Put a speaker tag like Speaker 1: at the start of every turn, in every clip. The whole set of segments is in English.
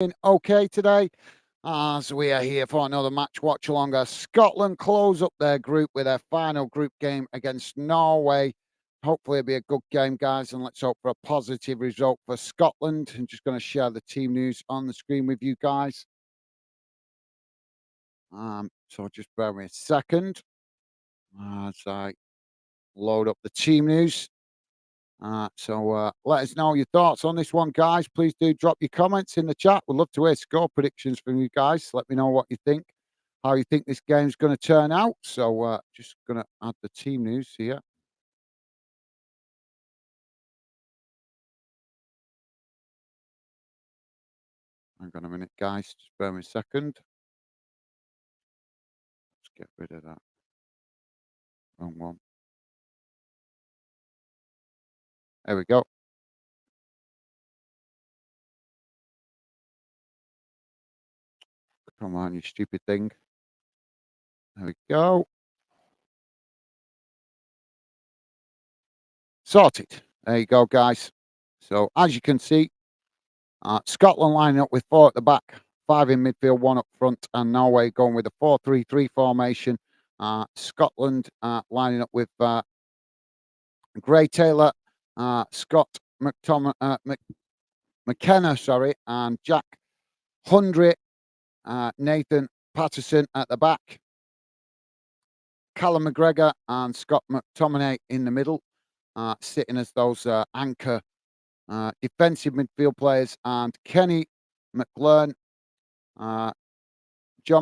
Speaker 1: Okay today as we are here for another match watch along. Scotland close up their group with their final group game against Norway. Hopefully it'll be a good game, guys, and let's hope for a positive result for Scotland. I'm just going to share the team news on the screen with you guys. So just bear with me a second as I load up the team news. Let us know your thoughts on this one, guys. Please do drop your comments in the chat. We'd love to hear score predictions from you guys. Let me know what you think, how you think this game's going to turn out. Just going to add the team news here. Hang on a minute, guys. Just bear me a second. Let's get rid of that. Wrong one. There we go. Come on, you stupid thing. There we go. Sorted. There you go, guys. So as you can see, Scotland lining up with four at the back, five in midfield, one up front, and Norway going with a 4-3-3 formation. Scotland lining up with Gray Taylor, Scott McKenna, and Jack Hundry, Nathan Patterson at the back, Callum McGregor and Scott McTominay in the middle, sitting as those anchor defensive midfield players, and Kenny McLearn, John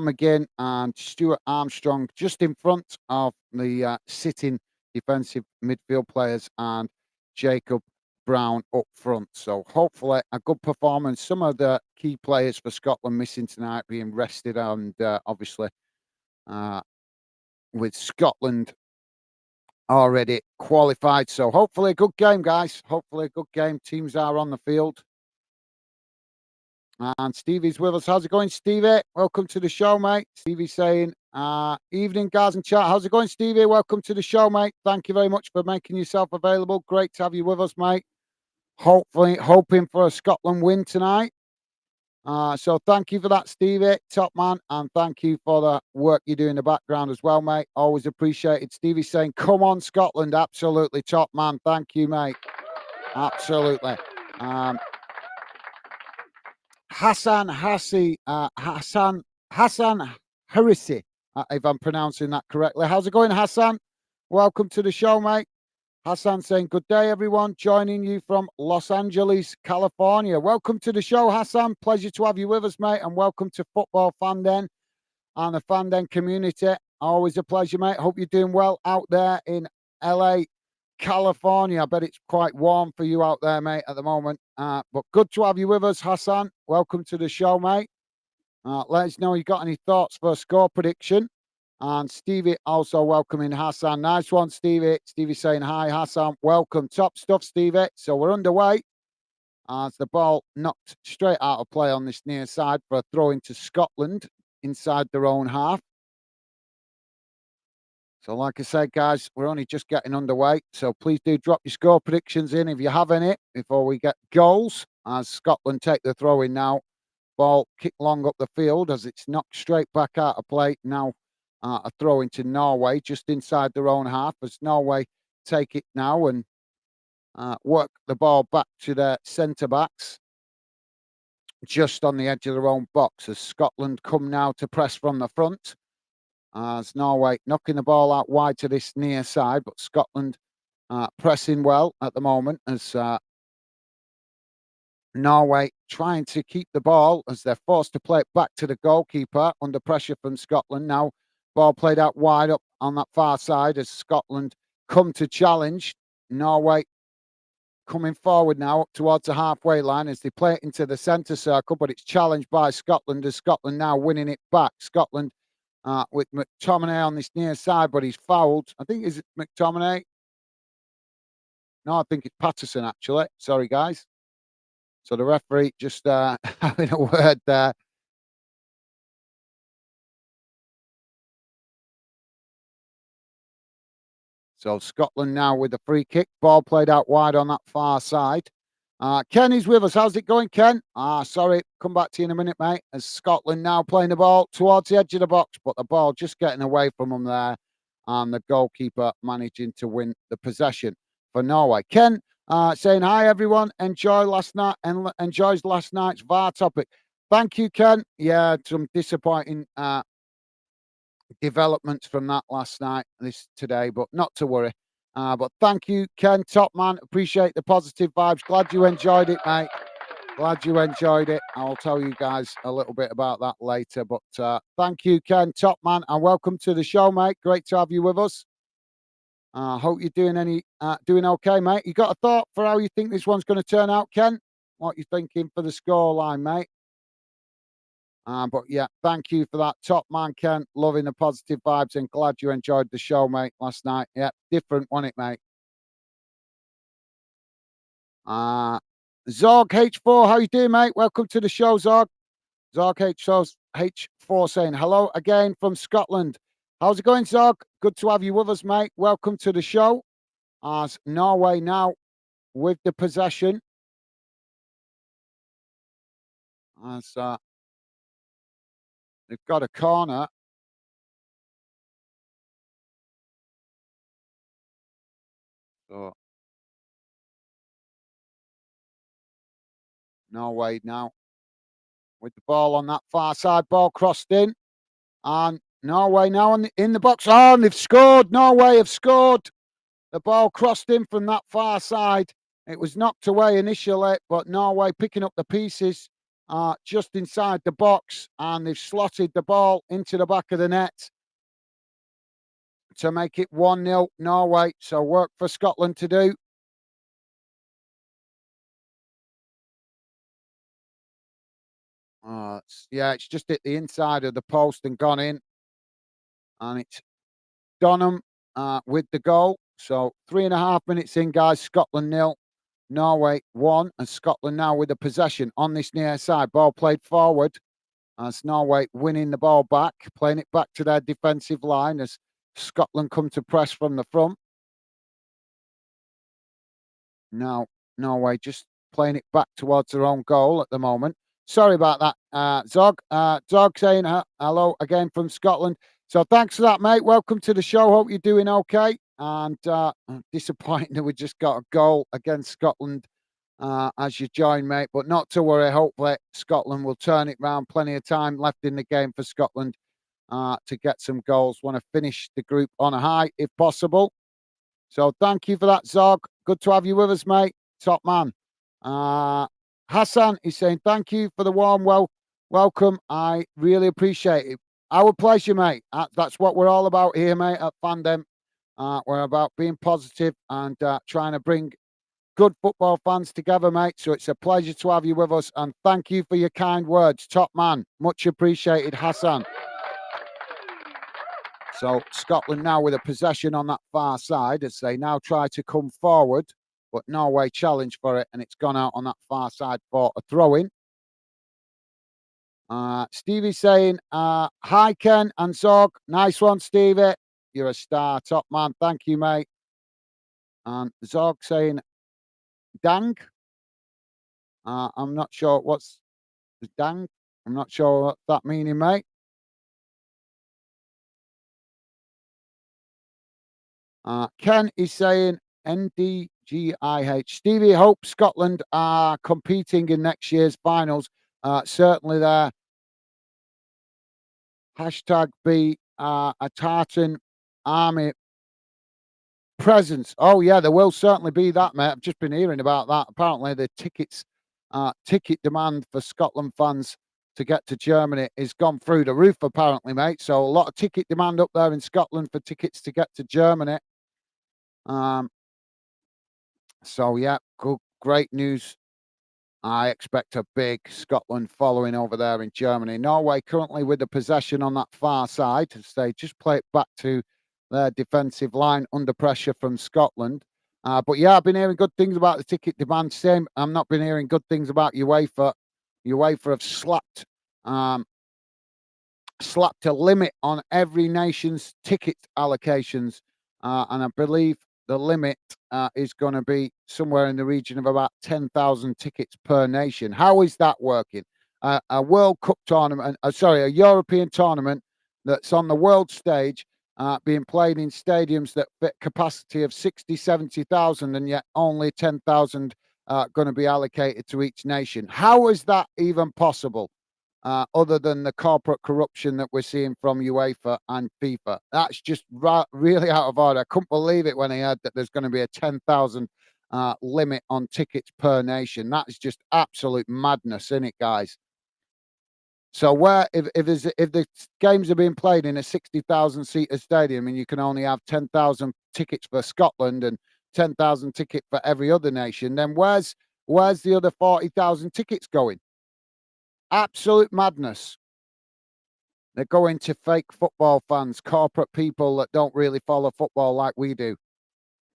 Speaker 1: McGinn and Stuart Armstrong just in front of the sitting defensive midfield players, and Jacob Brown up front. So hopefully a good performance. Some of the key players for Scotland missing tonight being rested, and obviously with Scotland already qualified. So hopefully a good game, guys. Hopefully a good game. Teams are on the field. And Stevie's with us. How's it going, Stevie? Welcome to the show, mate. Stevie saying, evening, guys, and chat. How's it going, Stevie? Welcome to the show, mate. Thank you very much for making yourself available. Great to have you with us, mate. Hopefully, hoping for a Scotland win tonight. So thank you for that, Stevie, top man, and thank you for the work you do in the background as well, mate. Always appreciated. Stevie saying, come on, Scotland. Absolutely, top man. Thank you, mate. Absolutely. Hassan Harisi, if I'm pronouncing that correctly. How's it going, Hassan? Welcome to the show, mate. Hassan saying, good day, everyone. Joining you from Los Angeles, California. Welcome to the show, Hassan. Pleasure to have you with us, mate. And welcome to Football Fan Den and the Fan Den community. Always a pleasure, mate. Hope you're doing well out there in LA, California. I bet it's quite warm for you out there, mate, at the moment. But good to have you with us, Hassan. Welcome to the show, mate. Let us know you got any thoughts for a score prediction. And Stevie also welcoming Hassan. Nice one, Stevie. Stevie saying hi, Hassan. Welcome. Top stuff, Stevie. So we're underway. As the ball knocked straight out of play on this near side for a throw into Scotland inside their own half. So like I said, guys, we're only just getting underway. So please do drop your score predictions in if you have any before we get goals. As Scotland take the throw in now. Ball kicked long up the field as it's knocked straight back out of play. Now a throw into Norway just inside their own half as Norway take it now and work the ball back to their centre backs just on the edge of their own box as Scotland come now to press from the front as Norway knocking the ball out wide to this near side, but Scotland pressing well at the moment as Norway trying to keep the ball as they're forced to play it back to the goalkeeper under pressure from Scotland. Now, ball played out wide up on that far side as Scotland come to challenge. Norway coming forward now up towards the halfway line as they play it into the centre circle, but it's challenged by Scotland as Scotland now winning it back. Scotland with McTominay on this near side, but he's fouled. I think, is it McTominay? No, I think it's Patterson, actually. Sorry, guys. So the referee just having a word there. So Scotland now with the free kick. Ball played out wide on that far side. Ken is with us. How's it going, Ken? Sorry, come back to you in a minute, mate. As Scotland now playing the ball towards the edge of the box, but the ball just getting away from them there, and the goalkeeper managing to win the possession for Norway. Ken saying hi, everyone. Enjoys last night's VAR topic. Thank you, Ken. Yeah, some disappointing developments from that last night, today, but not to worry. But thank you, Ken, top man. Appreciate the positive vibes. Glad you enjoyed it, mate. Glad you enjoyed it. I'll tell you guys a little bit about that later. But thank you, Ken, top man, and welcome to the show, mate. Great to have you with us. Hope you're doing okay, mate. You got a thought for how you think this one's going to turn out, Ken? What you thinking for the scoreline, mate? But yeah, thank you for that. Top man, Ken. Loving the positive vibes and glad you enjoyed the show, mate, last night. Yeah, different, wasn't it, mate? Zorg H4, how you doing, mate? Welcome to the show, Zorg. Zorg H4 saying hello again from Scotland. How's it going, Zorg? Good to have you with us, mate. Welcome to the show. As Norway now with the possession. As they've got a corner. So Norway now with the ball on that far side, ball crossed in, and Norway now in the box. Oh, and they've scored. Norway have scored. The ball crossed in from that far side. It was knocked away initially, but Norway picking up the pieces just inside the box, and they've slotted the ball into the back of the net to make it 1-0 Norway. So work for Scotland to do. It's just hit the inside of the post and gone in. And it's Donham with the goal. So 3.5 minutes in, guys. Scotland 0, Norway 1. And Scotland now with the possession on this near side. Ball played forward as Norway winning the ball back, playing it back to their defensive line as Scotland come to press from the front. Now, Norway just playing it back towards their own goal at the moment. Sorry about that, Zog. Zog saying hello again from Scotland. So thanks for that, mate. Welcome to the show. Hope you're doing okay. And disappointing that we just got a goal against Scotland as you join, mate. But not to worry. Hopefully Scotland will turn it round. Plenty of time left in the game for Scotland to get some goals. Want to finish the group on a high if possible. So thank you for that, Zog. Good to have you with us, mate. Top man. Hassan is saying thank you for the warm welcome. I really appreciate it. Our pleasure, mate. That's what we're all about here, mate, at Fandom. We're about being positive and trying to bring good football fans together, mate. So it's a pleasure to have you with us. And thank you for your kind words. Top man. Much appreciated, Hassan. So Scotland now with a possession on that far side as they now try to come forward, but Norway challenge for it, and it's gone out on that far side for a throw-in. Stevie saying, hi, Ken and Zog. Nice one, Stevie. You're a star, top man. Thank you, mate. And Zog saying, dang. I'm not sure what's dang. I'm not sure what that meaning, mate. Ken is saying NDGIH. Stevie, hope Scotland are competing in next year's finals. Certainly there. Hashtag be a tartan army presence. Oh, yeah, there will certainly be that, mate. I've just been hearing about that. Apparently the ticket demand for Scotland fans to get to Germany is gone through the roof, apparently, mate. So a lot of ticket demand up there in Scotland for tickets to get to Germany. So yeah, great news. I expect a big Scotland following over there in Germany. Norway currently with the possession on that far side as they just play it back to their defensive line under pressure from Scotland. But yeah, I've been hearing good things about the ticket demand. Same, I've not been hearing good things about UEFA. UEFA have slapped a limit on every nation's ticket allocations, and I believe the limit is going to be somewhere in the region of about 10,000 tickets per nation. How is that working? A World Cup tournament, a European tournament that's on the world stage, being played in stadiums that fit capacity of 60, 70,000, and yet only 10,000 going to be allocated to each nation. How is that even possible? Other than the corporate corruption that we're seeing from UEFA and FIFA. That's just really out of order. I couldn't believe it when I heard that there's going to be a 10,000 limit on tickets per nation. That is just absolute madness, isn't it, guys? So where if the games are being played in a 60,000 seater stadium and you can only have 10,000 tickets for Scotland and 10,000 tickets for every other nation, then where's the other 40,000 tickets going? Absolute madness. They're going to fake football fans, corporate people that don't really follow football like we do.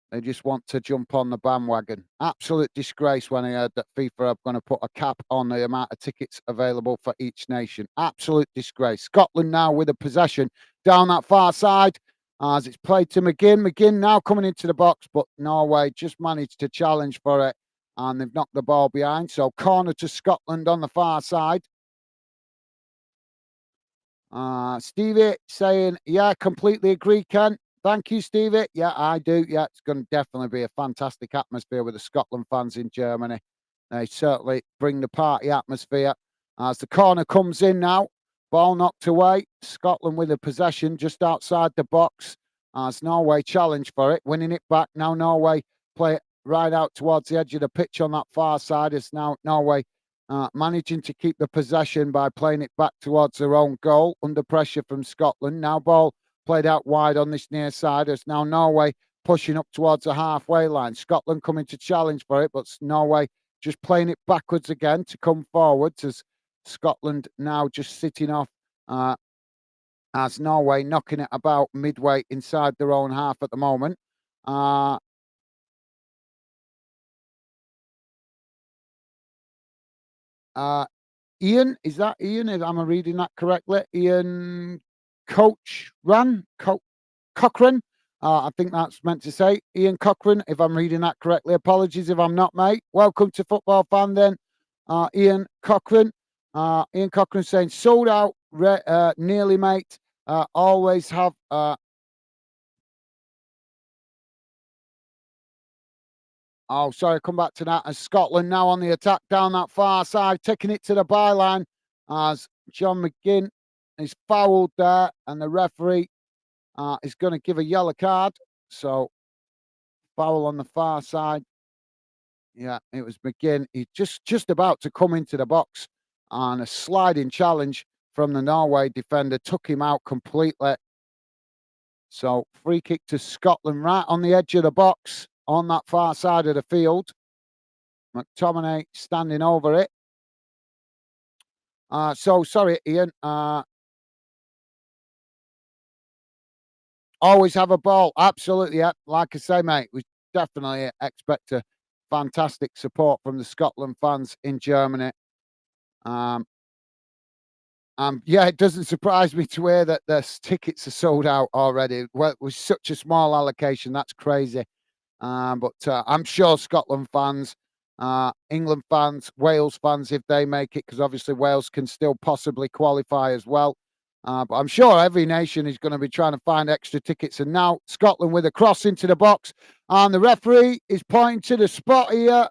Speaker 1: They just want to jump on the bandwagon. Absolute disgrace when I heard that FIFA are going to put a cap on the amount of tickets available for each nation. Absolute disgrace. Scotland now with a possession down that far side as it's played to McGinn. McGinn now coming into the box, but Norway just managed to challenge for it and they've knocked the ball behind. So corner to Scotland on the far side. Stevie saying, yeah, completely agree, Ken. Thank you, Stevie. Yeah, I do. Yeah, it's going to definitely be a fantastic atmosphere with the Scotland fans in Germany. They certainly bring the party atmosphere. As the corner comes in now, ball knocked away. Scotland with a possession just outside the box. As Norway challenge for it, winning it back. Now Norway play it right out towards the edge of the pitch on that far side. It's now Norway managing to keep the possession by playing it back towards their own goal under pressure from Scotland. Now ball played out wide on this near side. It's now Norway pushing up towards the halfway line. Scotland coming to challenge for it, but Norway just playing it backwards again to come forwards as Scotland now just sitting off as Norway knocking it about midway inside their own half at the moment. Ian, is that Ian? Am I reading that correctly? Ian Cochran. I think that's meant to say Ian Cochran, if I'm reading that correctly. Apologies if I'm not, mate. Welcome to Football Fan then, Ian Cochran. Ian Cochran saying, sold out, nearly, mate. Always have... Oh, sorry, come back to that. As Scotland now on the attack down that far side, taking it to the byline as John McGinn is fouled there, and the referee is going to give a yellow card. So, foul on the far side. Yeah, it was McGinn. He just about to come into the box, and a sliding challenge from the Norway defender took him out completely. So, free kick to Scotland right on the edge of the box on that far side of the field. McTominay standing over it. So sorry, Ian. Always have a ball. Absolutely. Yeah. Like I say, mate, we definitely expect a fantastic support from the Scotland fans in Germany. Yeah, it doesn't surprise me to hear that the tickets are sold out already. Well, it was such a small allocation. That's crazy. But I'm sure Scotland fans, England fans, Wales fans, if they make it, because obviously Wales can still possibly qualify as well. But I'm sure every nation is going to be trying to find extra tickets. And now Scotland with a cross into the box. And the referee is pointing to the spot here.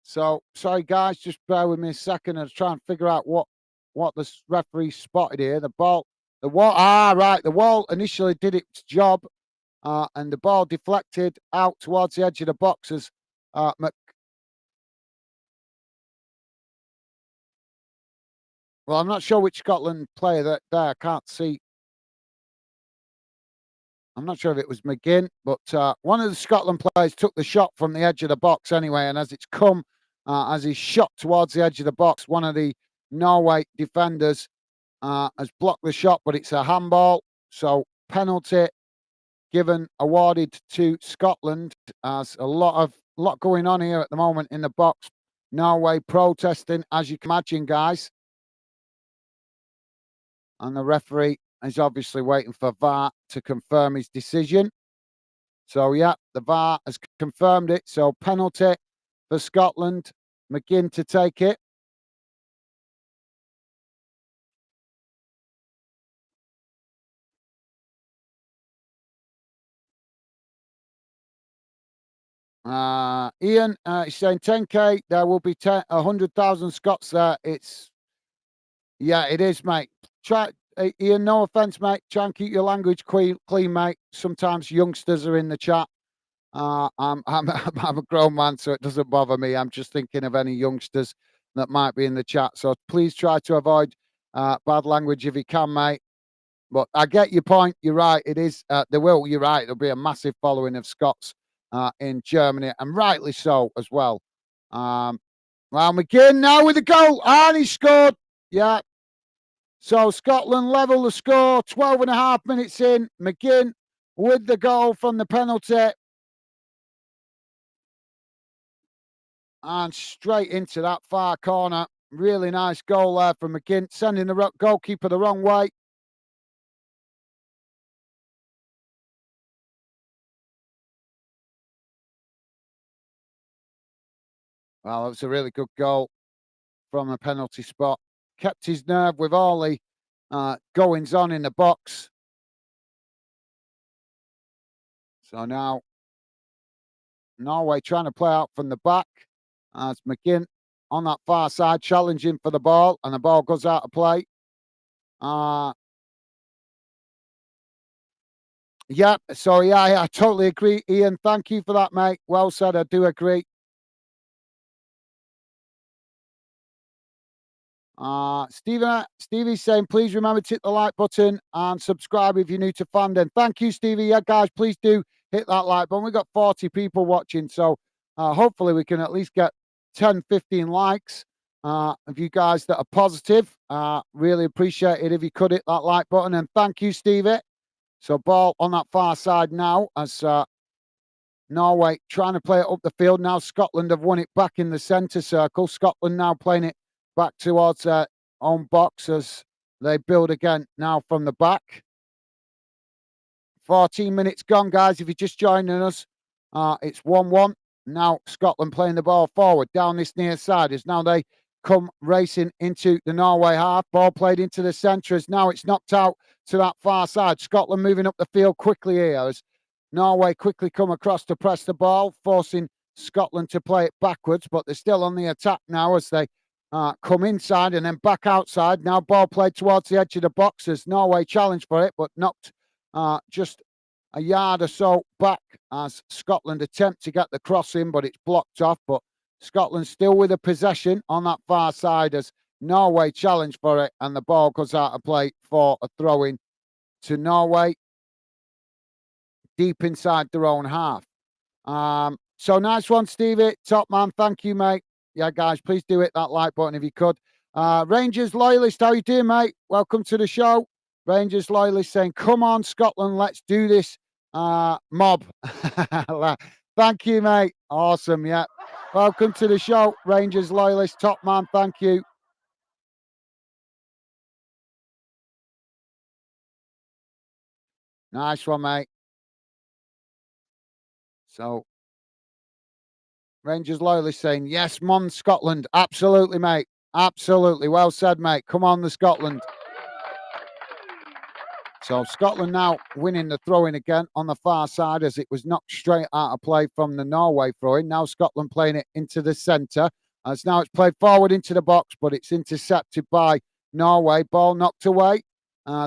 Speaker 1: So, sorry, guys, just bear with me a second. I was trying to figure out what the referee spotted here. The wall. Right. The wall initially did its job. And the ball deflected out towards the edge of the boxes. Well, I'm not sure which Scotland player that there. I can't see. I'm not sure if it was McGinn, but one of the Scotland players took the shot from the edge of the box anyway. And as it's come, as he shot towards the edge of the box, one of the Norway defenders has blocked the shot, but it's a handball. So penalty awarded to Scotland. As a lot going on here at the moment in the box. Norway protesting, as you can imagine, guys. And the referee is obviously waiting for VAR to confirm his decision. So, yeah, the VAR has confirmed it. So, penalty for Scotland. McGinn to take it. Ian is saying 10K. There will be 100,000 Scots there. Yeah, it is, mate. Try, Ian, no offense, mate. Try and keep your language clean, mate. Sometimes youngsters are in the chat. I'm a grown man, so it doesn't bother me. I'm just thinking of any youngsters that might be in the chat. So please try to avoid bad language if you can, mate. But I get your point. You're right. It is. You're right. There'll be a massive following of Scots in Germany, and rightly so as well. Well, McGinn now with the goal, and he scored. Yeah. So Scotland level the score. 12 and a half minutes in. McGinn with the goal from the penalty. And straight into that far corner. Really nice goal there from McGinn, sending the goalkeeper the wrong way. Well, it was a really good goal from a penalty spot. Kept his nerve with all the goings on in the box. So now Norway trying to play out from the back as McGinn on that far side challenging for the ball, and the ball goes out of play. Yeah, so yeah, I totally agree, Ian. Thank you for that, mate. Well said. I do agree. Stevie's saying, please remember to hit the like button and subscribe if you're new to fandom. Thank you, Stevie. Yeah, guys, please do hit that like button. We've got 40 people watching, so hopefully we can at least get 10, 15 likes of you guys that are positive. Really appreciate it if you could hit that like button. And thank you, Stevie. So ball on that far side now as Norway trying to play it up the field. Now Scotland have won it back in the centre circle. Scotland now playing it back towards their own box as they build again now from the back. 14 minutes gone, guys. If you're just joining us, it's 1-1. Now Scotland playing the ball forward down this near side as now they come racing into the Norway half. Ball played into the centre as now it's knocked out to that far side. Scotland moving up the field quickly here as Norway quickly come across to press the ball, forcing Scotland to play it backwards, but they're still on the attack now as they come inside and then back outside. Now ball played towards the edge of the box as Norway challenged for it, but knocked just a yard or so back as Scotland attempt to get the cross in, but it's blocked off. But Scotland still with a possession on that far side as Norway challenged for it, and the ball goes out of play for a throw-in to Norway deep inside their own half. So nice one, Stevie. Top man. Thank you, mate. Yeah, guys, please do hit that like button if you could. Rangers loyalist, how you doing, mate? Welcome to the show. Rangers loyalist saying, come on, Scotland, let's do this. Mob. Thank you, mate. Awesome, yeah. Welcome to the show, Rangers loyalist. Top man, thank you. Nice one, mate. So, Rangers loyalist saying, yes, Mon Scotland. Absolutely, mate. Absolutely. Well said, mate. Come on, the Scotland. So Scotland now winning the throw-in again on the far side as it was knocked straight out of play from the Norway throw-in. Now Scotland playing it into the centre. As now it's played forward into the box, but it's intercepted by Norway. Ball knocked away.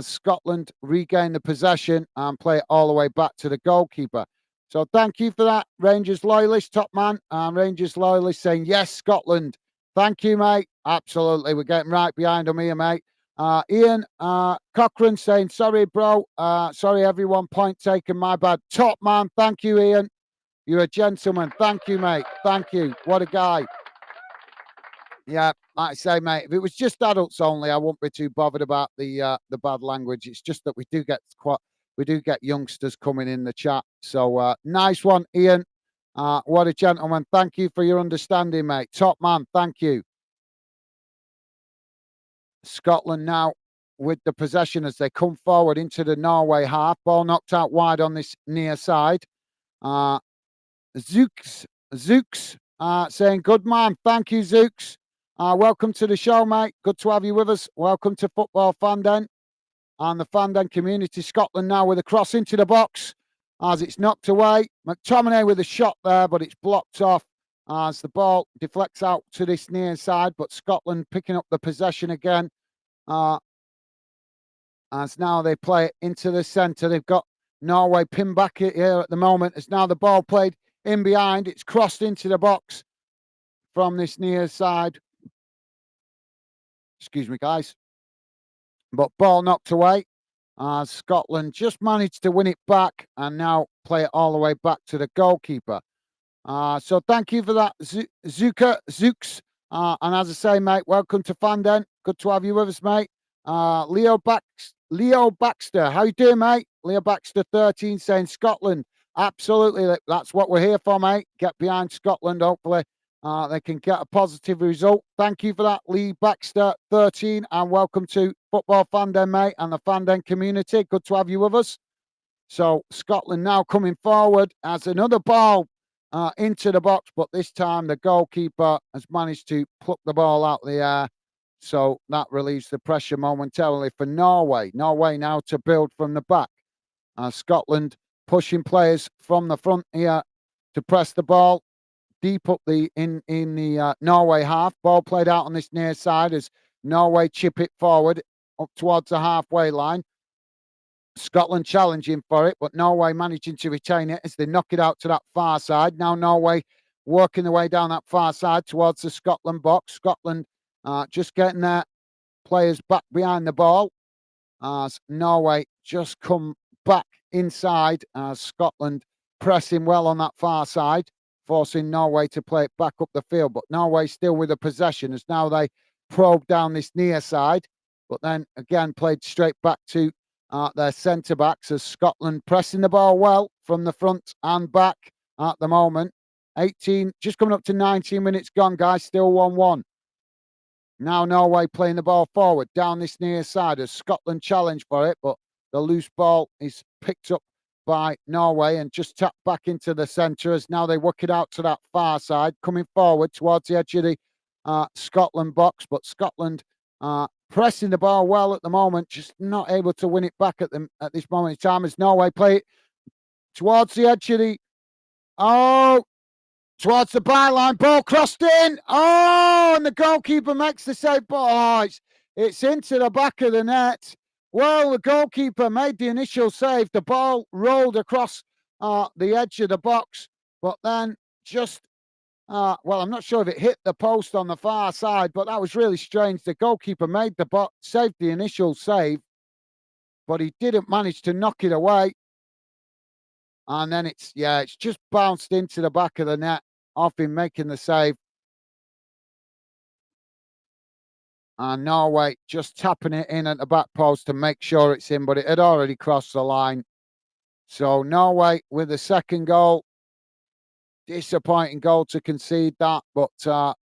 Speaker 1: Scotland regain the possession and play it all the way back to the goalkeeper. So thank you for that, Rangers loyalist, top man. Rangers loyalist saying, yes, Scotland. Thank you, mate. Absolutely. We're getting right behind them here, mate. Ian Cochran saying, sorry, bro. Sorry, everyone. Point taken. My bad. Top man. Thank you, Ian. You're a gentleman. Thank you, mate. Thank you. What a guy. Yeah, like I say, mate, if it was just adults only, I wouldn't be too bothered about the bad language. It's just that we do get youngsters coming in the chat. So nice one, Ian. What a gentleman. Thank you for your understanding, mate. Top man. Thank you. Scotland now with the possession as they come forward into the Norway half. Ball knocked out wide on this near side. Zooks saying, good man. Thank you, Zooks. Welcome to the show, mate. Good to have you with us. Welcome to Football Fandom and the Fandom community. Scotland now with a cross into the box as it's knocked away. McTominay with a shot there, but it's blocked off as the ball deflects out to this near side. But Scotland picking up the possession again. As now they play it into the centre. They've got Norway pinned back here at the moment. As now the ball played in behind. It's crossed into the box from this near side. Excuse me, guys. But ball knocked away. Scotland just managed to win it back and now play it all the way back to the goalkeeper. So thank you for that, Zooks. And as I say, mate, welcome to Fandom. Good to have you with us, mate. Leo Baxter, how you doing, mate? Leo Baxter 13 saying Scotland. Absolutely, that's what we're here for, mate. Get behind Scotland, hopefully. They can get a positive result. Thank you for that, Lee Baxter 13, and welcome to Football Fandom, mate, and the Fandom community. Good to have you with us. So Scotland now coming forward as another ball into the box, but this time the goalkeeper has managed to pluck the ball out of the air. So that relieves the pressure momentarily for Norway. Norway now to build from the back. Scotland pushing players from the front here to press the ball deep up in the Norway half. Ball played out on this near side as Norway chip it forward up towards the halfway line. Scotland challenging for it, but Norway managing to retain it as they knock it out to that far side. Now Norway working their way down that far side towards the Scotland box. Scotland just getting their players back behind the ball as Norway just come back inside as Scotland pressing well on that far side, forcing Norway to play it back up the field. But Norway still with the possession as now they probe down this near side, but then again played straight back to their centre-backs as Scotland pressing the ball well from the front and back at the moment. 18, just coming up to 19 minutes gone, guys, still 1-1. Now Norway playing the ball forward down this near side as Scotland challenge for it, but the loose ball is picked up by Norway and just tapped back into the centre as now they work it out to that far side, coming forward towards the edge of the Scotland box, but Scotland pressing the ball well at the moment, just not able to win it back at this moment in time as Norway play it towards the edge of the towards the byline, ball crossed in. And the goalkeeper makes the save. But it's into the back of the net. Well, the goalkeeper made the initial save. The ball rolled across the edge of the box, but then just well, I'm not sure if it hit the post on the far side, but that was really strange. The goalkeeper made saved the initial save, but he didn't manage to knock it away. And then it's just bounced into the back of the net off him making the save. And Norway just tapping it in at the back post to make sure it's in, but it had already crossed the line. So Norway with the second goal. Disappointing goal to concede that, but the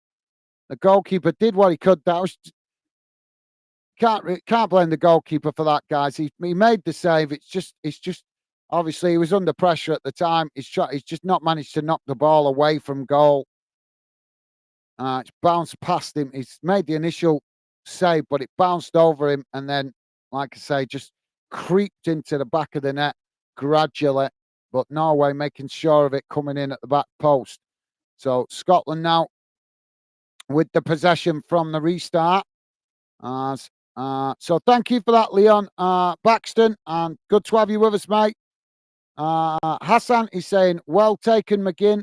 Speaker 1: goalkeeper did what he could. That was can't blame the goalkeeper for that, guys. He made the save. It's just obviously he was under pressure at the time. He's just not managed to knock the ball away from goal. It's bounced past him. He's made the initial save, but it bounced over him, and then, like I say, just creeped into the back of the net gradually. But Norway making sure of it coming in at the back post. So Scotland now with the possession from the restart. So thank you for that, Leon Baxton, and good to have you with us, mate. Hassan is saying, well taken, McGinn.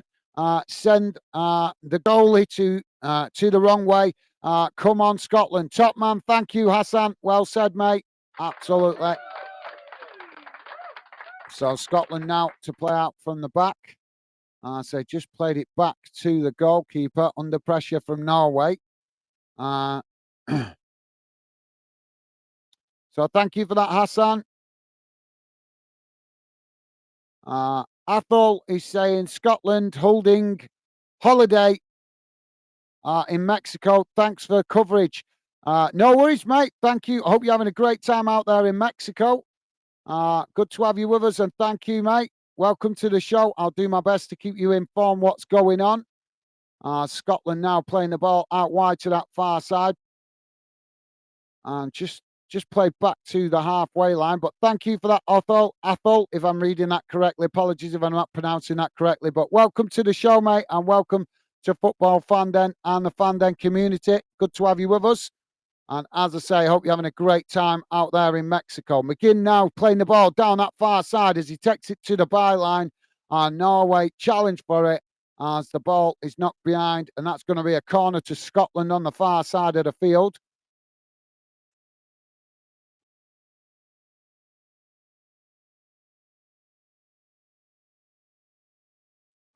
Speaker 1: Send the goalie to the wrong way. Come on, Scotland. Top man. Thank you, Hassan. Well said, mate. Absolutely. So Scotland now to play out from the back. So just played it back to the goalkeeper under pressure from Norway. So thank you for that, Hassan. Athol is saying Scotland holding holiday in Mexico. Thanks for coverage. No worries, mate. Thank you. I hope you're having a great time out there in Mexico. Good to have you with us, and thank you, mate. Welcome to the show. I'll do my best to keep you informed what's going on. Scotland now playing the ball out wide to that far side, and just play back to the halfway line. But thank you for that, Athol, if I'm reading that correctly. Apologies if I'm not pronouncing that correctly. But welcome to the show, mate, and welcome to Football Fanden and the Fanden community. Good to have you with us. And as I say, I hope you're having a great time out there in Mexico. McGinn now playing the ball down that far side as he takes it to the byline. And Norway challenge for it as the ball is knocked behind. And that's going to be a corner to Scotland on the far side of the field.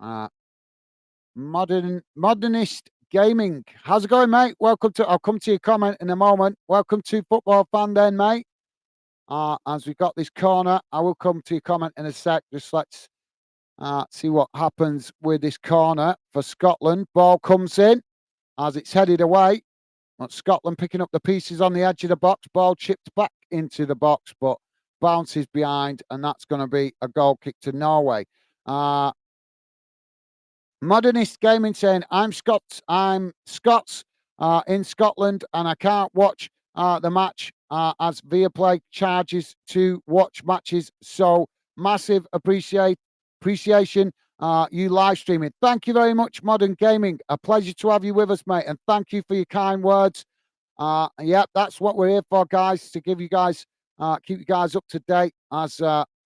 Speaker 1: Uh, Modernist Gaming. How's it going, mate? Welcome to, I'll come to your comment in a moment. Welcome to Football Fan then, mate. As we got this corner, I will come to your comment in a sec. Just let's see what happens with this corner for Scotland. Ball comes in as it's headed away. But Scotland picking up the pieces on the edge of the box. Ball chipped back into the box, but bounces behind, and that's going to be a goal kick to Norway. Modernist Gaming saying, I'm Scots in Scotland, and I can't watch the match as Viaplay charges to watch matches. So massive appreciation you live streaming. Thank you very much, Modern Gaming. A pleasure to have you with us, mate, and thank you for your kind words. Yeah, that's what we're here for, guys, to give you guys keep you guys up to date, as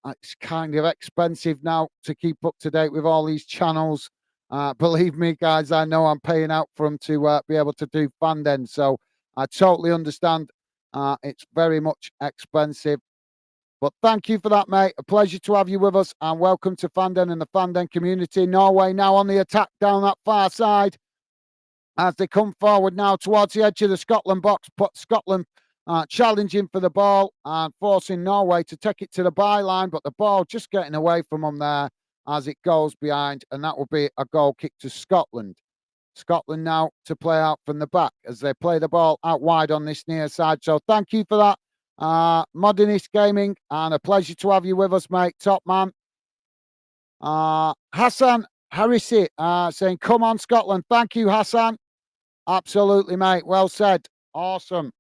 Speaker 1: it's kind of expensive now to keep up to date with all these channels. Believe me, guys, I know I'm paying out for them to be able to do Fanden, so I totally understand. It's very much expensive. But thank you for that, mate. A pleasure to have you with us, and welcome to Fanden and the Fanden community. Norway now on the attack down that far side as they come forward now towards the edge of the Scotland box. But Scotland challenging for the ball and forcing Norway to take it to the byline, but the ball just getting away from them there as it goes behind, and that will be a goal kick to Scotland. Scotland now to play out from the back as they play the ball out wide on this near side. So thank you for that, Modernist Gaming, and a pleasure to have you with us, mate. Top man. Hassan Harisi saying, come on, Scotland. Thank you, Hassan. Absolutely, mate. Well said. Awesome.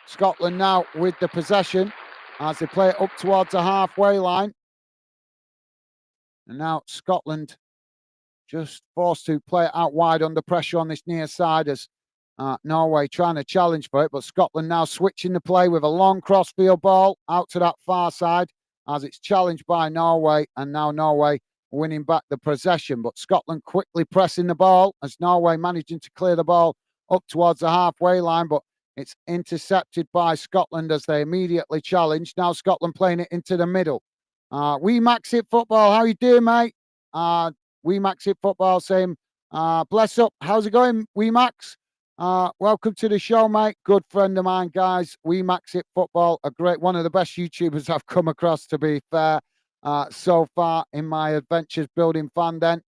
Speaker 1: Scotland now with the possession as they play it up towards the halfway line. And now Scotland just forced to play it out wide under pressure on this near side as Norway trying to challenge for it. But Scotland now switching the play with a long crossfield ball out to that far side as it's challenged by Norway. And now Norway winning back the possession. But Scotland quickly pressing the ball as Norway managing to clear the ball up towards the halfway line. But it's intercepted by Scotland as they immediately challenge. Now Scotland playing it into the middle. We Max It Football, how you doing, mate? We Max It Football saying, bless up. How's it going, We Max? Welcome to the show, mate. Good friend of mine, guys. We Max It Football, a great one of the best YouTubers I've come across, to be fair, so far in my adventures building Fanden.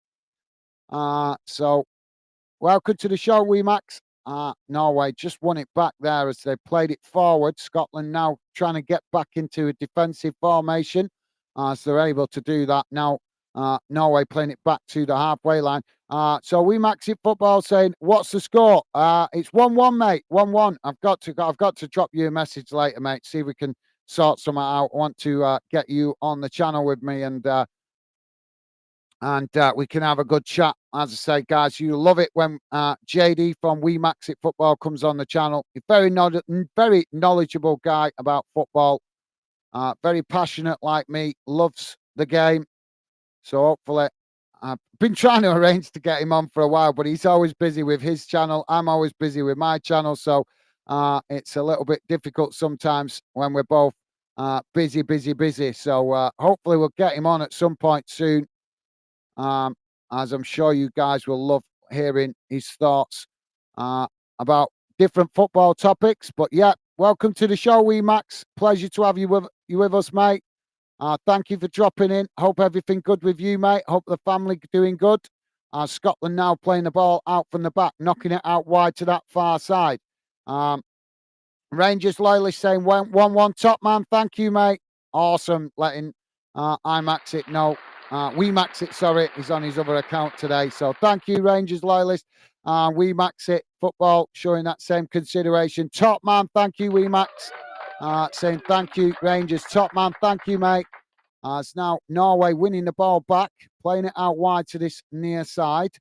Speaker 1: So welcome to the show, We Max. Norway just won it back there as they played it forward. Scotland now trying to get back into a defensive formation as they're able to do that now. Norway playing it back to the halfway line. So We Max It Football saying, what's the score? It's 1-1, mate. 1-1. I've got to drop you a message later, mate. See if we can sort something out. I want to get you on the channel with me, and we can have a good chat. As I say, guys, you love it when JD from We Max It Football comes on the channel. He's very knowledgeable guy about football. Very passionate like me. Loves the game. So hopefully, I've been trying to arrange to get him on for a while, but he's always busy with his channel. I'm always busy with my channel. So it's a little bit difficult sometimes when we're both busy. So hopefully we'll get him on at some point soon. As I'm sure you guys will love hearing his thoughts about different football topics. But yeah, welcome to the show, We Max. Pleasure to have you with us, mate. Thank you for dropping in. Hope everything good with you, mate. Hope the family doing good. Scotland now playing the ball out from the back, knocking it out wide to that far side. Rangers loyalist saying 1-1 top man. Thank you, mate. Awesome. Letting I max it. No, we max it. Sorry, he's on his other account today. So thank you, Rangers loyalist. We max it football showing that same consideration. Top man. Thank you, we max. Saying thank you, Rangers. Top man. Thank you, mate. It's now Norway winning the ball back, playing it out wide to this near side.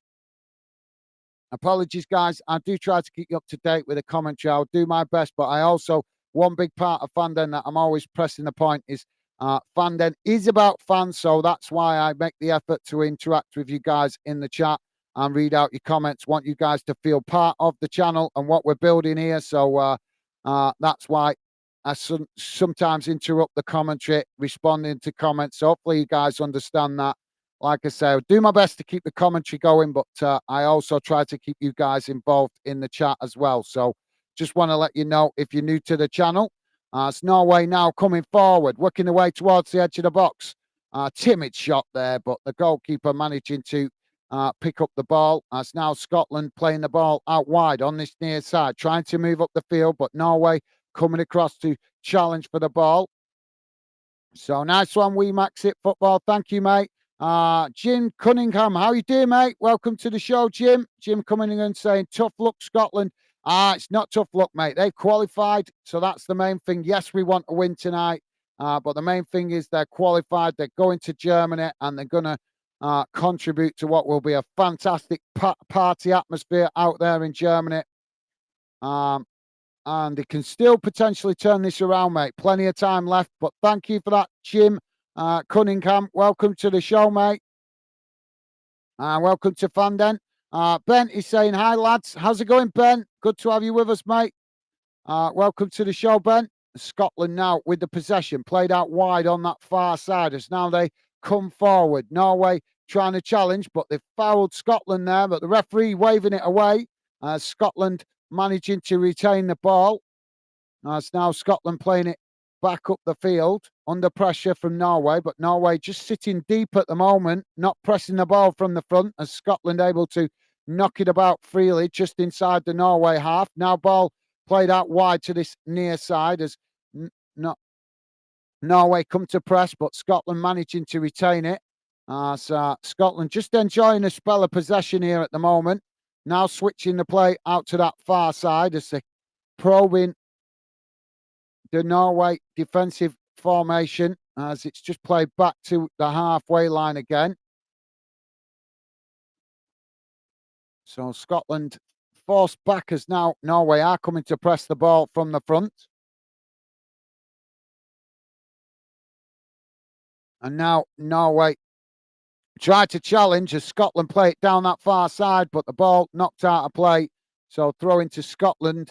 Speaker 1: Apologies, guys. I do try to keep you up to date with the commentary. I'll do my best, but I also, one big part of Fanden that I'm always pressing the point is Fanden is about fans. So that's why I make the effort to interact with you guys in the chat and read out your comments. Want you guys to feel part of the channel and what we're building here. So that's why I sometimes interrupt the commentary, responding to comments. So hopefully you guys understand that. Like I say, I'll do my best to keep the commentary going, but I also try to keep you guys involved in the chat as well. So just want to let you know, if you're new to the channel, it's Norway now coming forward, working their way towards the edge of the box. Timid shot there, but the goalkeeper managing to pick up the ball. It's now Scotland playing the ball out wide on this near side, trying to move up the field, but Norway coming across to challenge for the ball. So nice one, we max it football. Thank you, mate. Jim Cunningham, how you doing, mate? Welcome to the show, Jim. Jim coming in and saying, tough luck, Scotland. It's not tough luck, mate. They've qualified, so that's the main thing. Yes, we want to win tonight, but the main thing is they're qualified. They're going to Germany, and they're going to contribute to what will be a fantastic party atmosphere out there in Germany. And they can still potentially turn this around, mate. Plenty of time left, but thank you for that, Jim Cunningham. Welcome to the show, mate. Welcome to Fanden. Ben is saying, hi, lads. How's it going, Ben? Good to have you with us, mate. Welcome to the show, Ben. Scotland now with the possession, played out wide on that far side as now they come forward. Norway trying to challenge, but they've fouled Scotland there, but the referee waving it away. Scotland managing to retain the ball. It's now Scotland playing it back up the field under pressure from Norway, but Norway just sitting deep at the moment, not pressing the ball from the front, as Scotland able to knock it about freely just inside the Norway half. Now ball played out wide to this near side as Norway come to press, but Scotland managing to retain it. So Scotland just enjoying a spell of possession here at the moment. Now switching the play out to that far side as they're probing the Norway defensive formation as it's just played back to the halfway line again. So Scotland forced back as now Norway are coming to press the ball from the front. And now Norway tried to challenge as Scotland play it down that far side, but the ball knocked out of play. So throw into Scotland.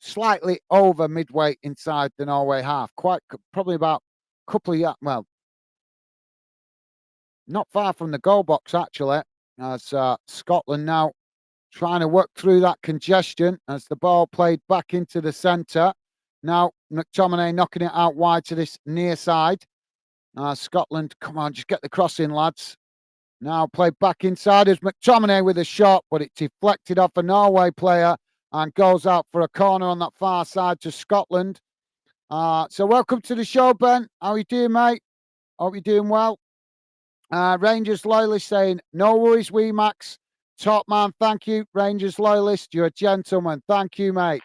Speaker 1: Slightly over midway inside the Norway half. Probably about a couple of yards. Well, not far from the goal box, actually. As Scotland now trying to work through that congestion as the ball played back into the centre. Now, McTominay knocking it out wide to this near side. Scotland, come on, just get the cross in, lads. Now played back inside as McTominay with a shot, but it deflected off a Norway player and goes out for a corner on that far side to Scotland. So welcome to the show, Ben. How are you doing, mate? Hope you're doing well. Rangers loyalist saying, no worries, we Max. Top man, thank you. Rangers loyalist, you're a gentleman. Thank you, mate.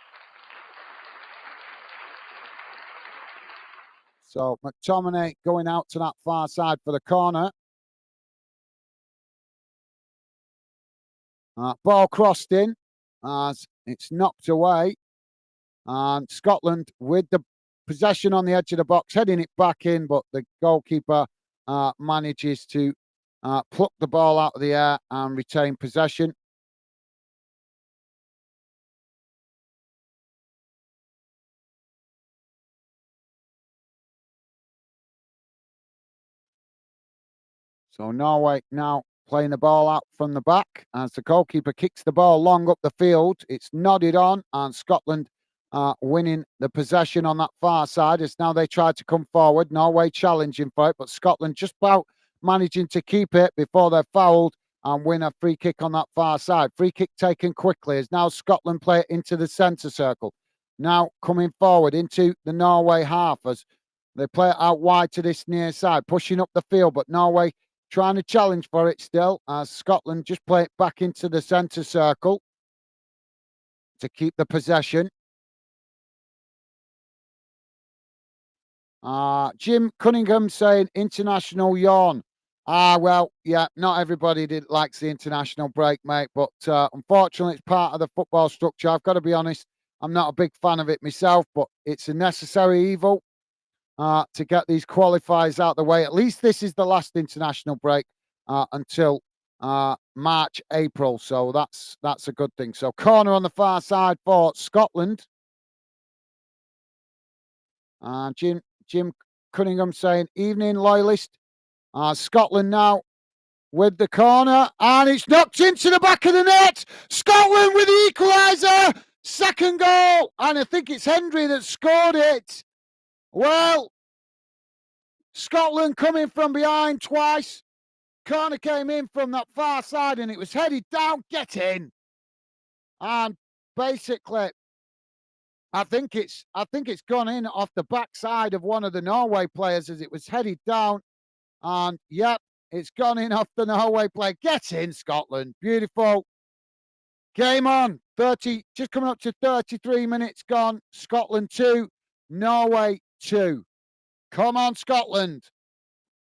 Speaker 1: So McTominay going out to that far side for the corner. Ball crossed in as it's knocked away. And Scotland with the possession on the edge of the box, heading it back in, but the goalkeeper manages to pluck the ball out of the air and retain possession. So Norway now playing the ball out from the back as the goalkeeper kicks the ball long up the field. It's nodded on, and Scotland winning the possession on that far side as now they try to come forward. Norway challenging for it, but Scotland just about managing to keep it before they're fouled and win a free kick on that far side. Free kick taken quickly as now Scotland play it into the centre circle. Now coming forward into the Norway half as they play it out wide to this near side, pushing up the field, but Norway trying to challenge for it still as Scotland just play it back into the centre circle to keep the possession. Jim Cunningham saying international yawn. Well, yeah, not everybody likes the international break, mate, but unfortunately it's part of the football structure. I've got to be honest, I'm not a big fan of it myself, but it's a necessary evil to get these qualifiers out the way. At least this is the last international break until March, April, so that's a good thing. So corner on the far side for Scotland. Jim Cunningham saying, evening, loyalist. Scotland now with the corner, and it's knocked into the back of the net. Scotland with the equaliser. Second goal, and I think it's Hendry that scored it. Well, Scotland coming from behind twice. Corner came in from that far side, and it was headed down. Get in. And basically, I think it's gone in off the backside of one of the Norway players as it was headed down. And yep, it's gone in off the Norway play. Get in, Scotland. Beautiful. Game on. 30, just coming up to 33 minutes gone. Scotland 2, Norway 2. Come on, Scotland.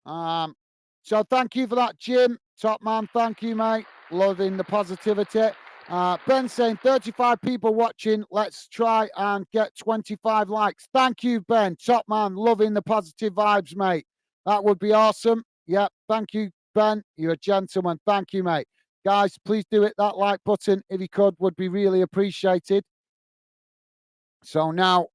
Speaker 1: So thank you for that, Jim. Top man, thank you, mate. Loving the positivity. Ben saying 35 people watching. Let's try and get 25 likes. Thank you, Ben. Top man, loving the positive vibes, mate. That would be awesome. Yeah, thank you, Ben. You're a gentleman. Thank you, mate. Guys, please do it. That like button, if you could, would be really appreciated. So now,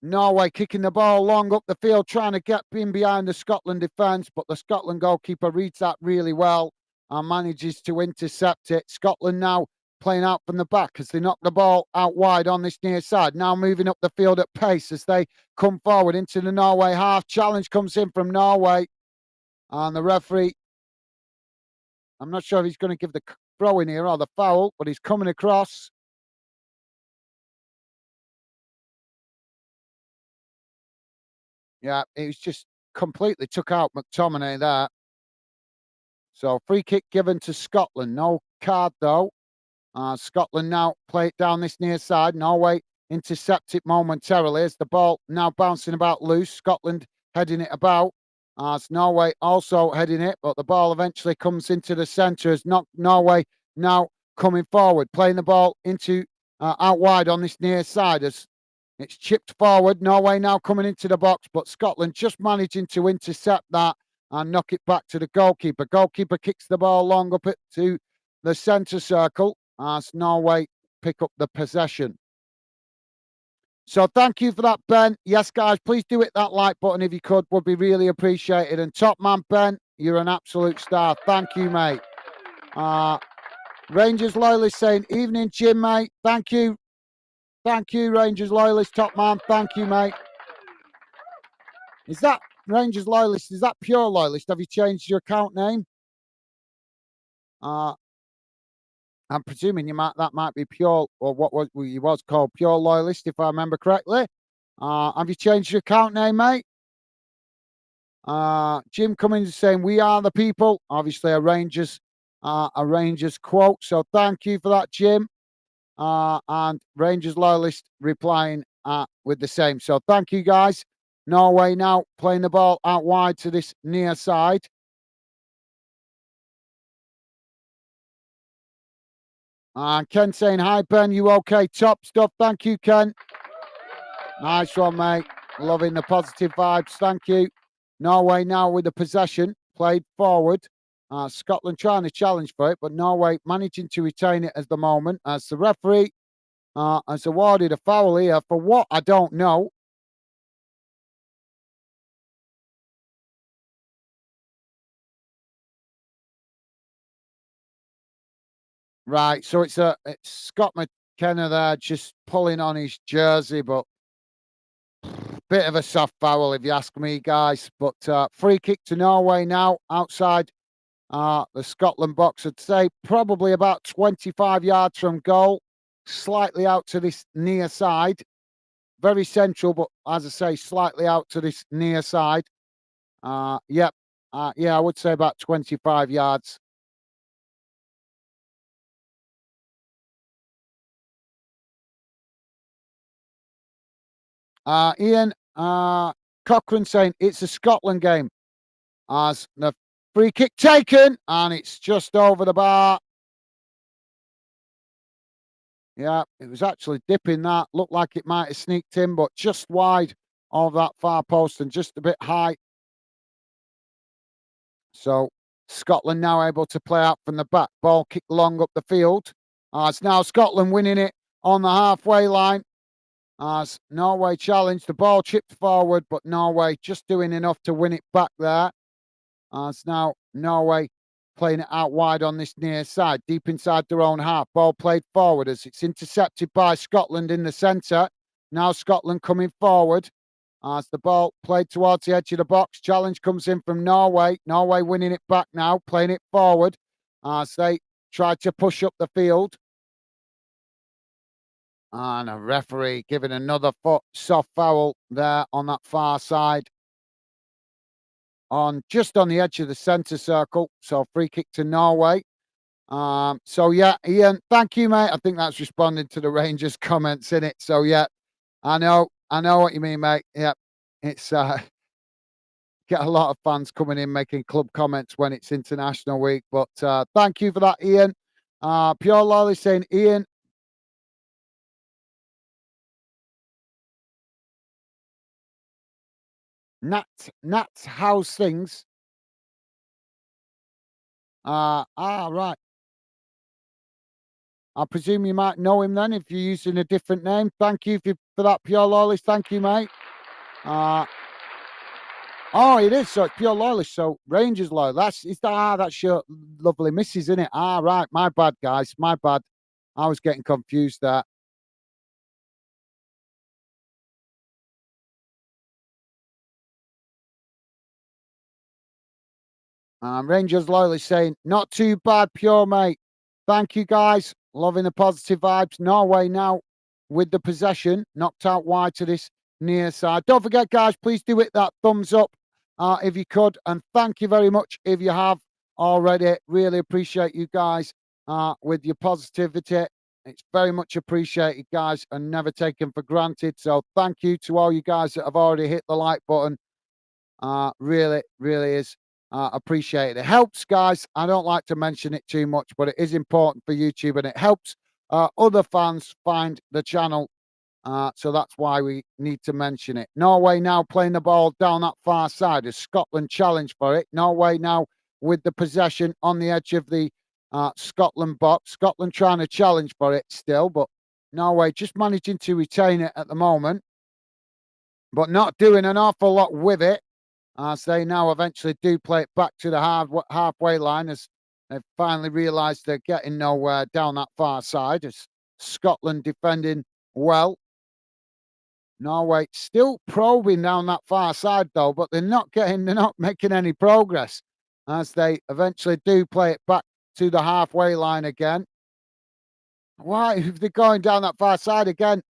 Speaker 1: Norway kicking the ball long up the field, trying to get in behind the Scotland defence, but the Scotland goalkeeper reads that really well and manages to intercept it. Scotland now playing out from the back as they knock the ball out wide on this near side. Now moving up the field at pace as they come forward into the Norway half. Challenge comes in from Norway. And the referee, I'm not sure if he's going to give the throw in here or the foul, but he's coming across. Yeah, it was just completely took out McTominay there. So free kick given to Scotland. No card though. Scotland now play it down this near side. Norway intercept it momentarily as the ball now bouncing about loose. Scotland heading it about. As Norway also heading it, but the ball eventually comes into the centre as Norway now coming forward, playing the ball into out wide on this near side as it's chipped forward. Norway now coming into the box, but Scotland just managing to intercept that and knock it back to the goalkeeper. Goalkeeper kicks the ball long up to the centre circle as Norway pick up the possession. So thank you for that, Ben. Yes, guys, please do hit that like button if you could. Would be really appreciated. And top man, Ben, you're an absolute star. Thank you, mate. Rangers loyalist saying, evening, Jim, mate. Thank you. Thank you, Rangers loyalist, top man. Thank you, mate. Is that Rangers loyalist? Is that pure loyalist? Have you changed your account name? I'm presuming that might be pure, or what was called pure loyalist, if I remember correctly. Have you changed your account name, mate? Jim Cummins is saying, "We are the people." Obviously, a Rangers quote. So thank you for that, Jim. And Rangers loyalist replying with the same. So thank you, guys. Norway now playing the ball out wide to this near side. And Ken saying, hi, Ben, you okay? Top stuff. Thank you, Ken. Nice one, mate. Loving the positive vibes. Thank you. Norway now with the possession. Played forward. Scotland trying to challenge for it, but Norway managing to retain it at the moment as the referee has awarded a foul here for what I don't know. Right, so it's Scott McKenna there just pulling on his jersey, but bit of a soft foul if you ask me, guys. But free kick to Norway now outside The Scotland box, I'd say probably about 25 yards from goal, slightly out to this near side. Very central, but as I say, slightly out to this near side. Yep. Yeah, I would say about 25 yards. Ian Cochrane saying it's a Scotland game. As the free kick taken, and it's just over the bar. Yeah, it was actually dipping that. Looked like it might have sneaked in, but just wide of that far post and just a bit high. So Scotland now able to play out from the back. Ball kicked long up the field. It's now Scotland winning it on the halfway line. As Norway challenged, the ball chipped forward, but Norway just doing enough to win it back there. As now Norway playing it out wide on this near side, deep inside their own half. Ball played forward as it's intercepted by Scotland in the centre. Now Scotland coming forward as the ball played towards the edge of the box. Challenge comes in from Norway. Norway winning it back now, playing it forward as they try to push up the field. And a referee giving another soft foul there on that far side. Just on the edge of the centre circle. So free kick to Norway. So yeah, Ian, thank you, mate. I think that's responding to the Rangers comments in it. So yeah, I know what you mean, mate. Yeah, it's get a lot of fans coming in making club comments when it's international week. But thank you for that, Ian. Pure Lolly saying, Ian. Nat, how's things? Right. I presume you might know him then if you're using a different name. Thank you for that, Pure Loyalist. Thank you, mate. Oh, it is. So it's Pure Loyalist. So Rangers loyal. That's your lovely missus, isn't it? Right. My bad, guys. My bad. I was getting confused there. Rangers loyalist saying, not too bad, Pure, mate. Thank you, guys. Loving the positive vibes. Norway now with the possession, knocked out wide to this near side. Don't forget, guys, please do hit that thumbs up if you could. And thank you very much if you have already. Really appreciate you guys with your positivity. It's very much appreciated, guys, and never taken for granted. So thank you to all you guys that have already hit the like button. Really, really is appreciated. It helps, guys. I don't like to mention it too much, but it is important for YouTube and it helps other fans find the channel. So that's why we need to mention it. Norway now playing the ball down that far side as Scotland challenge for it. Norway now with the possession on the edge of the Scotland box. Scotland trying to challenge for it still, but Norway just managing to retain it at the moment, but not doing an awful lot with it. As they now eventually do play it back to the halfway line as they've finally realised they're getting nowhere down that far side. As Scotland defending well. Norway still probing down that far side though, but they're not making any progress as they eventually do play it back to the halfway line again. Why, if they're going down that far side again,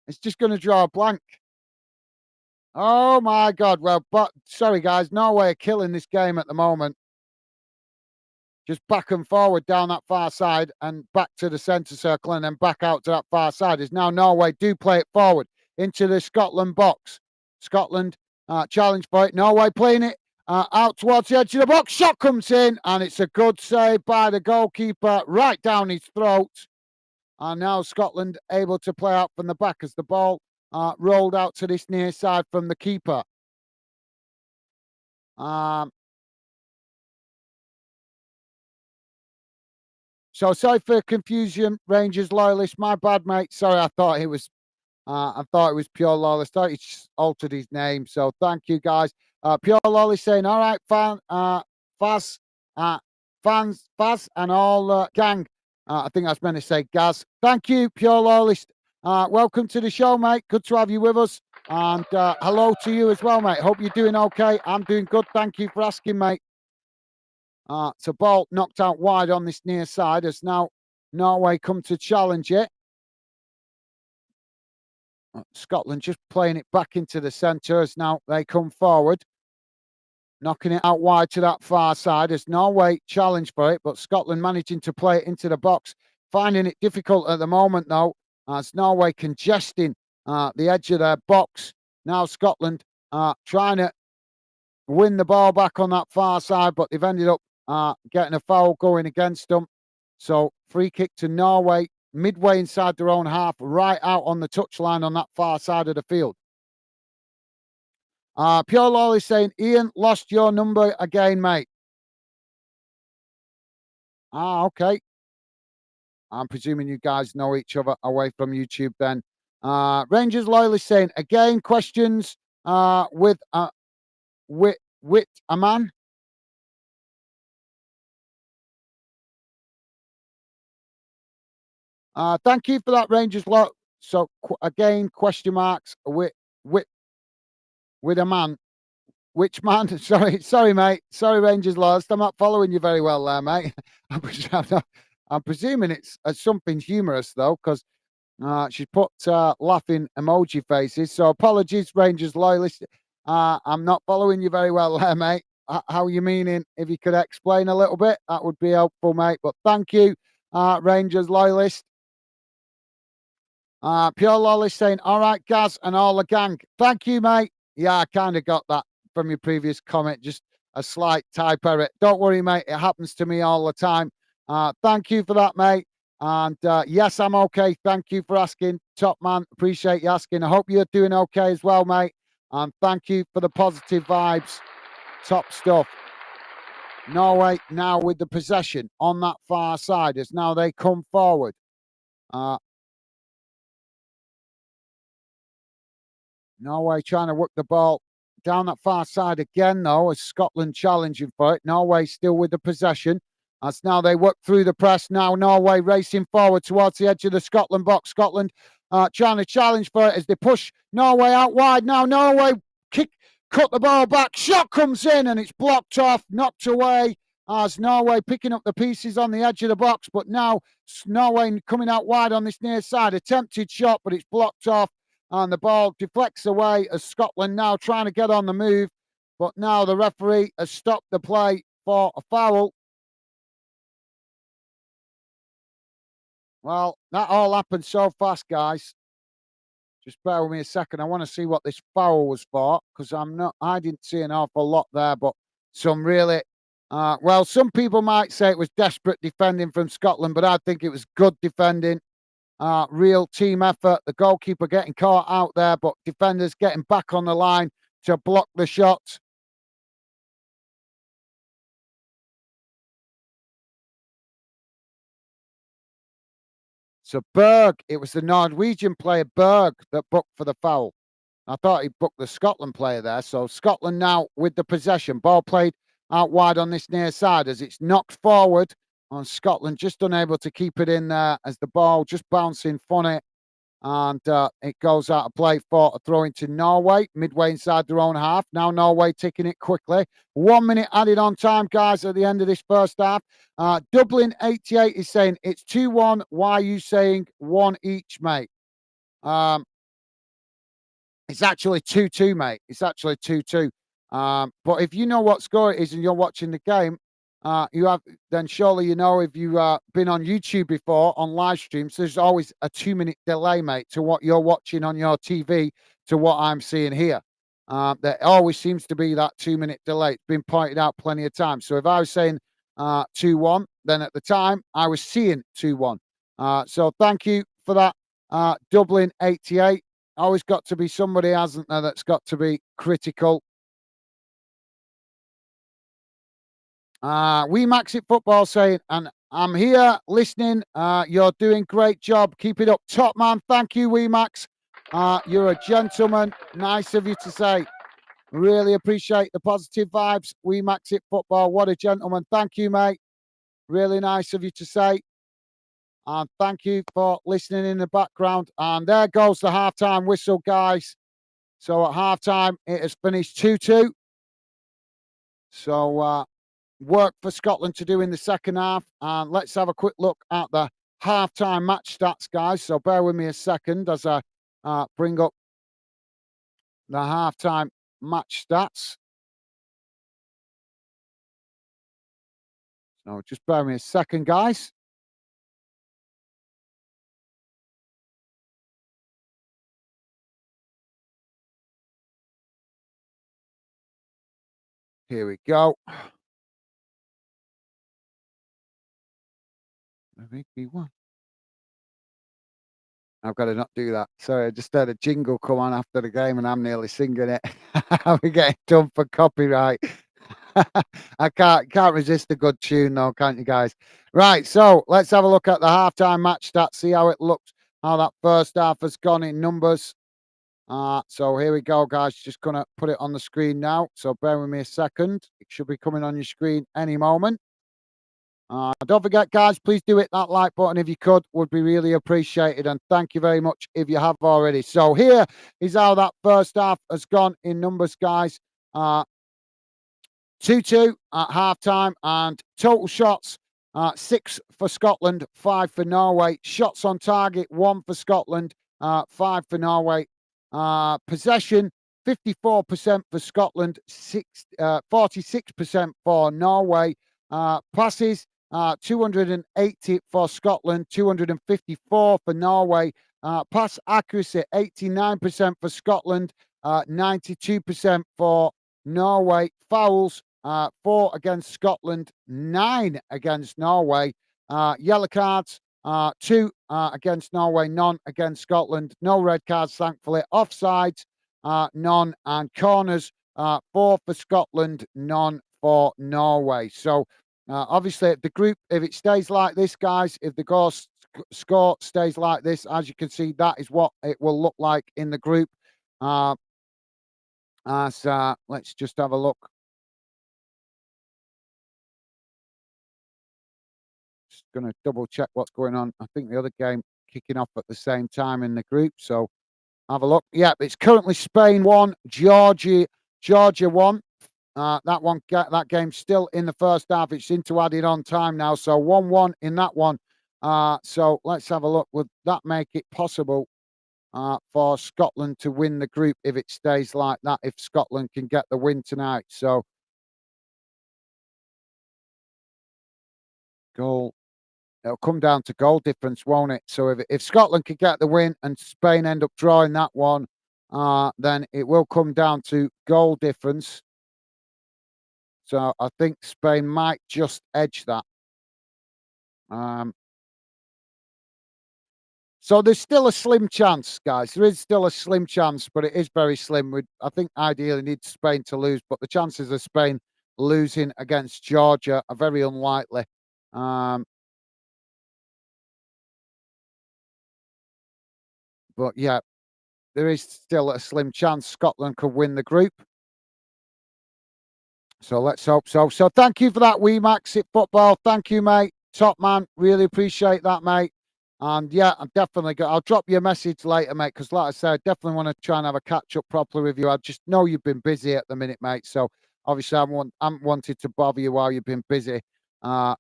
Speaker 1: it's just going to draw a blank. Oh my God. Well, but sorry guys, Norway are killing this game at the moment. Just back and forward down that far side and back to the centre circle and then back out to that far side. Is now Norway do play it forward into the Scotland box. Scotland challenge for it. Norway playing it out towards the edge of the box. Shot comes in and it's a good save by the goalkeeper right down his throat. And now Scotland able to play out from the back as the ball rolled out to this near side from the keeper. So sorry for confusion, Rangers loyalist. My bad, mate. Sorry, I thought it was Pure Loyalist. I thought he just altered his name. So thank you, guys. Pure Loyalist saying, all right, Faz, Faz, and all gang. I think I was meant to say Gaz. Thank you, Pure Loyalist. Welcome to the show, mate. Good to have you with us. And hello to you as well, mate. Hope you're doing okay. I'm doing good. Thank you for asking, mate. It's a ball knocked out wide on this near side as now Norway come to challenge it. Scotland just playing it back into the centre as now they come forward. Knocking it out wide to that far side as Norway challenge for it, but Scotland managing to play it into the box. Finding it difficult at the moment, though, as Norway congesting the edge of their box. Now Scotland trying to win the ball back on that far side, but they've ended up getting a foul going against them. So free kick to Norway, midway inside their own half, right out on the touchline on that far side of the field. Pure Lolly saying, Ian, lost your number again, mate. Okay. I'm presuming you guys know each other away from YouTube then. Rangers Loyalist saying, again, questions with a man. Thank you for that, Rangers. So again, question marks with a man. Which man? Sorry, mate. Sorry, Rangers Loyalist. I'm not following you very well there, mate. I'm presuming it's something humorous though, because she put laughing emoji faces. So apologies, Rangers Loyalist. I'm not following you very well there, mate. How you meaning? If you could explain a little bit, that would be helpful, mate. But thank you, Rangers Loyalist. Pure Lolly saying, all right, Gaz and all the gang. Thank you, mate. Yeah, I kind of got that from your previous comment. Just a slight type error. Don't worry, mate. It happens to me all the time. Thank you for that, mate. And yes, I'm okay. Thank you for asking, top man. Appreciate you asking. I hope you're doing okay as well, mate. And thank you for the positive vibes. Top stuff. Norway now with the possession on that far side as now they come forward. Norway trying to work the ball down that far side again, though, as Scotland challenging for it. Norway still with the possession. As now they work through the press. Now Norway racing forward towards the edge of the Scotland box. Scotland trying to challenge for it as they push Norway out wide. Now Norway cut the ball back. Shot comes in and it's blocked off, knocked away. As Norway picking up the pieces on the edge of the box. But now Norway coming out wide on this near side. Attempted shot, but it's blocked off. And the ball deflects away as Scotland now trying to get on the move. But now the referee has stopped the play for a foul. Well, that all happened so fast, guys. Just bear with me a second. I want to see what this foul was for because I didn't see an awful lot there, but some really, well, some people might say it was desperate defending from Scotland, but I think it was good defending. Real team effort. The goalkeeper getting caught out there, but defenders getting back on the line to block the shot. So Berg, it was the Norwegian player Berg that booked for the foul. I thought he booked the Scotland player there. So Scotland now with the possession. Ball played out wide on this near side as it's knocked forward on Scotland, just unable to keep it in there as the ball just bouncing funny. And it goes out of play for a throw into Norway, midway inside their own half. Now Norway taking it quickly. 1 minute added on time, guys, at the end of this first half. Dublin 88 is saying it's 2-1. Why are you saying one each, mate? It's actually 2-2, mate. It's actually 2-2. But if you know what score it is and you're watching the game, then surely you know if you've been on YouTube before on live streams, there's always a 2-minute delay, mate, to what you're watching on your TV to what I'm seeing here. There always seems to be that 2-minute delay. It's been pointed out plenty of times. So if I was saying 2-1, then at the time I was seeing 2-1. So thank you for that, Dublin 88. Always got to be somebody, hasn't there, that's got to be critical. We Max It Football saying, and I'm here listening. You're doing great job. Keep it up, top man. Thank you, We Max. You're a gentleman. Nice of you to say. Really appreciate the positive vibes. We Max It Football. What a gentleman. Thank you, mate. Really nice of you to say. And thank you for listening in the background. And there goes the halftime whistle, guys. So at halftime, it has finished 2-2. So work for Scotland to do in the second half. And let's have a quick look at the half-time match stats, guys. So bear with me a second as I bring up the half-time match stats. So just bear with me a second, guys. Here we go. One. I've got to not do that. Sorry, I just had a jingle come on after the game and I'm nearly singing it. We're getting done for copyright. I can't resist a good tune though, can't you guys? Right, so let's have a look at the halftime match stats, see how it looks, how that first half has gone in numbers. So here we go, guys. Just gonna put it on the screen now. So bear with me a second. It should be coming on your screen any moment. Don't forget, guys, please do hit that like button if you could. Would be really appreciated. And thank you very much if you have already. So here is how that first half has gone in numbers, guys. 2-2 at half-time, and total shots, 6 for Scotland, 5 for Norway. Shots on target, 1 for Scotland, 5 for Norway. Possession, 54% for Scotland, 46% for Norway. Passes, 280 for Scotland, 254 for Norway. Pass accuracy, 89% for Scotland, 92% for Norway. Fouls, 4 against Scotland, 9 against Norway. Yellow cards, 2 against Norway, none against Scotland. No red cards, thankfully. Offsides, none. And corners, 4 for Scotland, none for Norway. So, obviously, the group, if it stays like this, guys, if the score stays like this, as you can see, that is what it will look like in the group. Let's just have a look. Just going to double check what's going on. I think the other game kicking off at the same time in the group. So have a look. Yeah, it's currently Spain 1, Georgia 1. That game's still in the first half. It's into added on time now. So 1-1 in that one. So let's have a look. Would that make it possible for Scotland to win the group if it stays like that, if Scotland can get the win tonight? So goal. It'll come down to goal difference, won't it? So if Scotland could get the win and Spain end up drawing that one, then it will come down to goal difference. So I think Spain might just edge that. So there's still a slim chance, guys. There is still a slim chance, but it is very slim. I think ideally need Spain to lose, but the chances of Spain losing against Georgia are very unlikely. But yeah, there is still a slim chance Scotland could win the group. So let's hope so. So thank you for that, Max at Football. Thank you, mate. Top man. Really appreciate that, mate. And yeah, I'm definitely I'll drop you a message later, mate, because like I said, I definitely want to try and have a catch up properly with you. I just know you've been busy at the minute, mate. So obviously I'm wanted to bother you while you've been busy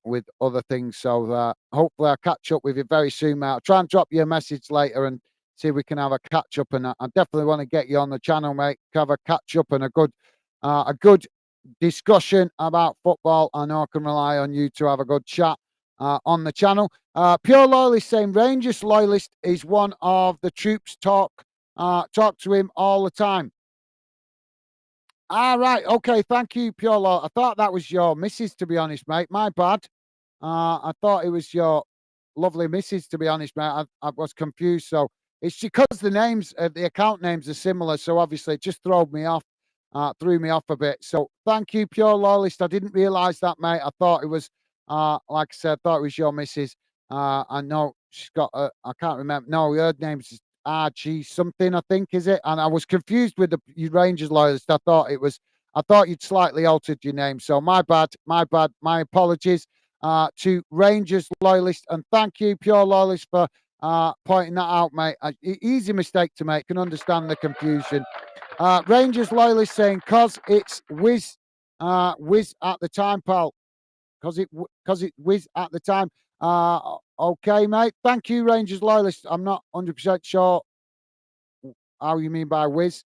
Speaker 1: with other things. So hopefully I'll catch up with you very soon, mate. I'll try and drop you a message later and see if we can have a catch up. And I definitely want to get you on the channel, mate. Have a catch up and a good discussion about football. I know I can rely on you to have a good chat on the channel. Pure Loyalist saying Rangers Loyalist is one of the troops. Talk to him all the time. Right. Okay. Thank you, Pure Loyalist. I thought that was your missus, to be honest, mate. My bad. I thought it was your lovely missus, to be honest, mate. I was confused. So it's because the names, the account names are similar. So obviously it just threw me off a bit. So thank you, Pure Loyalist. I didn't realise that, mate. I thought it was, like I said, I thought it was your missus. I know she's got, I can't remember. No, her name's RG something, I think, is it? And I was confused with the Rangers Loyalist. I thought you'd slightly altered your name. So my bad. My apologies to Rangers Loyalist. And thank you, Pure Loyalist, for pointing that out, mate. Easy mistake to make. Can understand the confusion. Rangers Loyalist saying, cause it's Wiz at the time, pal. because it whiz at the time. Okay, mate. Thank you, Rangers loyalist. I'm not 100% sure how you mean by whiz.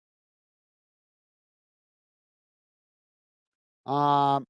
Speaker 1: Um,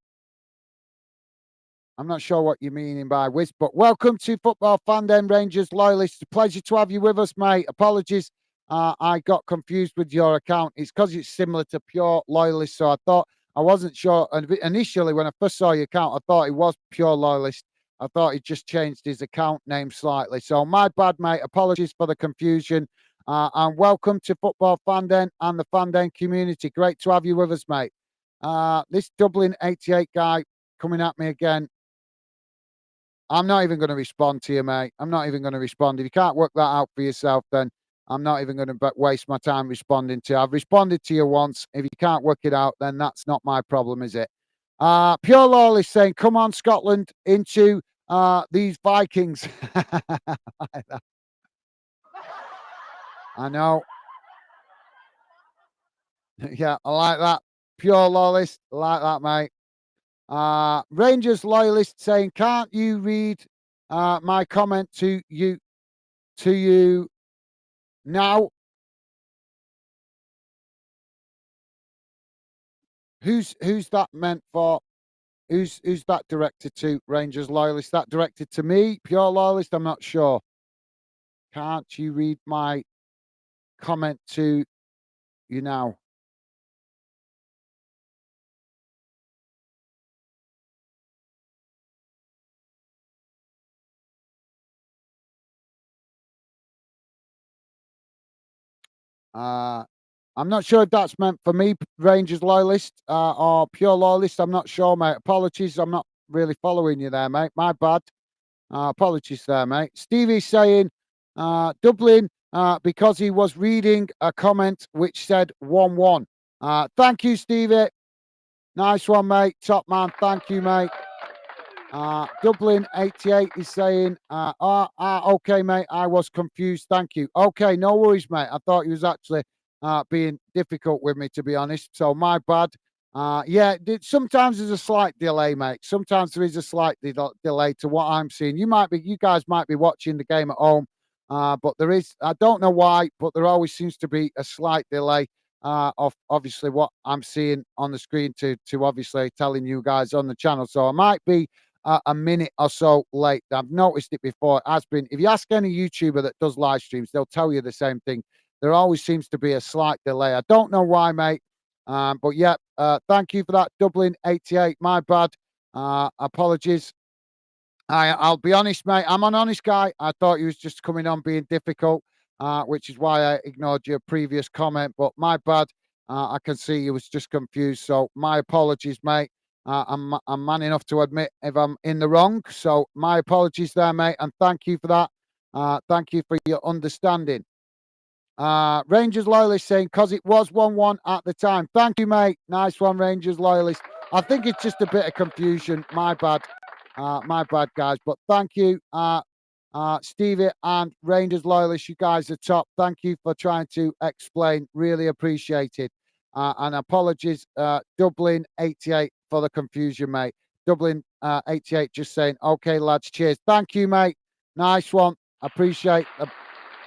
Speaker 1: I'm not sure what you're meaning by whiz, but welcome to Football Fan Den Rangers loyalists. A pleasure to have you with us, mate. Apologies, I got confused with your account. It's because it's similar to Pure Loyalist, so I thought I wasn't sure. And initially, when I first saw your account, I thought it was Pure Loyalist. I thought he just changed his account name slightly. So my bad, mate. Apologies for the confusion. And welcome to Football Fan Den and the Fan Den community. Great to have you with us, mate. This Dublin 88 guy coming at me again. I'm not even going to respond to you, mate. I'm not even going to respond. If you can't work that out for yourself, then I'm not even going to waste my time responding to you. I've responded to you once. If you can't work it out, then that's not my problem, is it? Pure Law is saying, come on, Scotland, into these Vikings. I know. Yeah, I like that. Pure Lawlist, like that, mate. Rangers loyalist saying, can't you read my comment to you now? Who's that meant for? Who's that directed to? Rangers loyalist? That directed to me? Pure loyalist? I'm not sure. Can't you read my comment to you now? I'm not sure if that's meant for me, Rangers loyalist, or pure loyalist. I'm not sure, mate. Apologies, I'm not really following you there, mate. My bad. Apologies there, mate. Stevie's saying Dublin because he was reading a comment which said 1-1. Thank you, Stevie. Nice one, mate. Top man. Thank you, mate. Dublin 88 is saying, okay, mate, I was confused. Thank you. Okay, no worries, mate. I thought you was actually being difficult with me, to be honest. So my bad. Yeah, sometimes there's a slight delay, mate. Sometimes there is a slight delay to what I'm seeing. You guys might be watching the game at home, but there is, I don't know why, but there always seems to be a slight delay of obviously what I'm seeing on the screen to obviously telling you guys on the channel. So I might be a minute or so late. I've noticed it before. It has been, if you ask any YouTuber that does live streams, they'll tell you the same thing. There always seems to be a slight delay. I don't know why, mate. But yeah, thank you for that, Dublin 88. My bad. Apologies. I'll be honest, mate. I'm an honest guy. I thought he was just coming on being difficult, which is why I ignored your previous comment. But my bad. I can see you was just confused. So my apologies, mate. I'm man enough to admit if I'm in the wrong. So my apologies there, mate. And thank you for that. Thank you for your understanding. Rangers loyalist saying, because it was 1-1 at the time. Thank you, mate. Nice one, Rangers loyalist. I think it's just a bit of confusion. My bad. My bad, guys. But thank you, Stevie and Rangers loyalists. You guys are top. Thank you for trying to explain. Really appreciate it. And apologies, Dublin 88 for the confusion, mate. Dublin 88 just saying, okay, lads, cheers. Thank you, mate. Nice one. Appreciate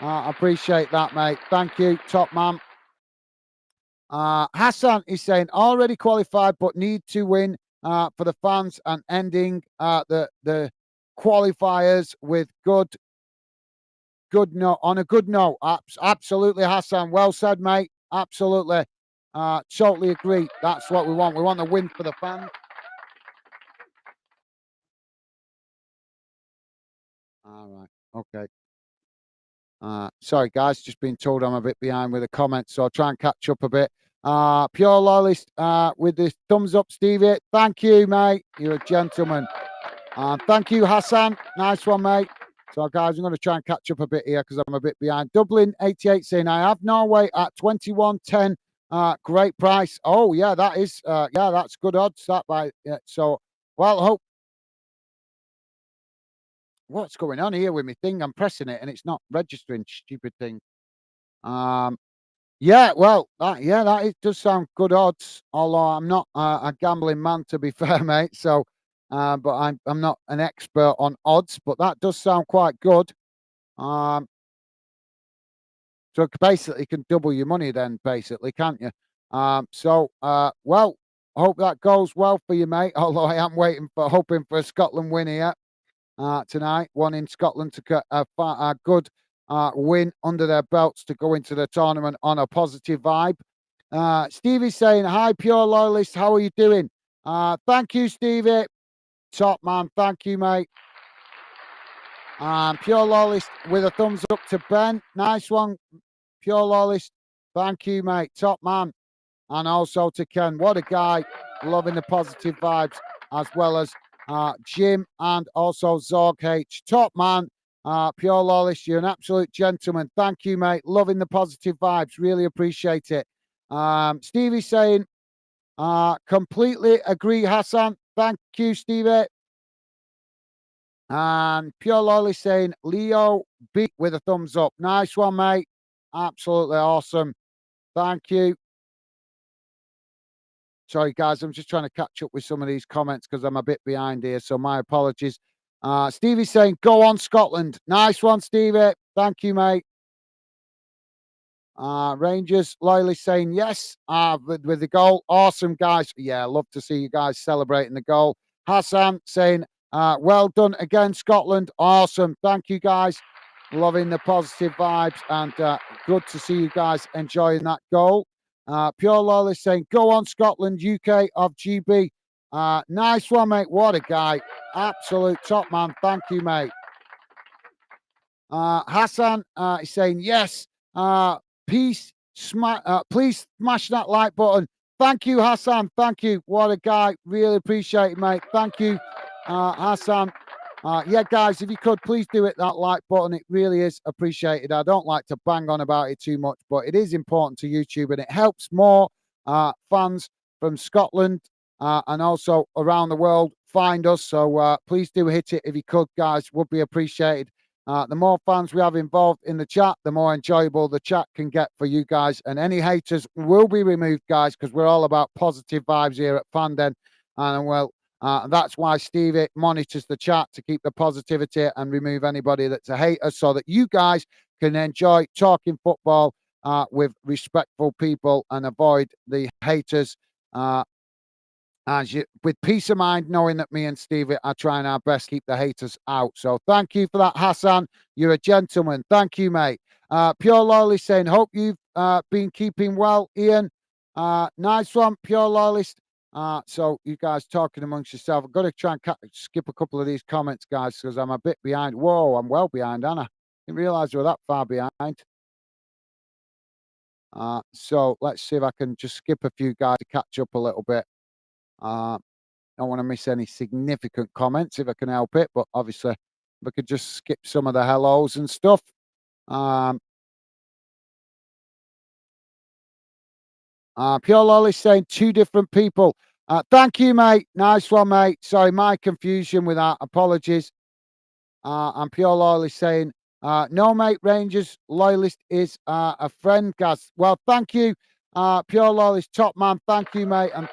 Speaker 1: that, mate. Thank you, top man. Hassan is saying already qualified, but need to win for the fans and ending the qualifiers with good note on a good note. Absolutely, Hassan. Well said, mate. Absolutely. Totally agree. That's what we want. We want a win for the fans. All right. Okay. Sorry, guys, just been told I'm a bit behind with the comments, so I'll try and catch up a bit. Pure loyalist with this thumbs up, Stevie. Thank you, mate. You're a gentleman. Thank you, Hassan. Nice one, mate. So, guys, I'm going to try and catch up a bit here because I'm a bit behind. Dublin 88 saying, I have Norway at 21.10. Great price. Oh, yeah, that is, yeah, that's good odds. That by, yeah, so, well, hope. What's going on here with me thing? I'm pressing it and it's not registering. Stupid thing. Yeah, well, that does sound good odds. Although I'm not a gambling man, to be fair, mate. So but I'm not an expert on odds, but that does sound quite good. So basically, you can double your money then, basically, can't you? Well, hope that goes well for you, mate. Although I am hoping for a Scotland win here tonight. Wanting Scotland to get a good win under their belts to go into the tournament on a positive vibe. Stevie's saying, "Hi, pure loyalist. How are you doing?" Thank you, Stevie. Top man. Thank you, mate. Pure loyalist with a thumbs up to Ben. Nice one. Pure loyalist. Thank you, mate. Top man. And also to Ken. What a guy. Loving the positive vibes, as well as Jim and also Zorg H. Top man. Pure loyalist. You're an absolute gentleman. Thank you, mate. Loving the positive vibes. Really appreciate it. Stevie saying, completely agree, Hassan. Thank you, Stevie. And Pure Lolly saying, Leo beat with a thumbs up. Nice one, mate. Absolutely awesome. Thank you. Sorry, guys, I'm just trying to catch up with some of these comments because I'm a bit behind here, so my apologies. Stevie saying, go on, Scotland. Nice one, Stevie. Thank you, mate. Rangers loyally saying yes with the goal. Awesome, guys. Yeah, love to see you guys celebrating the goal. Hassan saying, well done again, Scotland. Awesome. Thank you, guys. Loving the positive vibes and good to see you guys enjoying that goal. Pure Loyally saying, go on, Scotland, UK of GB. Nice one, mate. What a guy. Absolute top man. Thank you, mate. Hassan is saying, yes. Please smash that like button. Thank you, Hassan. Thank you. What a guy. Really appreciate it, mate. Thank you, Hassan. Yeah, guys, if you could, please do it, that like button. It really is appreciated. I don't like to bang on about it too much, but it is important to YouTube, and it helps more fans from Scotland and also around the world find us. So please do hit it if you could, guys. Would be appreciated. The more fans we have involved in the chat, the more enjoyable the chat can get for you guys. And any haters will be removed, guys, because we're all about positive vibes here at Fanden. And well, that's why Stevie monitors the chat to keep the positivity and remove anybody that's a hater, so that you guys can enjoy talking football with respectful people and avoid the haters. With peace of mind, knowing that me and Stevie are trying our best to keep the haters out. So thank you for that, Hassan. You're a gentleman. Thank you, mate. Pure Loyalist saying, hope you've been keeping well, Ian. Nice one, Pure Loyalist. So you guys talking amongst yourself. I've got to try and skip a couple of these comments, guys, because I'm a bit behind. Whoa, I'm well behind, Anna. Didn't realise we were that far behind. So let's see if I can just skip a few guys to catch up a little bit. Don't want to miss any significant comments if I can help it, but obviously we could just skip some of the hellos and stuff. Pure Lolly saying two different people. Thank you, mate. Nice one, mate. Sorry, my confusion with that. Apologies. And Pure Lolly saying, no, mate, Rangers loyalist is a friend, Gaz. Well, thank you, Pure Lolly's top man. Thank you, mate. And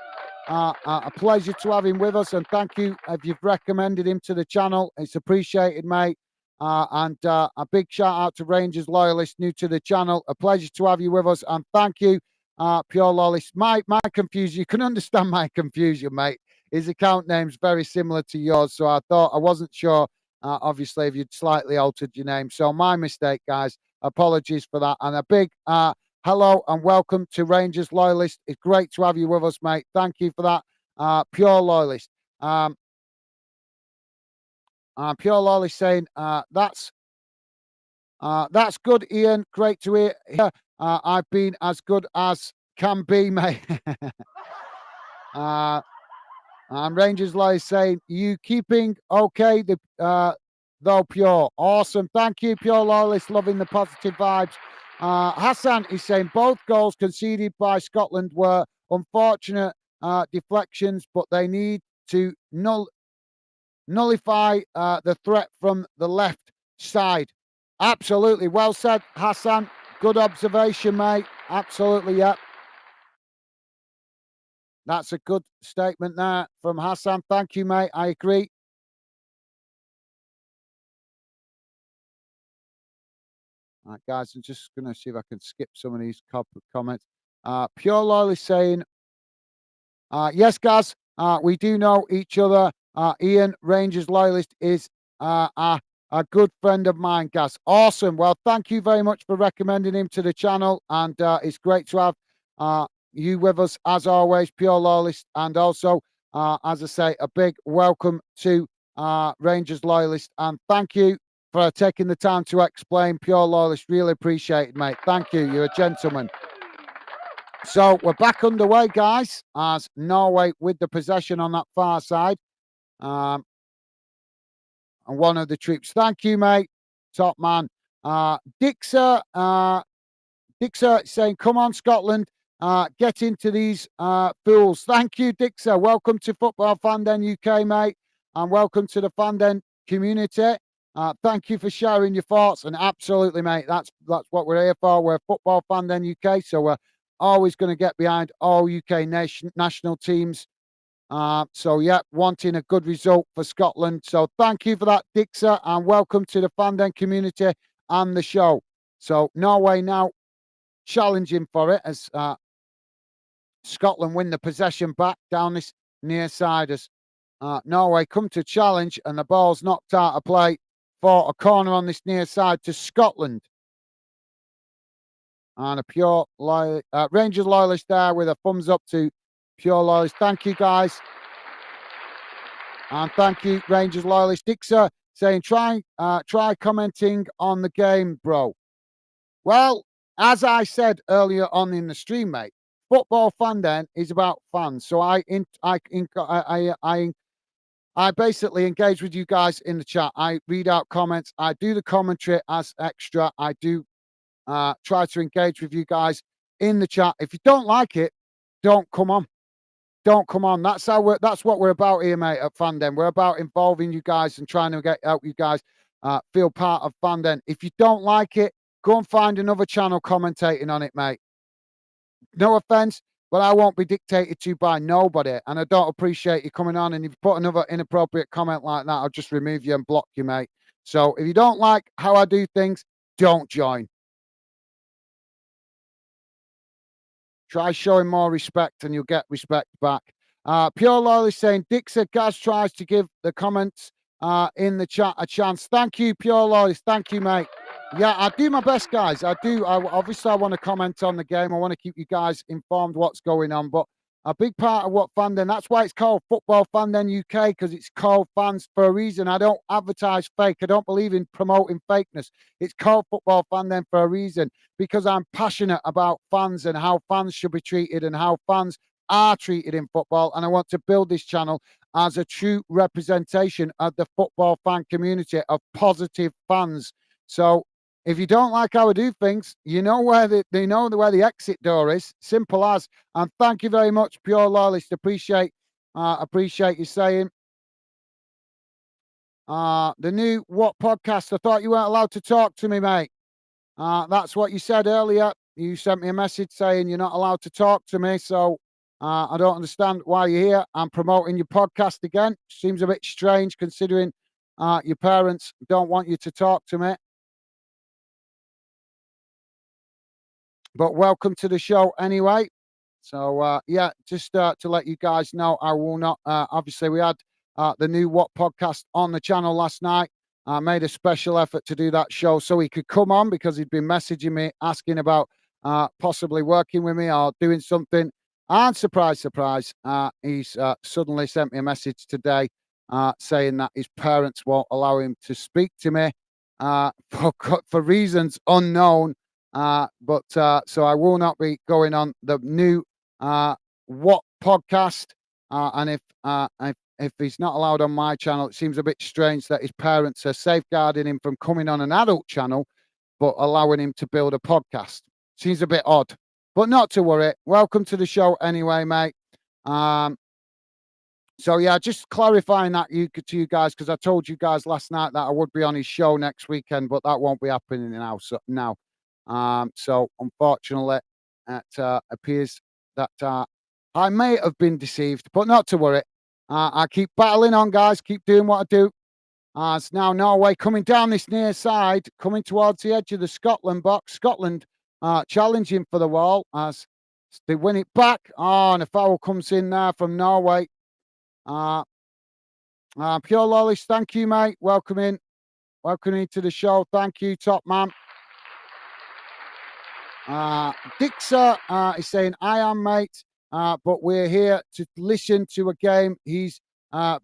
Speaker 1: a pleasure to have him with us, and thank you if you've recommended him to the channel. It's appreciated, mate. And a big shout out to Rangers loyalists new to the channel. A pleasure to have you with us, and thank you, Pure Loyalist. My confusion, you can understand my confusion, mate. His account name's very similar to yours, so I wasn't sure. Obviously, if you'd slightly altered your name, so my mistake, guys. Apologies for that, and a big hello and welcome to Rangers Loyalist. It's great to have you with us, mate. Thank you for that, Pure Loyalist. Pure Loyalist saying that's good, Ian. Great to hear. I've been as good as can be, mate. And Rangers Loyalist saying, you keeping okay? Though Pure, awesome. Thank you, Pure Loyalist. Loving the positive vibes. Hassan is saying both goals conceded by Scotland were unfortunate deflections, but they need to nullify the threat from the left side. Absolutely. Well said, Hassan. Good observation, mate. Absolutely, yeah. That's a good statement there from Hassan. Thank you, mate. I agree. All right, guys, I'm just going to see if I can skip some of these comments. Pure Loyal is saying, yes, guys, we do know each other. Ian, Rangers loyalist, is a good friend of mine, Gas. Awesome. Well, thank you very much for recommending him to the channel. And it's great to have you with us, as always, Pure Loyalist. And also, as I say, a big welcome to Rangers loyalist. And thank you for taking the time to explain, Pure Loyalist. Really appreciate it, mate. Thank you. You're a gentleman. So we're back underway, guys, as Norway with the possession on that far side. And one of the troops. Thank you, mate. Top man. Dixer saying, come on, Scotland. Get into these fools. Thank you, Dixer. Welcome to Football Fandom UK, mate. And welcome to the Fandom community. Thank you for sharing your thoughts. And absolutely, mate, that's what we're here for. We're Football Fandom UK. So we're always going to get behind all UK national teams. So, yeah, wanting a good result for Scotland. So thank you for that, Dixer, and welcome to the Fandom community and the show. So Norway now challenging for it as Scotland win the possession back down this near side as Norway come to challenge, and the ball's knocked out of play for a corner on this near side to Scotland. And a pure Rangers loyalist there with a thumbs up to Pure Loyalist. Thank you, guys. And thank you, Rangers loyalist. Dixer saying, try commenting on the game, bro. Well, as I said earlier on in the stream, mate, Football Fandom is about fans. So I basically engage with you guys in the chat. I read out comments. I do the commentary as extra. I do try to engage with you guys in the chat. If you don't like it, don't come on. Don't come on. That's what we're about here, mate, at Fandom. We're about involving you guys and trying to help you guys feel part of Fandom. If you don't like it, go and find another channel commentating on it, mate. No offense, but I won't be dictated to by nobody. And I don't appreciate you coming on, and if you put another inappropriate comment like that, I'll just remove you and block you, mate. So if you don't like how I do things, don't join. Try showing more respect and you'll get respect back. Pure Loyalist saying, Dixer Gaz tries to give the comments in the chat a chance. Thank you, Pure Loyalist. Thank you, mate. Yeah, I do my best, guys. I do. Obviously, I want to comment on the game. I want to keep you guys informed what's going on. But a big part of what Fandom, that's why it's called Football Fandom UK, because it's called fans for a reason. I don't advertise fake. I don't believe in promoting fakeness. It's called Football Fandom for a reason, because I'm passionate about fans and how fans should be treated and how fans are treated in football. And I want to build this channel as a true representation of the football fan community, of positive fans. So if you don't like how I do things, you know where where the exit door is. Simple as. And thank you very much, Pure Loyalist. Appreciate you saying. The new what podcast? I thought you weren't allowed to talk to me, mate. That's what you said earlier. You sent me a message saying you're not allowed to talk to me. So I don't understand why you're here. I'm promoting your podcast again. Seems a bit strange considering your parents don't want you to talk to me. But welcome to the show anyway. So, yeah, just to let you guys know, I will not, obviously we had the new What podcast on the channel last night. I made a special effort to do that show so he could come on, because he'd been messaging me asking about possibly working with me or doing something. And surprise, he's suddenly sent me a message today saying that his parents won't allow him to speak to me for reasons unknown. So I will not be going on the new What podcast. And if he's not allowed on my channel, it seems a bit strange that his parents are safeguarding him from coming on an adult channel, but allowing him to build a podcast. Seems a bit odd, but not to worry. Welcome to the show anyway, mate. So yeah, just clarifying that to you guys, because I told you guys last night that I would be on his show next weekend, but that won't be happening now. So unfortunately, it appears that I may have been deceived, but not to worry. I keep battling on, guys. Keep doing what I do. As now Norway coming down this near side, coming towards the edge of the Scotland box. Scotland challenging for the wall as they win it back. Oh, and a foul comes in there from Norway. Pure Lawless, thank you, mate. Welcome in. Welcome into the show. Thank you, top man. Dixer is saying, I am, mate, but we're here to listen to a game he's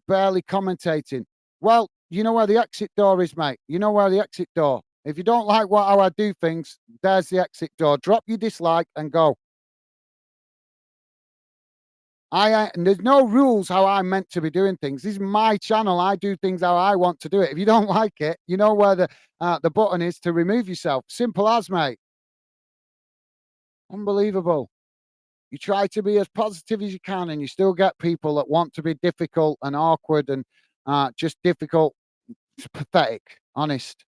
Speaker 1: barely commentating. Well, you know where the exit door is, mate. You know where the exit door. If you don't like how I do things, there's the exit door. Drop your dislike and go. And there's no rules how I'm meant to be doing things. This is my channel. I do things how I want to do it. If you don't like it, you know where the button is to remove yourself. Simple as, mate. Unbelievable. You try to be as positive as you can, and you still get people that want to be difficult and awkward and just difficult. It's pathetic, honest.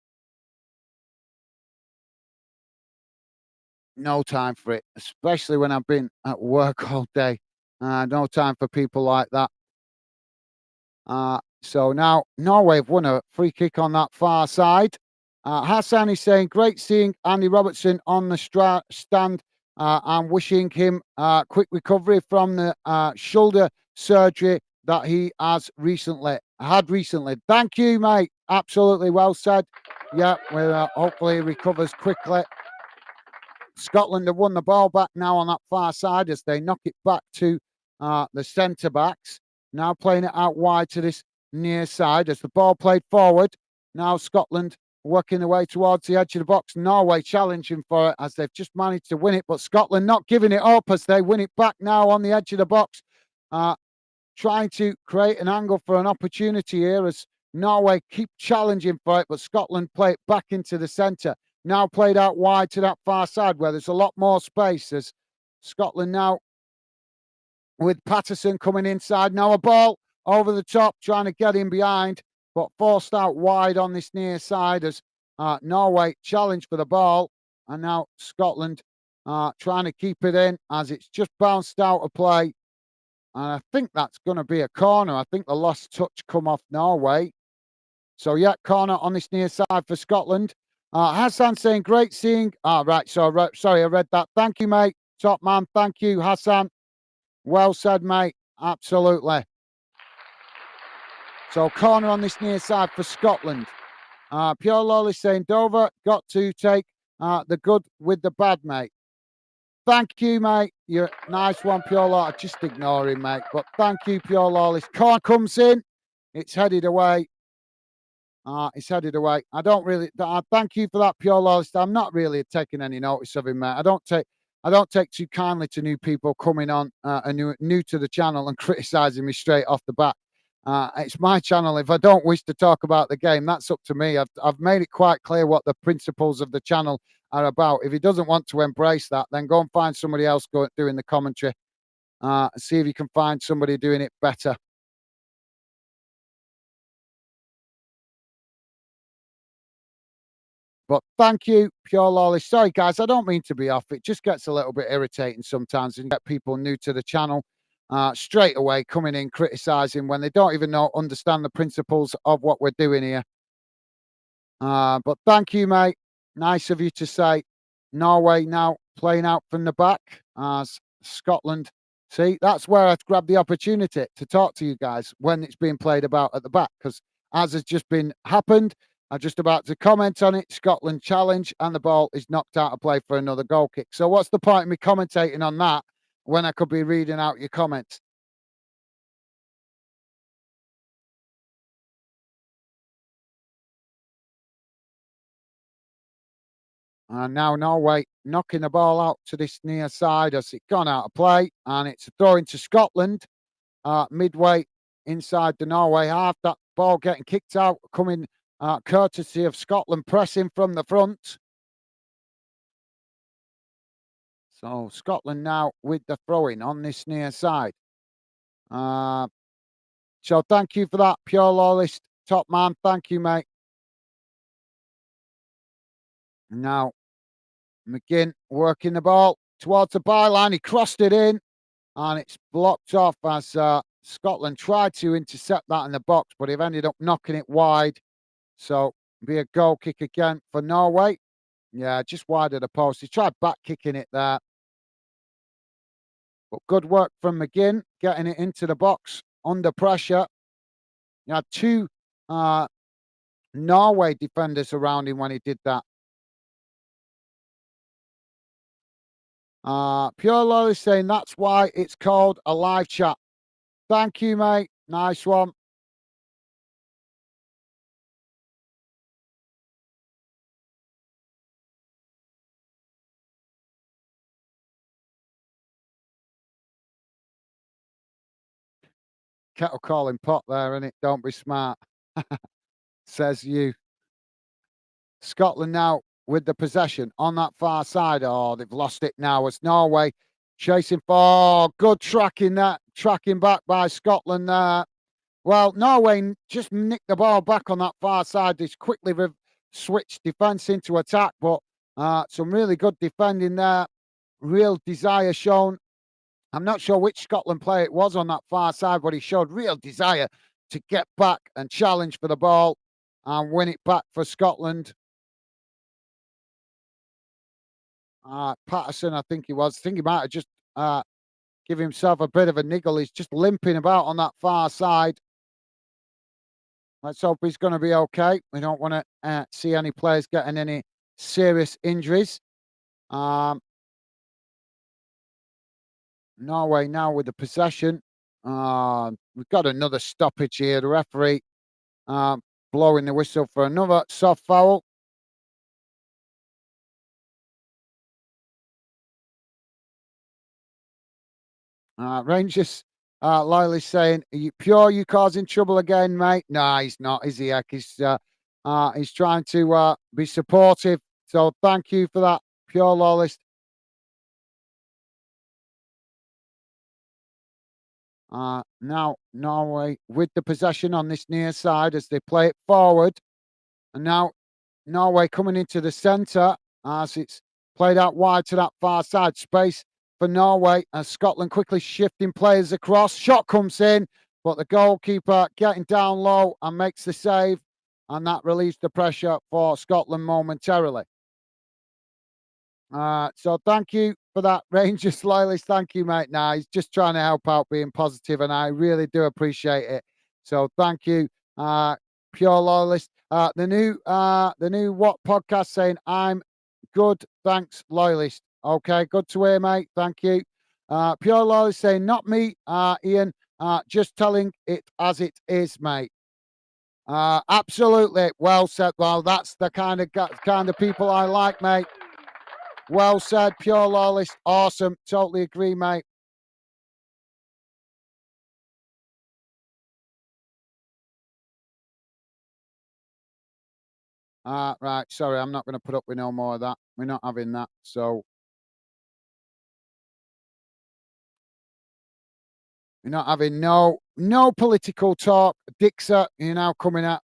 Speaker 1: No time for it, especially when I've been at work all day. No time for people like that. So now Norway have won a free kick on that far side. Hassan is saying, great seeing Andy Robertson on the stand. I'm wishing him quick recovery from the shoulder surgery that he has had recently. Thank you, mate. Absolutely well said. Yeah, well, hopefully he recovers quickly. Scotland have won the ball back now on that far side as they knock it back to the centre backs. Now playing it out wide to this near side as the ball played forward. Now Scotland working their way towards the edge of the box. Norway challenging for it as they've just managed to win it, but Scotland not giving it up as they win it back now on the edge of the box. Trying to create an angle for an opportunity here as Norway keep challenging for it, but Scotland play it back into the centre. Now played out wide to that far side where there's a lot more space as Scotland now with Patterson coming inside. Now a ball over the top, trying to get in behind, but forced out wide on this near side as Norway challenged for the ball. And now Scotland trying to keep it in as it's just bounced out of play. And I think that's going to be a corner. I think the last touch come off Norway. So, yeah, corner on this near side for Scotland. Hassan saying, great seeing. Right. So, sorry, I read that. Thank you, mate. Top man. Thank you, Hassan. Well said, mate. Absolutely. So, corner on this near side for Scotland. Pure Lawless saying, Dover got to take the good with the bad, mate. Thank you, mate. You're nice one, Pure Lawless. Just ignore him, mate. But thank you, Pure Lawless. Corner comes in. It's headed away. It's headed away. I don't really. Thank you for that, Pure Lawless. I'm not really taking any notice of him, mate. I don't take too kindly to new people coming on and new to the channel and criticising me straight off the bat. It's my channel. If I don't wish to talk about the game, that's up to me. I've made it quite clear what the principles of the channel are about. If he doesn't want to embrace that, then go and find somebody else doing the commentary. See if you can find somebody doing it better. But thank you, Pure Lawless. Sorry, guys, I don't mean to be off. It just gets a little bit irritating sometimes and get people new to the channel straight away coming in criticising when they don't even understand the principles of what we're doing here. But thank you, mate. Nice of you to say. Norway now playing out from the back as Scotland. See, that's where I'd grab the opportunity to talk to you guys when it's being played about at the back, because as has just been happened, I'm just about to comment on it. Scotland challenge and the ball is knocked out of play for another goal kick. So what's the point of me commentating on that when I could be reading out your comments? And now Norway knocking the ball out to this near side as it gone out of play. And it's a throw into Scotland midway inside the Norway half. That ball getting kicked out, coming courtesy of Scotland pressing from the front. So Scotland now with the throw-in on this near side. So thank you for that, Pure Lawless. Top man, thank you, mate. Now McGinn working the ball towards the byline. He crossed it in. and it's blocked off as Scotland tried to intercept that in the box, but they've ended up knocking it wide. So be a goal kick again for Norway. Yeah, just wide of the post. He tried back kicking it there. But good work from McGinn, getting it into the box under pressure. He had two Norway defenders around him when he did that. Pure Low is saying that's why it's called a live chat. Thank you, mate. Nice one. Kettle calling pot there, innit? Don't be smart. Says you. Scotland now with the possession on that far side. Oh, they've lost it now as Norway chasing for good tracking back by Scotland there. Well, Norway just nicked the ball back on that far side. They quickly switched defence into attack, but some really good defending there. Real desire shown. I'm not sure which Scotland player it was on that far side, but he showed real desire to get back and challenge for the ball and win it back for Scotland. Patterson, I think he was. I think he might have just give himself a bit of a niggle. He's just limping about on that far side. Let's hope he's going to be okay. We don't want to see any players getting any serious injuries. Norway now with the possession. We've got another stoppage here. The referee blowing the whistle for another soft foul. Rangers, Lyley saying, "Are you pure? You causing trouble again, mate?" No, he's not, is he? He's trying to be supportive. So thank you for that, pure lawless. Now Norway with the possession on this near side as they play it forward, and now Norway coming into the centre as it's played out wide to that far side space for Norway, and Scotland quickly shifting players across. Shot comes in, but the goalkeeper getting down low and makes the save, and that relieves the pressure for Scotland momentarily. So thank you for that, Rangers loyalist. Thank you, mate. Nah, he's just trying to help out, being positive, and I really do appreciate it. So thank you, pure loyalist. The new what podcast saying I'm good, thanks, loyalist. Okay, good to hear, mate. Thank you. Pure loyalist saying not me, Ian. Just telling it as it is, mate. Absolutely, well said. Well, that's the kind of people I like, mate. Well said, pure loyalist. Awesome. Totally agree, mate. Right. Sorry, I'm not going to put up with no more of that. We're not having that. So we're not having no political talk. Dixer, you're now coming at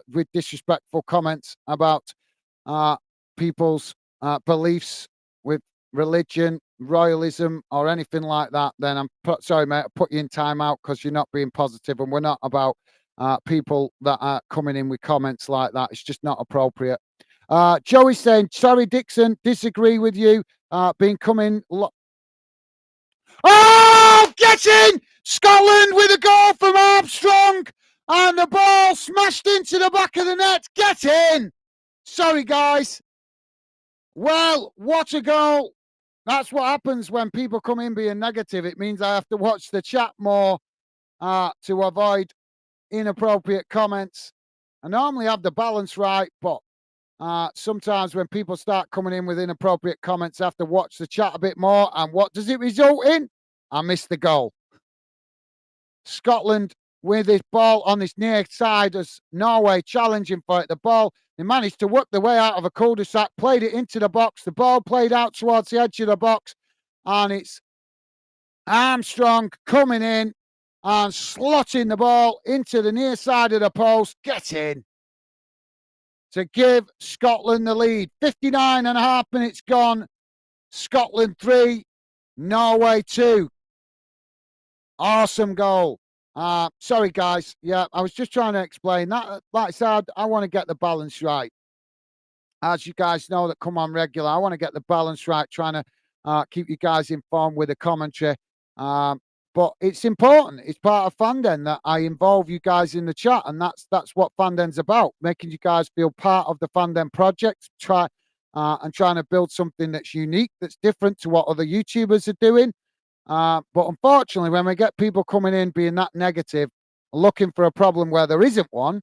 Speaker 1: with disrespectful comments about uh, people's beliefs with religion, royalism, or anything like that. Then sorry, mate. I put you in timeout because you're not being positive, and we're not about people that are coming in with comments like that. It's just not appropriate. Joey's saying, sorry, Dixon, disagree with you. Been coming. Oh, get in! Scotland with a goal from Armstrong, and the ball smashed into the back of the net. Get in! Sorry, guys. Well, what a goal. That's what happens when people come in being negative. It means I have to watch the chat more to avoid inappropriate comments. I normally have the balance right, but sometimes when people start coming in with inappropriate comments, I have to watch the chat a bit more. And what does it result in? I miss the goal. Scotland with this ball on this near side as Norway challenging for it. The ball, they managed to work their way out of a cul-de-sac, played it into the box. The ball played out towards the edge of the box, and it's Armstrong coming in and slotting the ball into the near side of the post. Get in to give Scotland the lead. 59 and a half minutes gone. Scotland 3, Norway 2. Awesome goal. Sorry, guys. Yeah, I was just trying to explain that. Like I said, I want to get the balance right. As you guys know that come on regular, I want to get the balance right, trying to keep you guys informed with the commentary. Um, but it's important. It's part of Fanden that I involve you guys in the chat, and that's what Fanden's about, making you guys feel part of the Fanden project. Trying to build something that's unique, that's different to what other YouTubers are doing. But unfortunately, when we get people coming in being that negative, looking for a problem where there isn't one,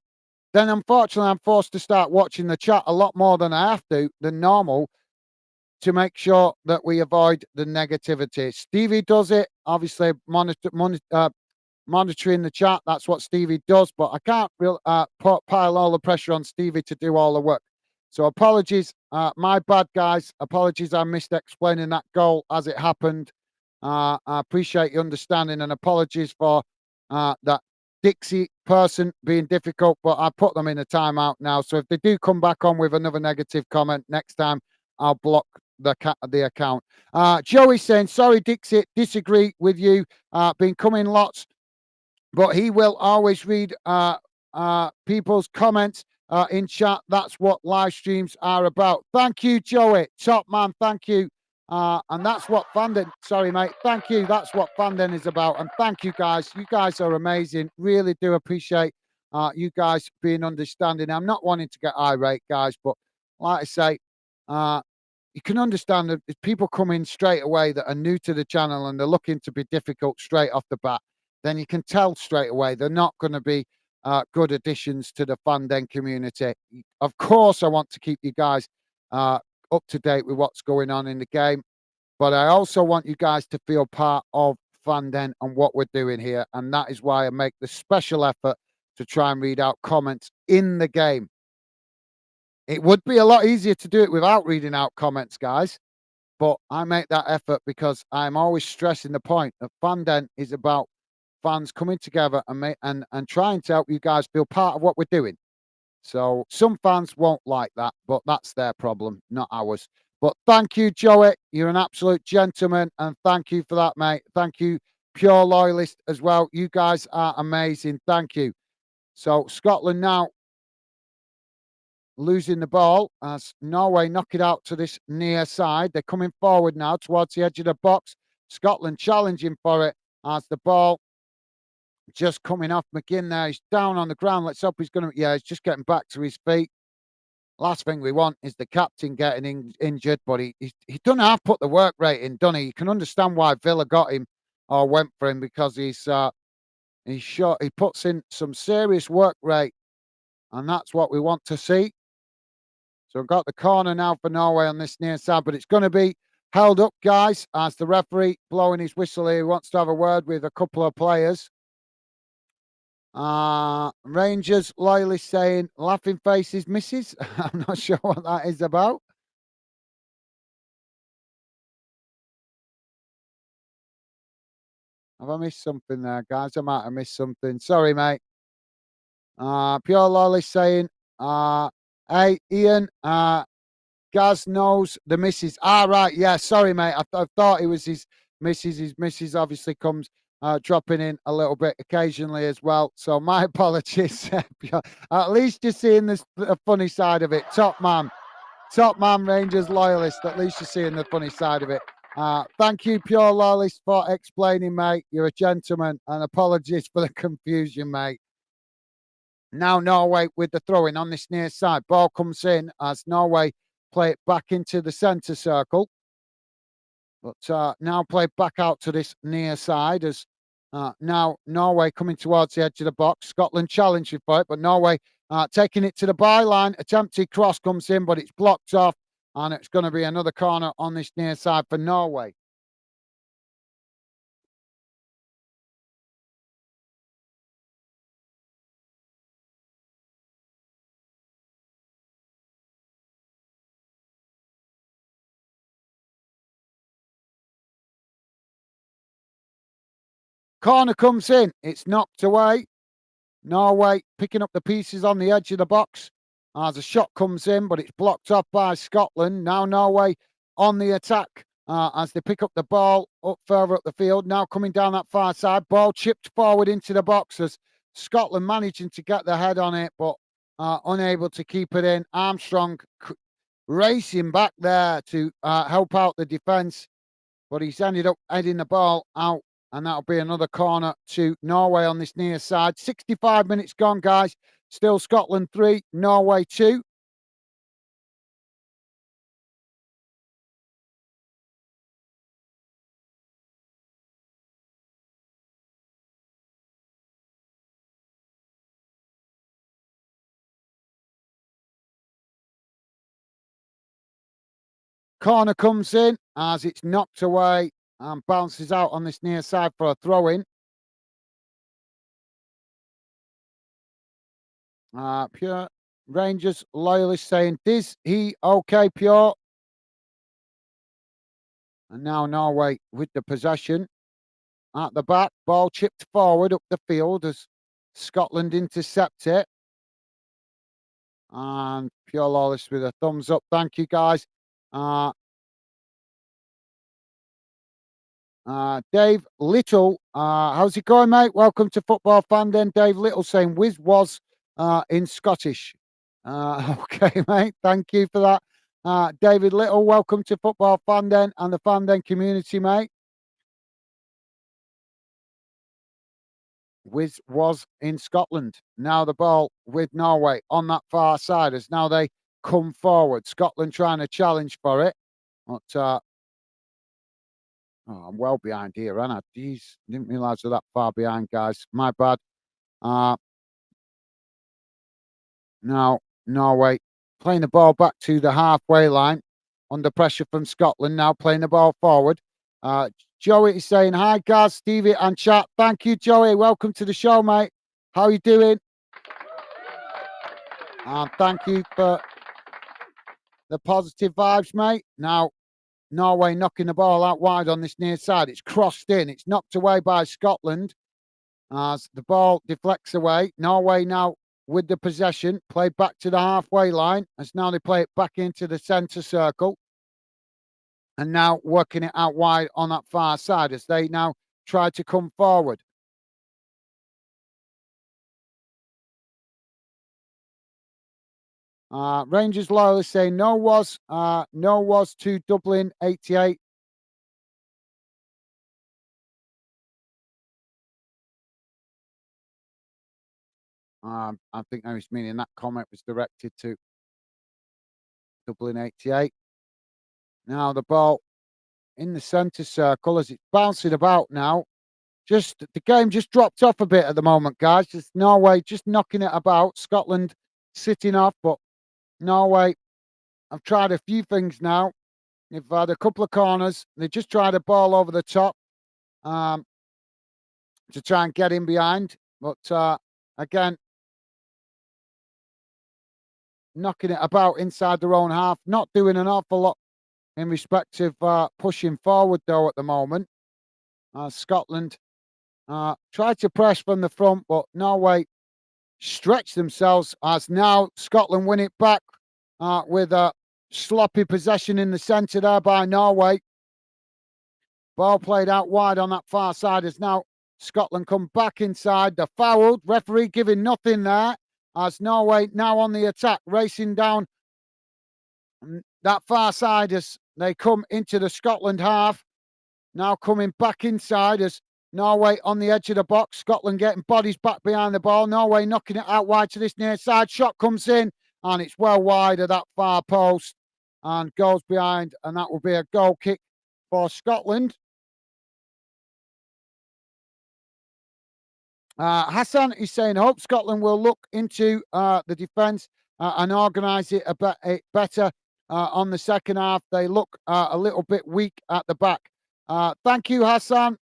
Speaker 1: then unfortunately I'm forced to start watching the chat a lot more than I have to than normal to make sure that we avoid the negativity. Stevie does it, obviously monitoring the chat. That's what Stevie does, but I can't pile all the pressure on Stevie to do all the work. So apologies, my bad, guys. Apologies, I missed explaining that goal as it happened. I appreciate your understanding and apologies for that Dixie person being difficult, but I put them in a timeout now. So if they do come back on with another negative comment next time, I'll block the account. Joey saying, sorry, Dixie, disagree with you. Been coming lots, but he will always read people's comments in chat. That's what live streams are about. Thank you, Joey. Top man, thank you. And that's what Fanden, sorry, mate. Thank you. That's what Fanden is about. And thank you, guys. You guys are amazing. Really do appreciate you guys being understanding. I'm not wanting to get irate, guys, but like I say, you can understand that if people come in straight away that are new to the channel and they're looking to be difficult straight off the bat, then you can tell straight away they're not going to be good additions to the Fanden community. Of course, I want to keep you guys up to date with what's going on in the game, but I also want you guys to feel part of Fanden and what we're doing here, and that is why I make the special effort to try and read out comments in the game. It would be a lot easier to do it without reading out comments, guys, but I make that effort because I'm always stressing the point that Fanden is about fans coming together and trying to help you guys feel part of what we're doing. So some fans won't like that, but that's their problem, not ours. But thank you, Joey. You're an absolute gentleman, and thank you for that, mate. Thank you, Pure Loyalist, as well. You guys are amazing. Thank you. So Scotland now losing the ball as Norway knock it out to this near side. They're coming forward now towards the edge of the box. Scotland challenging for it as the ball just coming off McGinn there. He's down on the ground. Let's hope he's going to, yeah, he's just getting back to his feet. Last thing we want is the captain getting injured, but he doesn't have put the work rate in, doesn't he? You can understand why Villa got him or went for him, because he's short. He puts in some serious work rate, and that's what we want to see. So we've got the corner now for Norway on this near side, but it's going to be held up, guys, as the referee blowing his whistle here. He wants to have a word with a couple of players. Rangers loyalists saying laughing faces misses. I'm not sure what that is about. Have I missed something there, guys? I might have missed something. Sorry, mate. Pure loyalist saying, hey, Ian, Gaz knows the missus. Right, yeah, sorry, mate. I thought it was his missus. His missus obviously comes dropping in a little bit occasionally as well. So my apologies. At least you're seeing the funny side of it. Top man, Rangers loyalist. At least you're seeing the funny side of it. Thank you, Pure Loyalist, for explaining, mate. You're a gentleman, and apologies for the confusion, mate. Now Norway with the throwing on this near side. Ball comes in as Norway play it back into the centre circle. But now play back out to this near side as now Norway coming towards the edge of the box. Scotland challenging for it, but Norway taking it to the byline. Attempted cross comes in, but it's blocked off. And it's going to be another corner on this near side for Norway. Corner comes in. It's knocked away. Norway picking up the pieces on the edge of the box. As a shot comes in, but it's blocked off by Scotland. Now Norway on the attack. as they pick up the ball up further up the field. Now coming down that far side, ball chipped forward into the boxes. Scotland managing to get their head on it, but unable to keep it in. Armstrong racing back there to help out the defence, but he's ended up heading the ball out, and that'll be another corner to Norway on this near side. 65 minutes gone, guys. Still Scotland 3, Norway 2. Corner comes in as it's knocked away and bounces out on this near side for a throw-in. Pure Rangers loyalist saying, is he okay, Pure? And now Norway with the possession at the back. Ball chipped forward up the field as Scotland intercept it. And Pure Lawless with a thumbs up. Thank you, guys. Dave Little, how's it going, mate? Welcome to Football Fan Den. Dave Little saying, Wiz was in Scottish. Okay, mate. Thank you for that. David Little, welcome to Football Fan Den and the Fan Den community, mate. Wiz was in Scotland. Now the ball with Norway on that far side as now they come forward. Scotland trying to challenge for it. But oh, I'm well behind here, aren't I? Jeez, didn't realise we're that far behind, guys. My bad. Now Norway playing the ball back to the halfway line under pressure from Scotland. Now playing the ball forward. Joey is saying, hi, guys, Stevie and chat. Thank you, Joey. Welcome to the show, mate. How are you doing? And thank you for the positive vibes, mate. Now, Norway knocking the ball out wide on this near side. It's crossed in. It's knocked away by Scotland as the ball deflects away. Norway now with the possession, played back to the halfway line as now they play it back into the centre circle. And now working it out wide on that far side as they now try to come forward. Rangers loyalists say no was to Dublin 88. I think I was meaning that comment was directed to Dublin 88. Now the ball in the centre circle as it's bouncing about now. Just the game just dropped off a bit at the moment, guys. Just Norway just knocking it about. Scotland sitting off, but Norway have tried a few things now. They've had a couple of corners. They just tried a ball over the top to try and get in behind. But again, knocking it about inside their own half. Not doing an awful lot in respect of pushing forward, though, at the moment. Scotland tried to press from the front, but Norway stretched themselves as now Scotland win it back with a sloppy possession in the centre there by Norway. Ball played out wide on that far side as now Scotland come back inside. The fouled. Referee giving nothing there as Norway now on the attack, racing down that far side as they come into the Scotland half. Now coming back inside as Norway on the edge of the box. Scotland getting bodies back behind the ball. Norway knocking it out wide to this near side. Shot comes in and it's well wide of that far post and goes behind, and that will be a goal kick for Scotland. Hassan is saying, I hope Scotland will look into the defence and organise it better on the second half. They look a little bit weak at the back. Thank you, Hassan.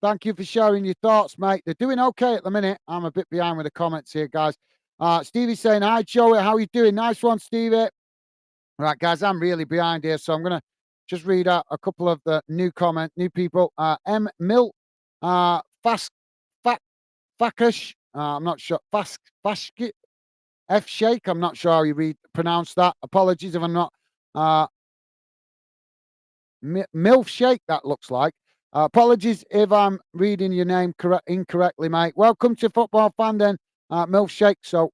Speaker 1: Thank you for sharing your thoughts, mate. They're doing okay at the minute. I'm a bit behind with the comments here, guys. Stevie's saying, hi, Joey. How are you doing? Nice one, Stevie. Right, guys, I'm really behind here, so I'm going to just read out a couple of the new people. M. Mill, Fakish, I'm not sure, Fashkit, F. Shake, I'm not sure how you pronounce that. Apologies if I'm not Milkshake, that looks like. Apologies if I'm reading your name incorrectly, mate. Welcome to Football Fan then, Milkshake. So,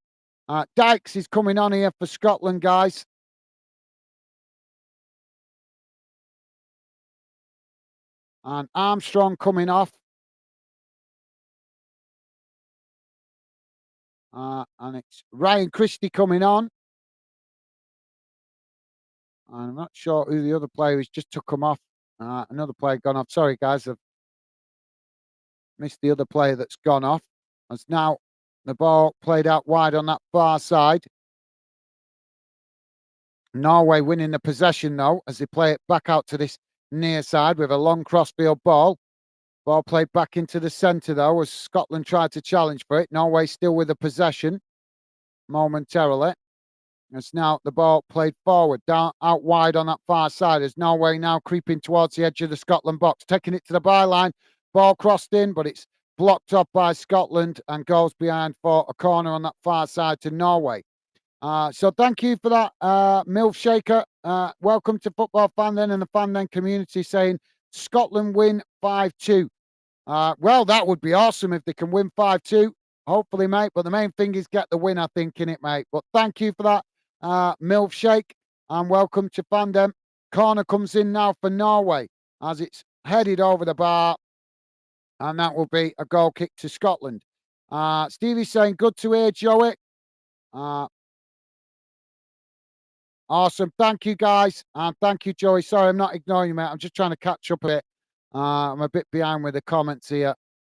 Speaker 1: Dykes is coming on here for Scotland, guys. And Armstrong coming off. And it's Ryan Christie coming on. I'm not sure who the other player is, just took him off. Another player gone off. Sorry, guys, I've missed the other player that's gone off. As now the ball played out wide on that far side. Norway winning the possession, though, as they play it back out to this near side with a long crossfield ball. Ball played back into the centre, though, as Scotland tried to challenge for it. Norway still with the possession momentarily. It's now the ball played forward, down out wide on that far side as Norway now creeping towards the edge of the Scotland box, taking it to the byline. Ball crossed in, but it's blocked off by Scotland and goes behind for a corner on that far side to Norway. So thank you for that, Milf Shaker. Welcome to Football Fan then and the Fan then community saying Scotland win 5-2. Well, that would be awesome if they can win 5-2. Hopefully, mate. But the main thing is get the win, I think, in it, mate. But thank you for that, Milf Shake, and welcome to Fandom. Corner comes in now for Norway as it's headed over the bar, and that will be a goal kick to Scotland. Stevie's saying, good to hear, Joey. Awesome. Thank you, guys. And thank you, Joey. Sorry, I'm not ignoring you, mate. I'm just trying to catch up a bit. I'm a bit behind with the comments here.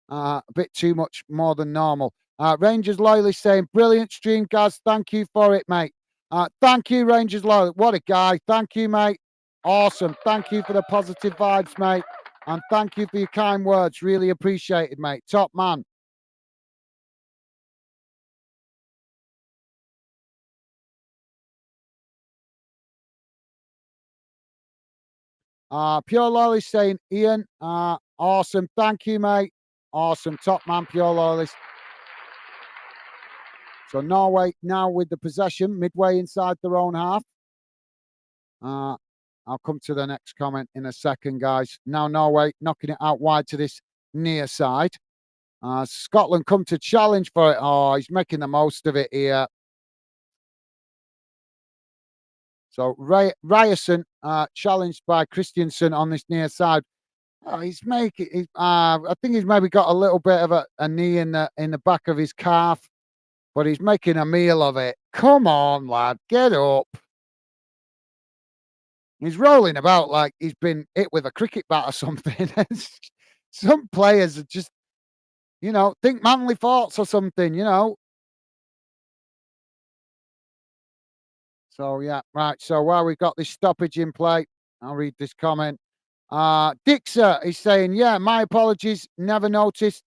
Speaker 1: A bit too much more than normal. Rangers Loyalist saying, brilliant stream, guys. Thank you for it, mate. Thank you, Rangers Loyalist. What a guy. Thank you, mate. Awesome. Thank you for the positive vibes, mate. And thank you for your kind words. Really appreciated, mate. Top man. Pure Loyalist saying, Ian, awesome. Thank you, mate. Awesome. Top man, Pure Loyalist. So Norway now with the possession, midway inside their own half. I'll come to the next comment in a second, guys. Now Norway knocking it out wide to this near side. Scotland come to challenge for it. Oh, he's making the most of it here. So Ryerson challenged by Christiansen on this near side. Oh, he's making. I think he's maybe got a little bit of a knee in the back of his calf, but he's making a meal of it. Come on, lad, get up. He's rolling about like he's been hit with a cricket bat or something. Some players are just, think Manly Forts or something, So, yeah, right. So while we've got this stoppage in play, I'll read this comment. Dixer is saying, yeah, my apologies, never noticed.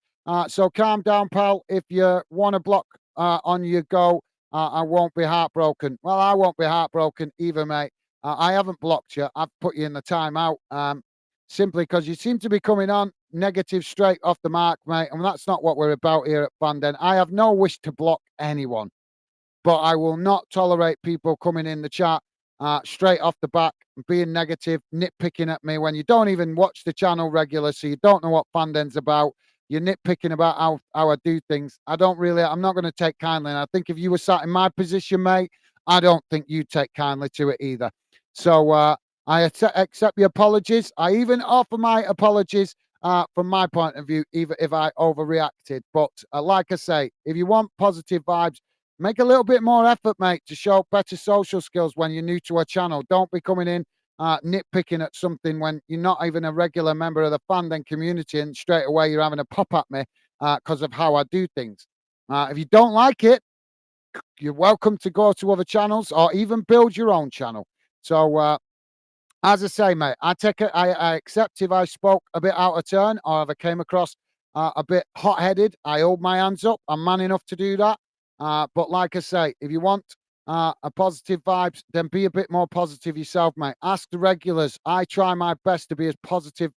Speaker 1: So calm down, pal. If you want to block on your go, I won't be heartbroken. Well, I won't be heartbroken either, mate. I haven't blocked you. I've put you in the timeout simply because you seem to be coming on negative straight off the mark, mate. And that's not what we're about here at Fanden. I have no wish to block anyone, but I will not tolerate people coming in the chat straight off the back, being negative, nitpicking at me when you don't even watch the channel regular, so you don't know what Fanden's about. You're nitpicking about how I do things. I'm not going to take kindly. And I think if you were sat in my position, mate, I don't think you'd take kindly to it either. So I accept your apologies. I even offer my apologies from my point of view, even if I overreacted. But like I say, if you want positive vibes, make a little bit more effort, mate, to show better social skills when you're new to a channel. Don't be coming in nitpicking at something when you're not even a regular member of the Fandom community and straight away you're having a pop at me because of how I do things. If you don't like it, you're welcome to go to other channels or even build your own channel. So, as I say, mate, I accept if I spoke a bit out of turn or if I came across a bit hot-headed. I hold my hands up. I'm man enough to do that. But like I say, if you want a positive vibes, then be a bit more positive yourself, mate. Ask the regulars. I try my best to be as positive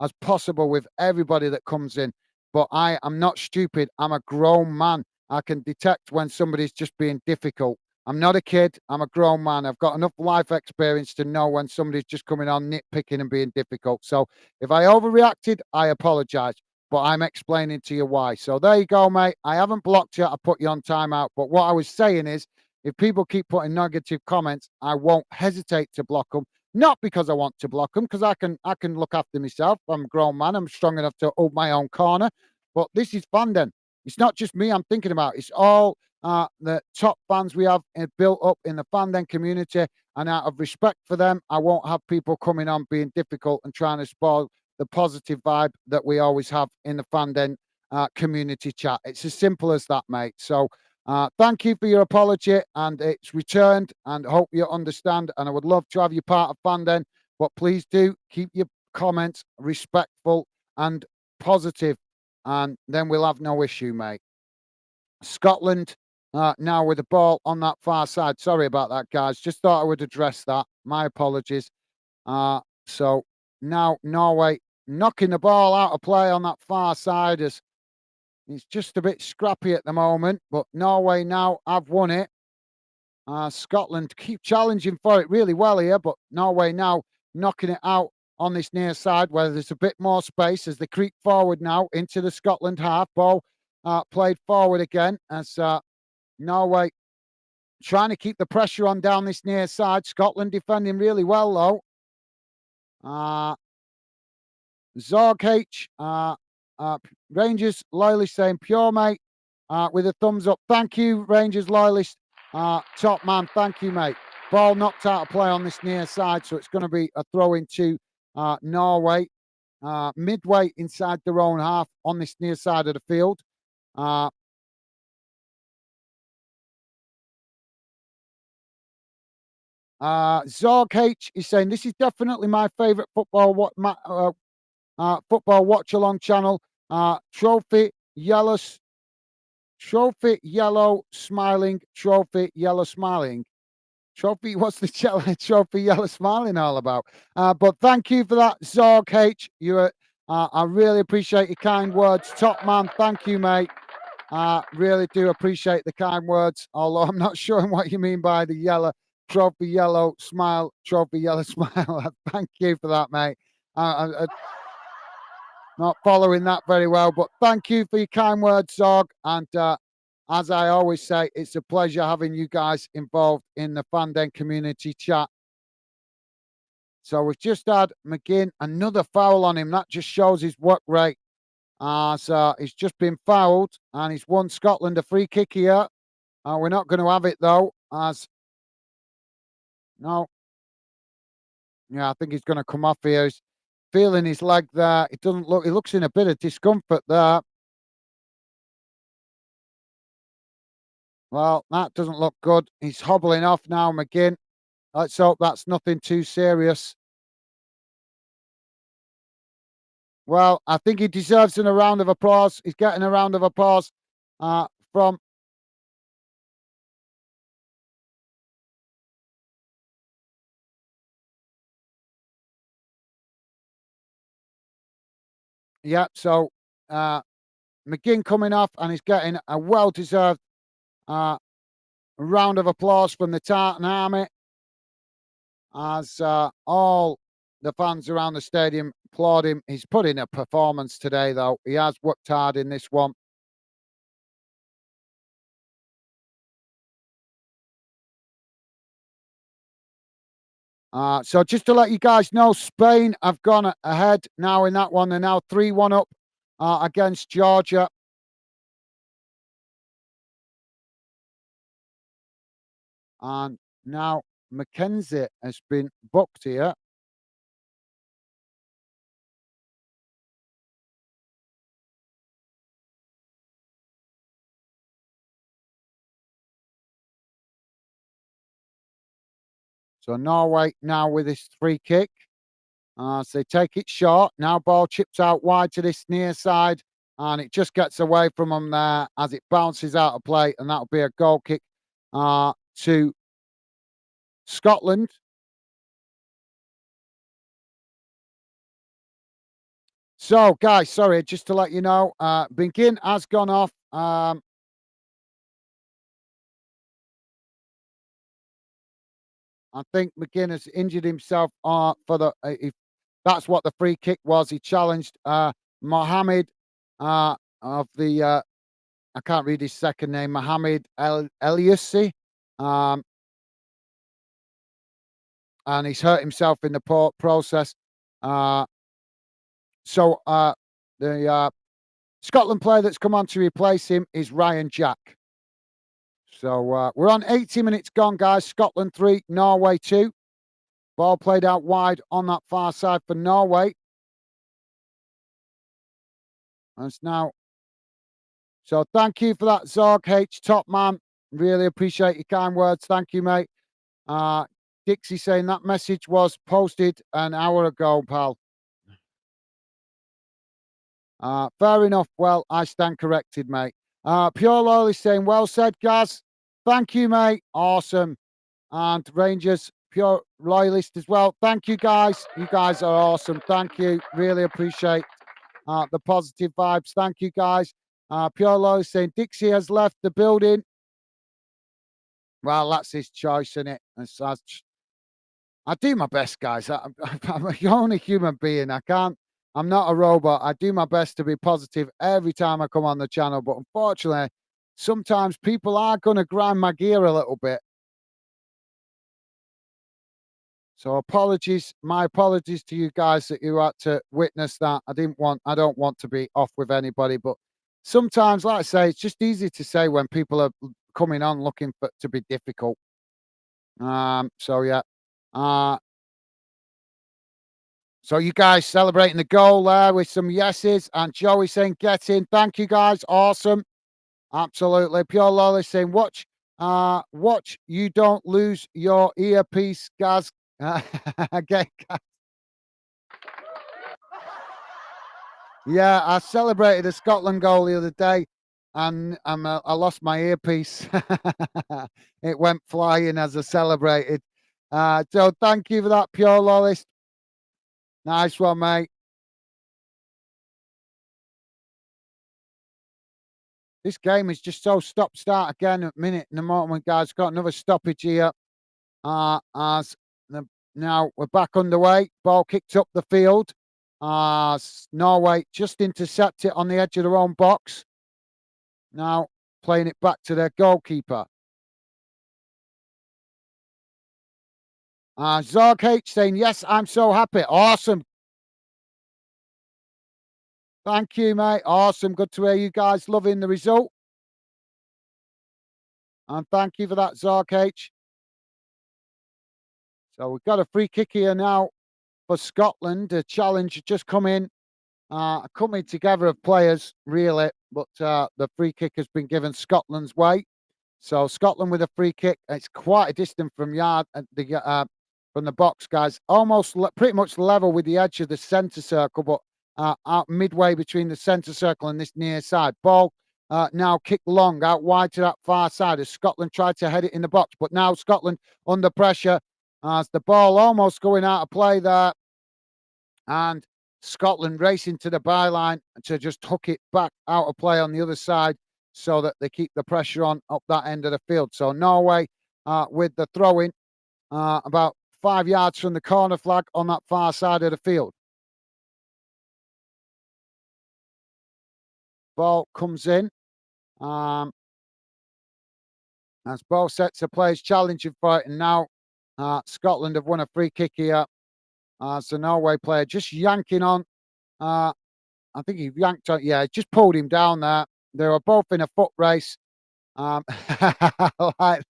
Speaker 1: as possible with everybody that comes in. But I am not stupid. I'm a grown man. I can detect when somebody's just being difficult. I'm not a kid. I'm a grown man. I've got enough life experience to know when somebody's just coming on nitpicking and being difficult. So if I overreacted, I apologize. But I'm explaining to you why. So there you go, mate. I haven't blocked you. I put you on timeout. But what I was saying is, if people keep putting negative comments, I won't hesitate to block them. Not because I want to block them, because I can look after myself. I'm a grown man. I'm strong enough to hold my own corner. But this is fun. Then it's not just me I'm thinking about. It's all the top fans we have built up in the fandom community. And out of respect for them, I won't have people coming on being difficult and trying to spoil the positive vibe that we always have in the fandom community chat. It's as simple as that, mate. So thank you for your apology, and it's returned, and hope you understand. And I would love to have you part of fandom, but please do keep your comments respectful and positive, and then we'll have no issue, mate. Scotland now with the ball on that far side. Sorry about that, guys. Just thought I would address that. My apologies. So now Norway knocking the ball out of play on that far side as it's just a bit scrappy at the moment. But Norway now have won it. Scotland keep challenging for it really well here, but Norway now knocking it out on this near side where there's a bit more space as they creep forward now into the Scotland half. Ball played forward again as Norway trying to keep the pressure on down this near side. Scotland defending really well though. Zorg H, Rangers loyalist saying pure mate with a thumbs up. Thank you, Rangers loyalist. Top man, thank you, mate. Ball knocked out of play on this near side, so it's going to be a throw into Norway. Midway inside their own half on this near side of the field. Zorg H is saying this is definitely my favourite football watch along channel. Trophy yellow, smiling, trophy yellow smiling. Trophy, what's the trophy yellow smiling all about? But thank you for that, Zorg H. I really appreciate your kind words. Top man, thank you, mate. Really do appreciate the kind words, although I'm not sure what you mean by the trophy yellow smile, trophy yellow smile. Thank you for that, mate. Not following that very well, but thank you for your kind words, Zorg. And as I always say, it's a pleasure having you guys involved in the fandom community chat. So we've just had McGinn, another foul on him. That just shows his work rate. So he's just been fouled and he's won Scotland a free kick here. We're not going to have it though, as no. Yeah, I think he's going to come off here. He's feeling his leg there. It doesn't look, he looks in a bit of discomfort there. Well, that doesn't look good. He's hobbling off now, McGinn. Let's hope that's nothing too serious. Well, I think he deserves a round of applause. He's getting a round of applause from. Yeah, so McGinn coming off and he's getting a well-deserved round of applause from the Tartan Army as all the fans around the stadium applaud him. He's put in a performance today, though. He has worked hard in this one. So just to let you guys know, Spain have gone ahead now in that one. They're now 3-1 up against Georgia. And now Mackenzie has been booked here. So Norway now with this free kick. So they take it short. Now ball chips out wide to this near side. And it just gets away from them there as it bounces out of play. And that'll be a goal kick to Scotland. So, guys, sorry, just to let you know, Begin has gone off. I think McGinn has injured himself for the. If that's what the free kick was. He challenged Mohammed of the. I can't read his second name. Mohammed Eliassi. Um, and he's hurt himself in the process. Uh, so the Scotland player that's come on to replace him is Ryan Jack. So we're on 80 minutes gone, guys. Scotland 3, Norway 2. Ball played out wide on that far side for Norway. And it's now. So thank you for that, Zorg H, top man. Really appreciate your kind words. Thank you, mate. Dixie saying that message was posted an hour ago, pal. Fair enough. Well, I stand corrected, mate. Pure Loyal is saying, well said, Gaz. Thank you, mate. Awesome. And Rangers, pure loyalist as well. Thank you, guys. You guys are awesome. Thank you. Really appreciate the positive vibes. Thank you, guys. Pure Loyal is saying, Dixie has left the building. Well, that's his choice, isn't it? I do my best, guys. I'm only human being. I'm not a robot. I do my best to be positive every time I come on the channel. But unfortunately, sometimes people are going to grind my gear a little bit. So apologies, my apologies to you guys that you had to witness that. I don't want to be off with anybody, but sometimes, like I say, it's just easy to say when people are coming on looking to be difficult. So yeah. So you guys celebrating the goal there with some yeses, and Joey saying get in. Thank you, guys. Awesome. Absolutely. Pure Lolly saying watch you don't lose your earpiece, Gaz. Again, yeah, I celebrated a Scotland goal the other day, and I lost my earpiece. It went flying as I celebrated. So thank you for that, Pure Lollist. Nice one, mate. This game is just so stop-start again at minute in the moment, guys. Got another stoppage here. As now we're back underway. Ball kicked up the field. Norway just intercept it on the edge of their own box. Now playing it back to their goalkeeper. Zorg H saying, yes, I'm so happy. Awesome. Thank you, mate. Awesome. Good to hear you guys loving the result. And thank you for that, Zorg H. So we've got a free kick here now for Scotland. A challenge just come in. Coming together of players, really. But the free kick has been given Scotland's way. So Scotland with a free kick. It's quite a distance from from the box, guys. Almost pretty much level with the edge of the centre circle, but out midway between the centre circle and this near side. Ball now kicked long out wide to that far side as Scotland tried to head it in the box. But now Scotland under pressure as the ball almost going out of play there. And Scotland racing to the byline to just hook it back out of play on the other side so that they keep the pressure on up that end of the field. So Norway with the throw-in about 5 yards from the corner flag on that far side of the field. Ball comes in. As both sets of players challenging for it, and now Scotland have won a free kick here. So Norway player just yanking on. I think he yanked on. Yeah, just pulled him down there. They were both in a foot race. Like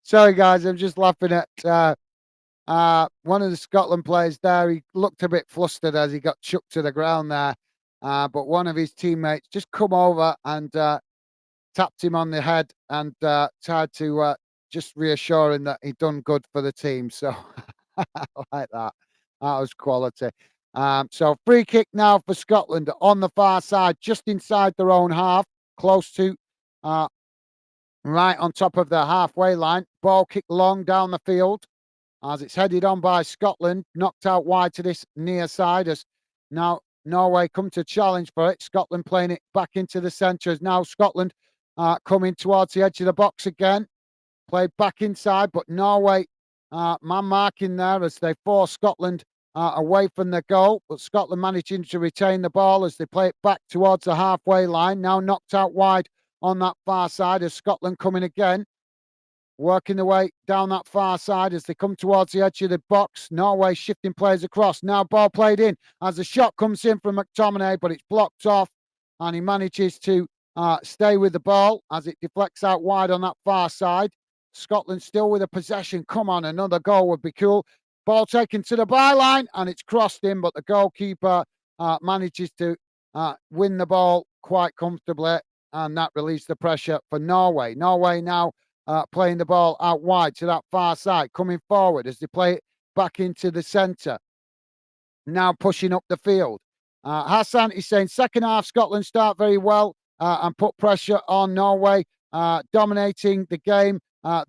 Speaker 1: Sorry, guys, I'm just laughing at one of the Scotland players there. He looked a bit flustered as he got chucked to the ground there. But one of his teammates just come over and tapped him on the head and tried to just reassure him that he'd done good for the team. So like that. That was quality. So free kick now for Scotland on the far side, just inside their own half, close to right on top of the halfway line. Ball kicked long down the field as it's headed on by Scotland, knocked out wide to this near side as now Norway come to challenge for it. Scotland playing it back into the centre as now Scotland coming towards the edge of the box again. Played back inside, but Norway man marking there as they force Scotland away from the goal. But Scotland managing to retain the ball as they play it back towards the halfway line. Now knocked out wide on that far side as Scotland coming again. Working their way down that far side as they come towards the edge of the box. Norway shifting players across. Now ball played in as the shot comes in from McTominay, but it's blocked off. And he manages to stay with the ball as it deflects out wide on that far side. Scotland still with a possession. Come on, another goal would be cool. Ball taken to the byline and it's crossed in, but the goalkeeper manages to win the ball quite comfortably, and that released the pressure for Norway. Norway now playing the ball out wide to that far side, coming forward as they play it back into the centre. Now pushing up the field. Hassan is saying second half, Scotland start very well and put pressure on Norway, dominating the game.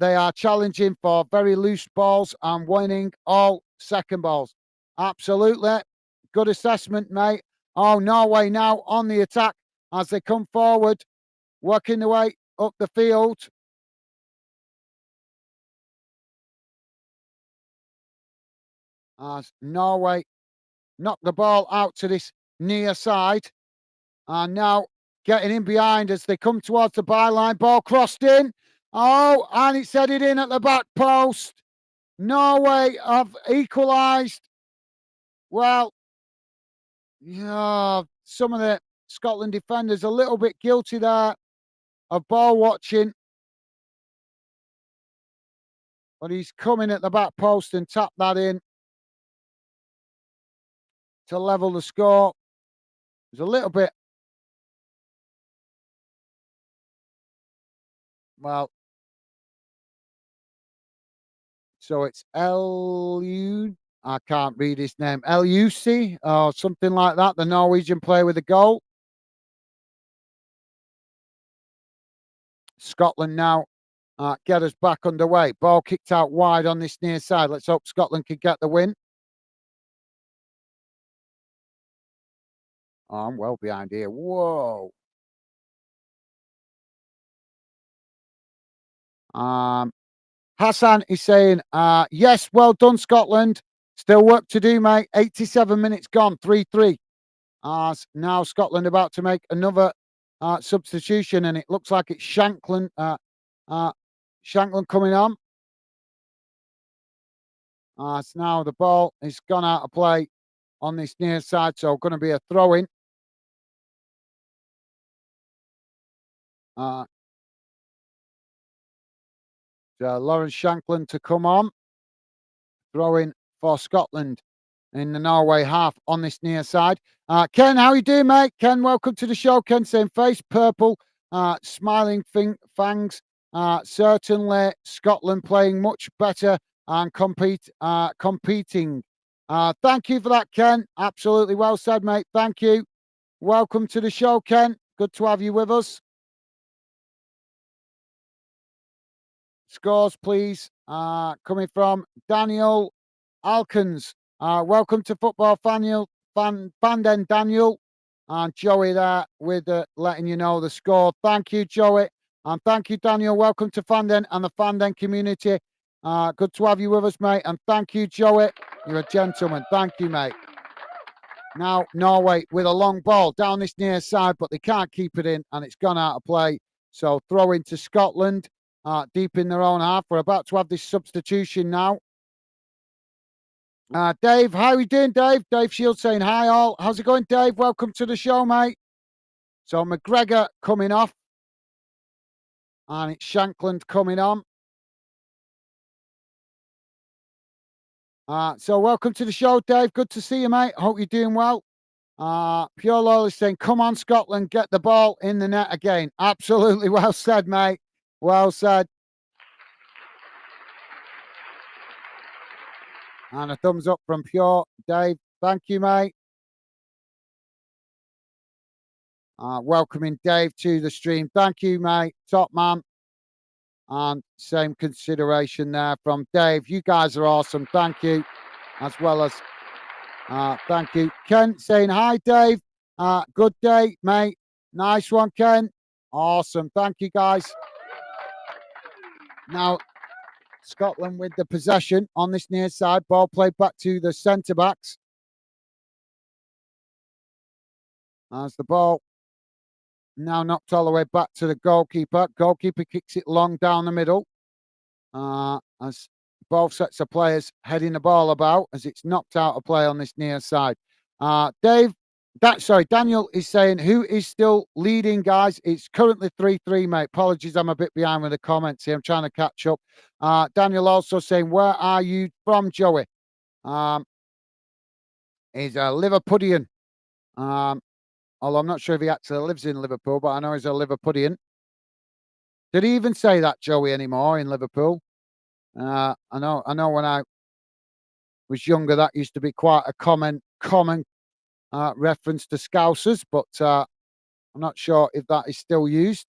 Speaker 1: They are challenging for very loose balls and winning all second balls. Absolutely. Good assessment, mate. Oh, Norway now on the attack as they come forward, working their way up the field. As Norway knock the ball out to this near side. And now getting in behind as they come towards the byline. Ball crossed in. Oh, and it's headed in at the back post. Norway have equalised. Well, yeah, some of the Scotland defenders a little bit guilty there of ball watching. But he's coming at the back post and tapped that in to level the score. There's a little bit. Well, so it's L-U, I can't read his name, L-U-C or something like that, the Norwegian player with the goal. Scotland now get us back underway. Ball kicked out wide on this near side. Let's hope Scotland can get the win. Oh, I'm well behind here. Whoa. Hassan is saying, yes, well done, Scotland. Still work to do, mate. 87 minutes gone, 3-3. Now Scotland about to make another substitution, and it looks like it's Shankland. Shankland coming on. So now the ball is gone out of play on this near side, so going to be a throw-in. So Lawrence Shankland to come on. Throw-in for Scotland in the Norway half on this near side. Ken, how you doing, mate? Ken, welcome to the show. Ken saying face purple, smiling fangs. Certainly Scotland playing much better and competing. Thank you for that, Ken. Absolutely well said, mate. Thank you. Welcome to the show, Ken. Good to have you with us. Scores, please. Coming from Daniel Alkins. Welcome to Football Fanden Daniel. And Joey there with letting you know the score. Thank you, Joey. And thank you, Daniel. Welcome to Fanden and the Fanden community. Good to have you with us, mate. And thank you, Joey. You're a gentleman. Thank you, mate. Now, Norway with a long ball down this near side, but they can't keep it in, and it's gone out of play. So throw into Scotland, deep in their own half. We're about to have this substitution now. Dave, how are you doing, Dave? Dave Shields saying hi all. How's it going, Dave? Welcome to the show, mate. So McGregor coming off. And it's Shankland coming on. So welcome to the show, Dave. Good to see you, mate. Hope you're doing well. Pure Loyal is saying, come on, Scotland, get the ball in the net again. Absolutely well said, mate. Well said. And a thumbs up from Pure Dave. Thank you, mate. Welcoming Dave to the stream. Thank you, mate. Top man. And same consideration there from Dave. You guys are awesome. Thank you. As well as thank you. Ken saying hi, Dave. Good day, mate. Nice one, Ken. Awesome. Thank you, guys. Now, Scotland with the possession on this near side. Ball played back to the centre backs. As the ball now knocked all the way back to the goalkeeper. Goalkeeper kicks it long down the middle. As both sets of players heading the ball about as it's knocked out of play on this near side. Daniel is saying, who is still leading, guys? It's currently 3-3, mate. Apologies, I'm a bit behind with the comments here. I'm trying to catch up. Daniel also saying, where are you from, Joey? He's a Liverpudlian. Although I'm not sure if he actually lives in Liverpool, but I know he's a Liverpudlian. Did he even say that, Joey, anymore in Liverpool? I know when I was younger, that used to be quite a common reference to Scousers, but I'm not sure if that is still used.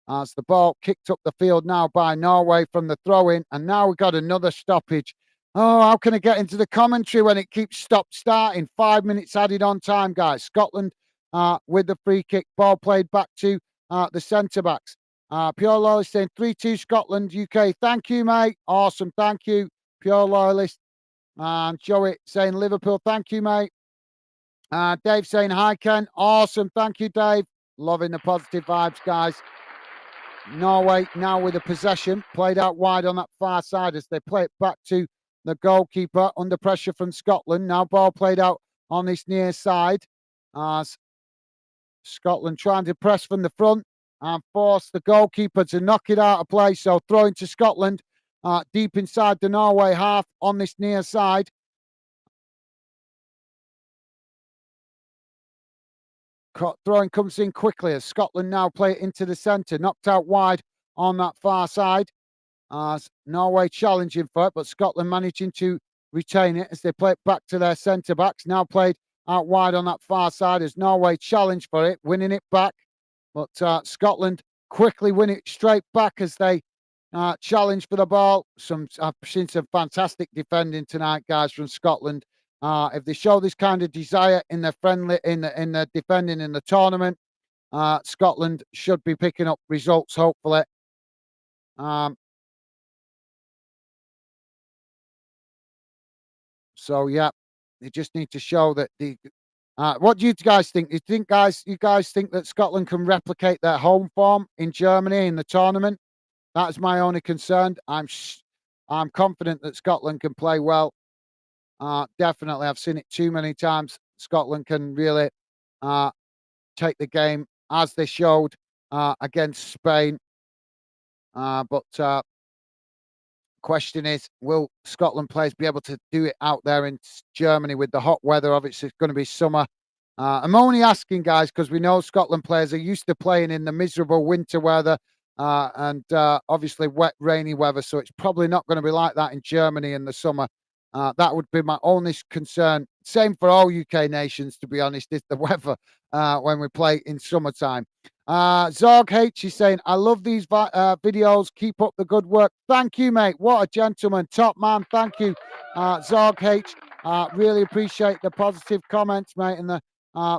Speaker 1: As the ball kicked up the field now by Norway from the throw-in, and now we've got another stoppage. Oh, how can I get into the commentary when it keeps stop-starting? 5 minutes added on time, guys. Scotland with the free kick. Ball played back to the centre-backs. Pure Loyalist saying 3-2 Scotland, UK. Thank you, mate. Awesome. Thank you, Pure Loyalist. And Joey saying Liverpool. Thank you, mate. Dave saying hi, Ken. Awesome. Thank you, Dave. Loving the positive vibes, guys. Norway now with the possession. Played out wide on that far side as they play it back to the goalkeeper under pressure from Scotland. Now ball played out on this near side as Scotland trying to press from the front and force the goalkeeper to knock it out of play. So throwing to Scotland deep inside the Norway half on this near side. Throwing comes in quickly as Scotland now play it into the centre. Knocked out wide on that far side. As Norway challenging for it, but Scotland managing to retain it as they play it back to their centre backs. Now played out wide on that far side as Norway challenge for it, winning it back. But Scotland quickly win it straight back as they challenge for the ball. I've seen some fantastic defending tonight, guys, from Scotland. If they show this kind of desire in their defending in the tournament, Scotland should be picking up results, hopefully. So yeah, they just need to show that the. What do you guys think? You guys think that Scotland can replicate their home form in Germany in the tournament? That is my only concern. I'm confident that Scotland can play well. Definitely, I've seen it too many times. Scotland can really take the game as they showed against Spain. But question is, will Scotland players be able to do it out there in Germany with the hot weather? Obviously, it's going to be summer. I'm only asking, guys, because we know Scotland players are used to playing in the miserable winter weather and obviously wet, rainy weather. So it's probably not going to be like that in Germany in the summer. That would be my only concern. Same for all UK nations, to be honest, is the weather when we play in summertime. Zorg H is saying, I love these videos. Keep up the good work. Thank you, mate. What a gentleman. Top man. Thank you, Zorg H. Really appreciate the positive comments, mate, and the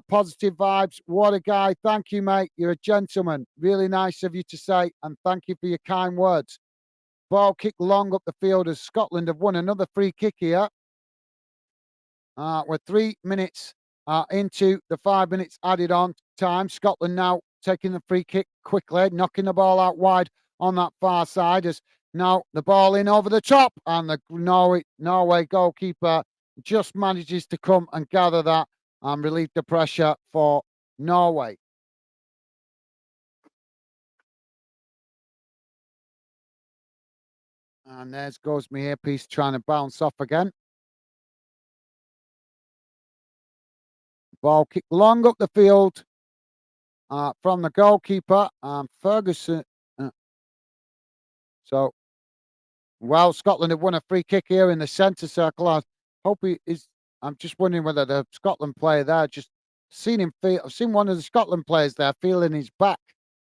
Speaker 1: positive vibes. What a guy. Thank you, mate. You're a gentleman. Really nice of you to say, and thank you for your kind words. Ball kick long up the field as Scotland have won another free kick here. We're 3 minutes into the 5 minutes added on time. Scotland now taking the free kick quickly, knocking the ball out wide on that far side as now the ball in over the top, and the Norway goalkeeper just manages to come and gather that and relieve the pressure for Norway. And there goes my earpiece trying to bounce off again. Ball kicked long up the field from the goalkeeper, Ferguson. So, while Scotland have won a free kick here in the centre circle, I hope he is. I'm just wondering whether the Scotland player there just seen him feel. I've seen one of the Scotland players there feeling his back.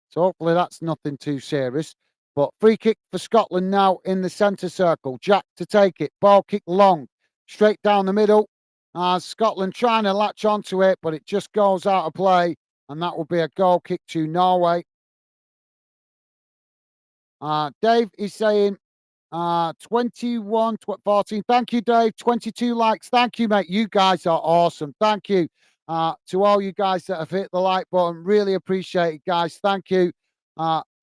Speaker 1: So hopefully that's nothing too serious. But free kick for Scotland now in the centre circle. Jack to take it. Ball kick long, straight down the middle. Scotland trying to latch onto it, but it just goes out of play. And that will be a goal kick to Norway. Dave is saying, 21, 14. Thank you, Dave. 22 likes. Thank you, mate. You guys are awesome. Thank you to all you guys that have hit the like button. Really appreciate it, guys. Thank you.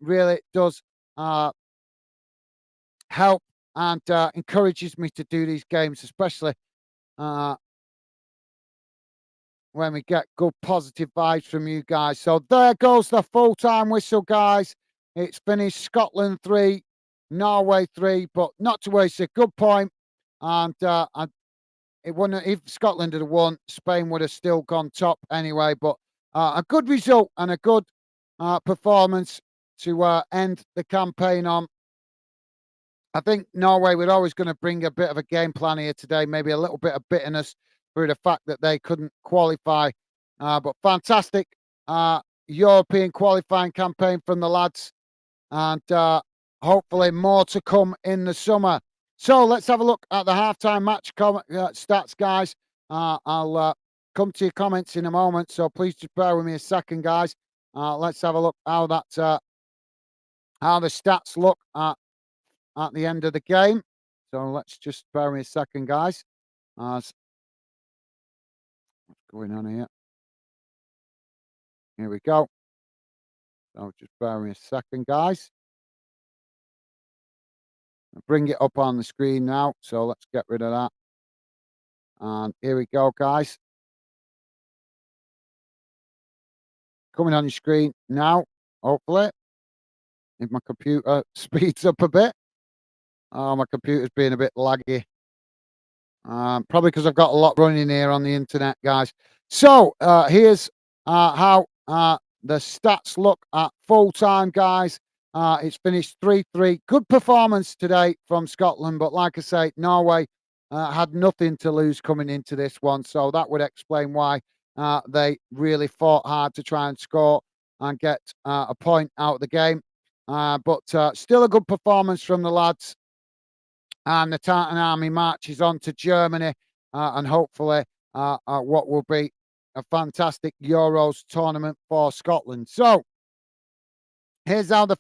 Speaker 1: Really does help and encourages me to do these games, especially uh, when we get good positive vibes from you guys. So there goes the full-time whistle, guys. It's finished. Scotland 3, Norway 3, but not to waste a good point. And it wouldn't, if Scotland had won, Spain would have still gone top anyway. But a good result and a good performance to end the campaign on. I think Norway were always going to bring a bit of a game plan here today, maybe a little bit of bitterness through the fact that they couldn't qualify. But fantastic European qualifying campaign from the lads, and hopefully more to come in the summer. So let's have a look at the halftime match stats, guys. I'll come to your comments in a moment, so please just bear with me a second, guys. Let's have a look how that how the stats look at the end of the game. So let's just bear me a second, guys. What's going on here? Here we go. So just bear me a second, guys. I'll bring it up on the screen now. So let's get rid of that. And here we go, guys. Coming on your screen now, hopefully. If my computer speeds up a bit. Oh, my computer's being a bit laggy. Probably because I've got a lot running here on the internet, guys. So here's how the stats look at full time, guys. It's finished 3-3. Good performance today from Scotland, but like I say, Norway had nothing to lose coming into this one, so that would explain why they really fought hard to try and score and get a point out of the game. But still a good performance from the lads. And the Tartan Army marches on to Germany and hopefully what will be a fantastic Euros tournament for Scotland. So here's how the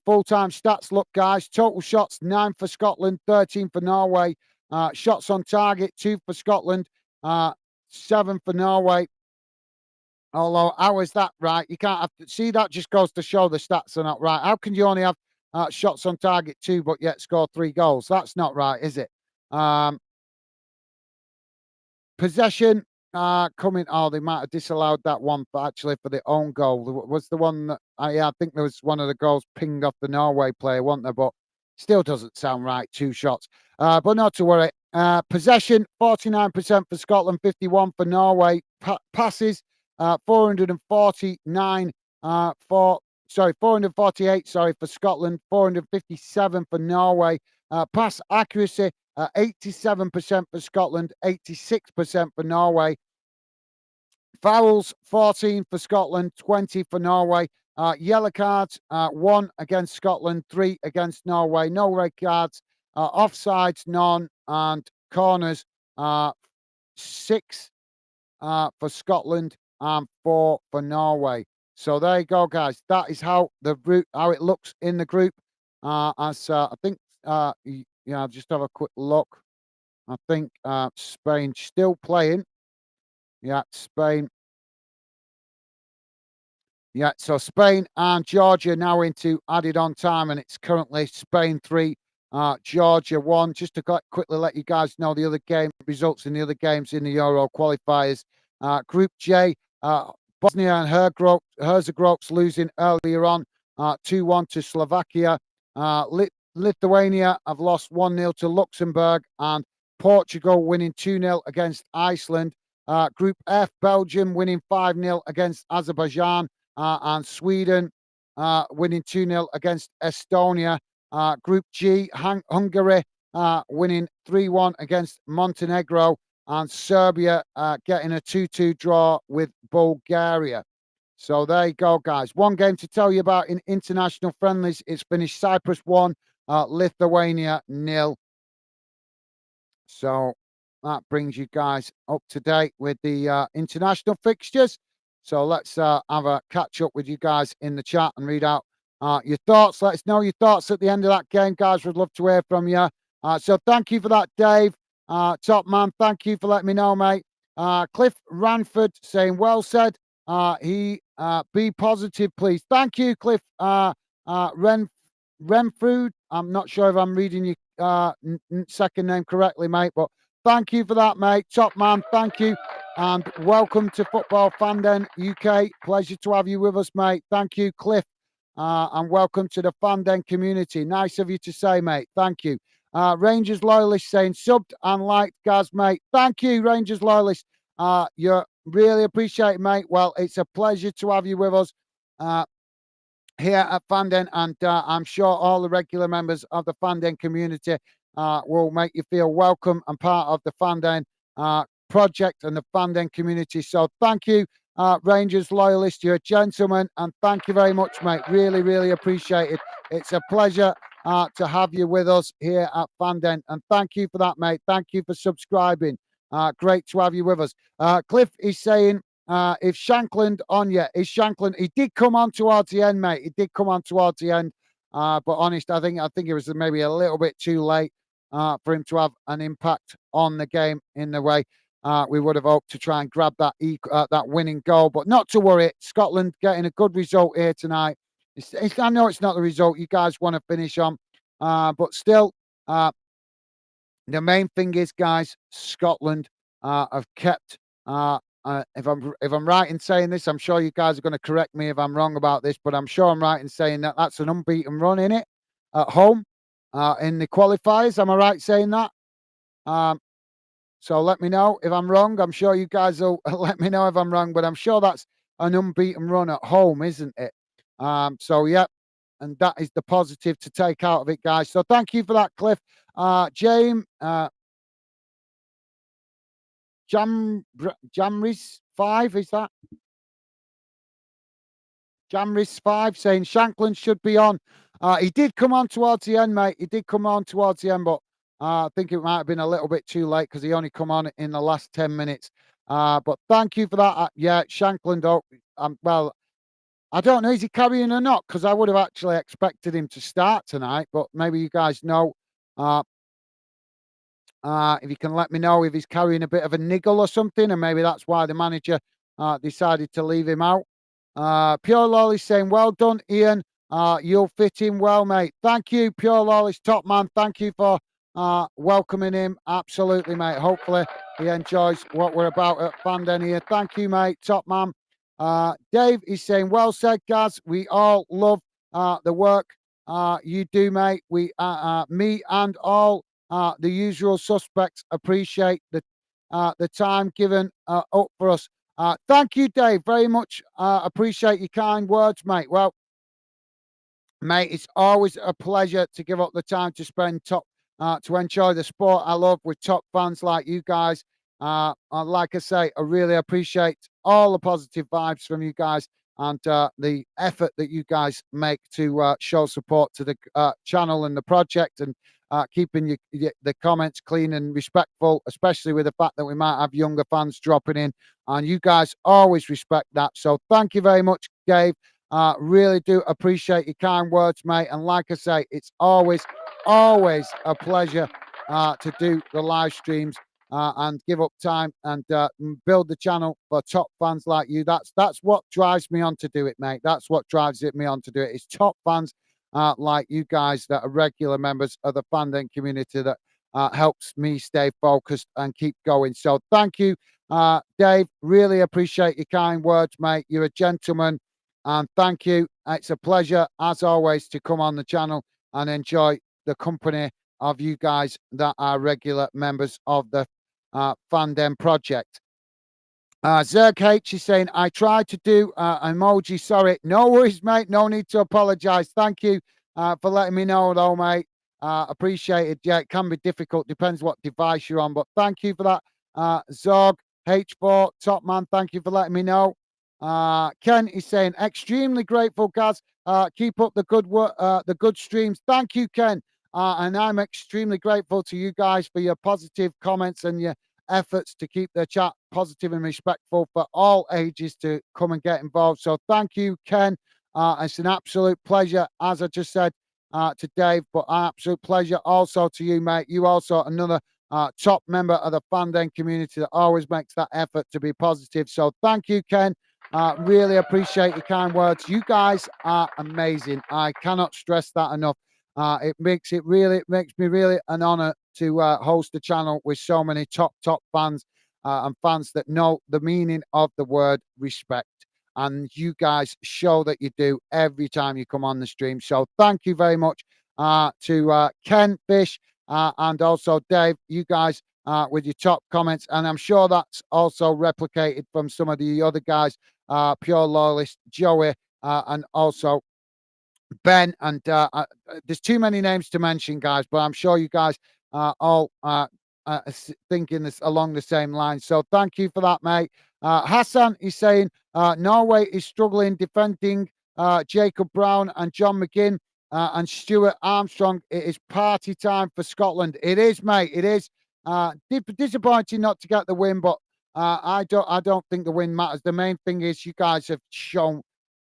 Speaker 1: full-time stats look, guys. Total shots, 9 for Scotland, 13 for Norway. Shots on target, 2 for Scotland, 7 for Norway. Although, how is that right? You can't have to see, that just goes to show the stats are not right. How can you only have shots on target 2, but yet score 3 goals? That's not right, is it? Possession coming. Oh, they might have disallowed that one for the own goal. Was the one that yeah, I think there was one of the goals pinged off the Norway player, wasn't there? But still doesn't sound right. 2 shots. But not to worry. Possession 49% for Scotland, 51 for Norway. Passes 449 448 for Scotland, 457 for Norway. Pass accuracy 87% for Scotland, 86% for Norway. Fouls 14 for Scotland, 20 for Norway. Yellow cards 1 against Scotland, 3 against Norway. No red cards. Offsides none, and corners 6 for Scotland and 4 for Norway. So there you go, guys. That is how it looks in the group. As I think, I'll just have a quick look. I think Spain still playing. Yeah, Spain. Yeah, so Spain and Georgia now into added on time, and it's currently Spain 3, Georgia 1. Just to quickly let you guys know the other game results in the other games in the Euro qualifiers. Group J, Bosnia and Herzegovina losing earlier on 2-1 to Slovakia. Lithuania have lost 1-0 to Luxembourg, and Portugal winning 2-0 against Iceland. Group F, Belgium winning 5-0 against Azerbaijan, and Sweden winning 2-0 against Estonia. Group G, Hungary winning 3-1 against Montenegro, and Serbia getting a 2-2 draw with Bulgaria. So there you go, guys. One game to tell you about in international friendlies. It's finished Cyprus 1, Lithuania 0. So that brings you guys up to date with the international fixtures. So let's have a catch up with you guys in the chat and read out your thoughts. Let us know your thoughts at the end of that game, guys. We'd love to hear from you. So thank you for that, Dave. Top man, thank you for letting me know, mate. Cliff Ranford saying, well said. Be positive, please. Thank you, Cliff Renfrew. I'm not sure if I'm reading your second name correctly, mate, but thank you for that, mate. Top man, thank you. And welcome to Football Fandom UK. Pleasure to have you with us, mate. Thank you, Cliff. And welcome to the Fandom community. Nice of you to say, mate. Thank you. Rangers loyalist saying subbed and liked, Gaz, mate. Thank you, Rangers loyalist. You're really appreciate it, mate. Well, it's a pleasure to have you with us here at Fandom, and I'm sure all the regular members of the Fandom community will make you feel welcome and part of the Fandom project and the Fandom community. So thank you, Rangers loyalist. You're a gentleman, and thank you very much, mate. Really, really appreciate it. It's a pleasure to have you with us here at Fandom, and thank you for that, mate. Thank you for subscribing. Great to have you with us. Cliff is saying, if Shankland on yet, is Shankland? He did come on towards the end, mate. He did come on towards the end. But honest, I think it was maybe a little bit too late for him to have an impact on the game in the way we would have hoped to try and grab that that winning goal. But not to worry, Scotland getting a good result here tonight. I know it's not the result you guys want to finish on, but still, the main thing is, guys, Scotland have kept. If I'm right in saying this, I'm sure you guys are going to correct me if I'm wrong about this, but I'm sure I'm right in saying that that's an unbeaten run in it at home in the qualifiers. Am I right saying that? So let me know if I'm wrong. I'm sure you guys will let me know if I'm wrong, but I'm sure that's an unbeaten run at home, isn't it? So yeah, and that is the positive to take out of it, guys. So thank you for that, Cliff. James, Jamris 5, is that? Jamris 5 saying Shankland should be on. He did come on towards the end, mate. He did come on towards the end, but I think it might have been a little bit too late because he only come on in the last 10 minutes. But thank you for that. Yeah, Shankland, well, I don't know, is he carrying or not? Because I would have actually expected him to start tonight, but maybe you guys know. If you can let me know if he's carrying a bit of a niggle or something, and maybe that's why the manager decided to leave him out. Pure Lawless saying, well done, Ian. You'll fit in well, mate. Thank you, Pure Lawless, top man. Thank you for welcoming him. Absolutely, mate. Hopefully he enjoys what we're about at Fandom here. Thank you, mate, top man. Dave is saying, well said, Gaz. We all love the work you do, mate. Me and all the usual suspects appreciate the time given up for us. Thank you, Dave, very much. Appreciate your kind words, mate. Well, mate, it's always a pleasure to give up the time to spend to enjoy the sport I love with top fans like you guys. Like I say, I really appreciate all the positive vibes from you guys and the effort that you guys make to show support to the channel and the project, and keeping the comments clean and respectful, especially with the fact that we might have younger fans dropping in, and you guys always respect that. So thank you very much, Dave. Really do appreciate your kind words, mate. And like I say, it's always a pleasure to do the live streams and give up time and build the channel for top fans like you. That's what drives me on to do it, mate. That's what drives me on to do it. It's top fans like you guys that are regular members of the Fandom community that helps me stay focused and keep going. So thank you, Dave. Really appreciate your kind words, mate. You're a gentleman. And thank you. It's a pleasure, as always, to come on the channel and enjoy the company of you guys that are regular members of the Fandom project. Zerg H is saying, I tried to do emoji. Sorry. No worries, mate. No need to apologize. Thank you for letting me know, though, mate. Appreciate it. Yeah, it can be difficult. Depends what device you're on. But thank you for that. Zorg H4, top man. Thank you for letting me know. Ken is saying, extremely grateful, Gaz. Keep up the good work, the good streams. Thank you, Ken. And I'm extremely grateful to you guys for your positive comments and your efforts to keep the chat positive and respectful for all ages to come and get involved. So thank you, Ken. It's an absolute pleasure, as I just said to Dave, but an absolute pleasure also to you, mate. You also another top member of the fan den community that always makes that effort to be positive. So thank you, Ken. Really appreciate your kind words. You guys are amazing. I cannot stress that enough. It makes me really an honor to host a channel with so many top fans and fans that know the meaning of the word respect. And you guys show that you do every time you come on the stream. So thank you very much to Ken Fish and also Dave. You guys with your top comments, and I'm sure that's also replicated from some of the other guys, Pure Loyalist, Joey, and also Ben, and there's too many names to mention, guys, but I'm sure you guys all thinking this along the same lines. So thank you for that, mate. Hassan is saying Norway is struggling defending Jacob Brown and John McGinn and Stuart Armstrong. It is party time for Scotland. It is, mate. It is disappointing not to get the win, but I don't think the win matters. The main thing is you guys have shown.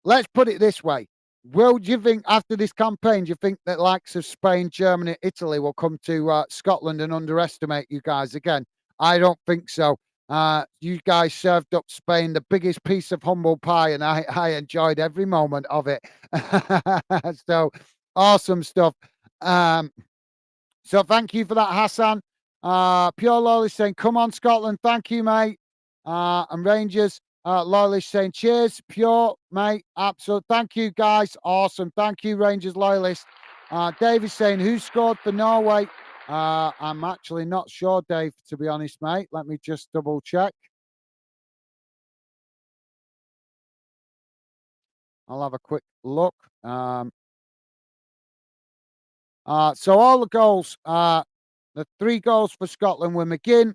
Speaker 1: Let's put it this way. Will you think after this campaign, do you think that likes of Spain, Germany, Italy will come to Scotland and underestimate you guys again? I don't think so. You guys served up Spain the biggest piece of humble pie, and I enjoyed every moment of it. So awesome stuff. So thank you for that, Hassan. Pure Loyalist saying, come on, Scotland. Thank you, mate. And Rangers, Loyalist saying, cheers, Pure, mate. Absolute. Thank you, guys. Awesome. Thank you, Rangers Loyalist. Dave is saying, who scored for Norway? I'm actually not sure, Dave, to be honest, mate. Let me just double check. I'll have a quick look. So all the goals, the 3 goals for Scotland were McGinn,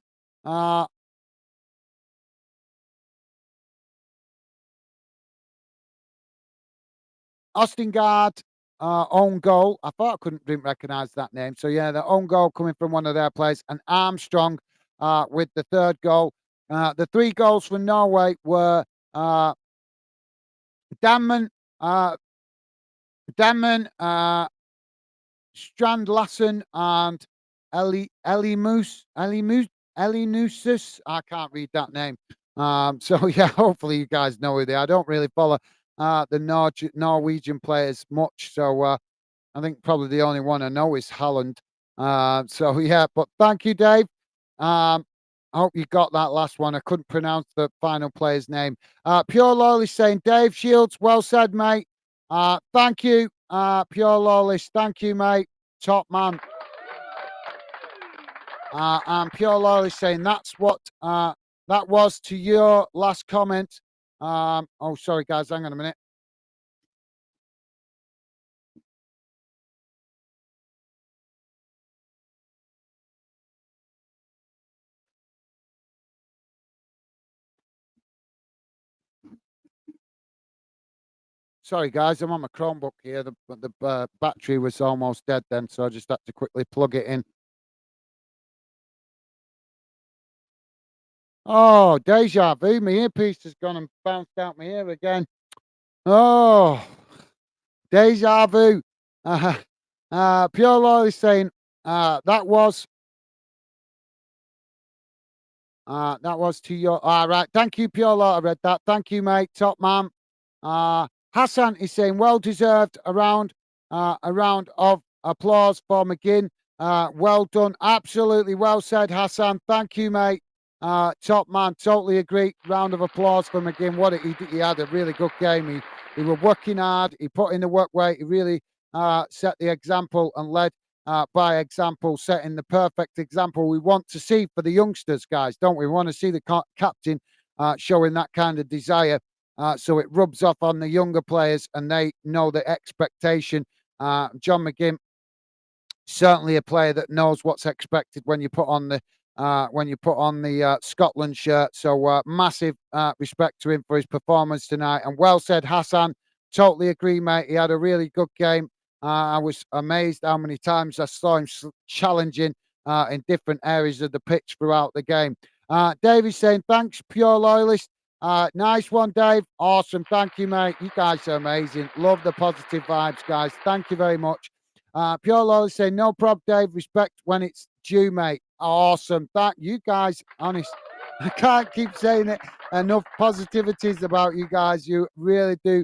Speaker 1: Ostingard, own goal. I thought didn't recognise that name. So yeah, the own goal coming from one of their players, and Armstrong with the 3rd goal. The 3 goals for Norway were Damman, Strand Lassen, and Elinusis. I can't read that name. So yeah, hopefully you guys know who they are. I don't really follow the Norwegian players much, so I think probably the only one I know is Holland. So yeah, but thank you, Dave. I hope you got that last one. I couldn't pronounce the final player's name. Pure Loyalist saying, Dave Shields, well said, mate. Thank you, Pure Loyalist. Thank you, mate. Top man. And Pure Loyalist saying that's what that was to your last comment. Oh, sorry, guys. Hang on a minute. Sorry, guys. I'm on my Chromebook here. The battery was almost dead then, so I just had to quickly plug it in. Oh, deja vu. My earpiece has gone and bounced out my ear again. Oh, deja vu. Pure Law is saying that was to your. All right. Thank you, Pure Law. I read that. Thank you, mate. Top man. Hassan is saying well deserved a round of applause for McGinn. Well done. Absolutely well said, Hassan. Thank you, mate. Top man. Totally agree. Round of applause for McGinn. He had a really good game. He was working hard. He put in the work rate. He really set the example and led by example, setting the perfect example we want to see for the youngsters, guys, don't we? We want to see the captain showing that kind of desire. So it rubs off on the younger players and they know the expectation. John McGinn, certainly a player that knows what's expected when you put on the Scotland shirt. So massive respect to him for his performance tonight. And well said, Hassan. Totally agree, mate. He had a really good game. I was amazed how many times I saw him challenging in different areas of the pitch throughout the game. David saying, thanks, Pure Loyalist. Nice one, Dave. Awesome. Thank you, mate. You guys are amazing. Love the positive vibes, guys. Thank you very much. Pure Lolly saying, no problem, Dave. Respect when it's due, mate. Awesome. That you guys, honest. I can't keep saying it. Enough positivities about you guys. You really do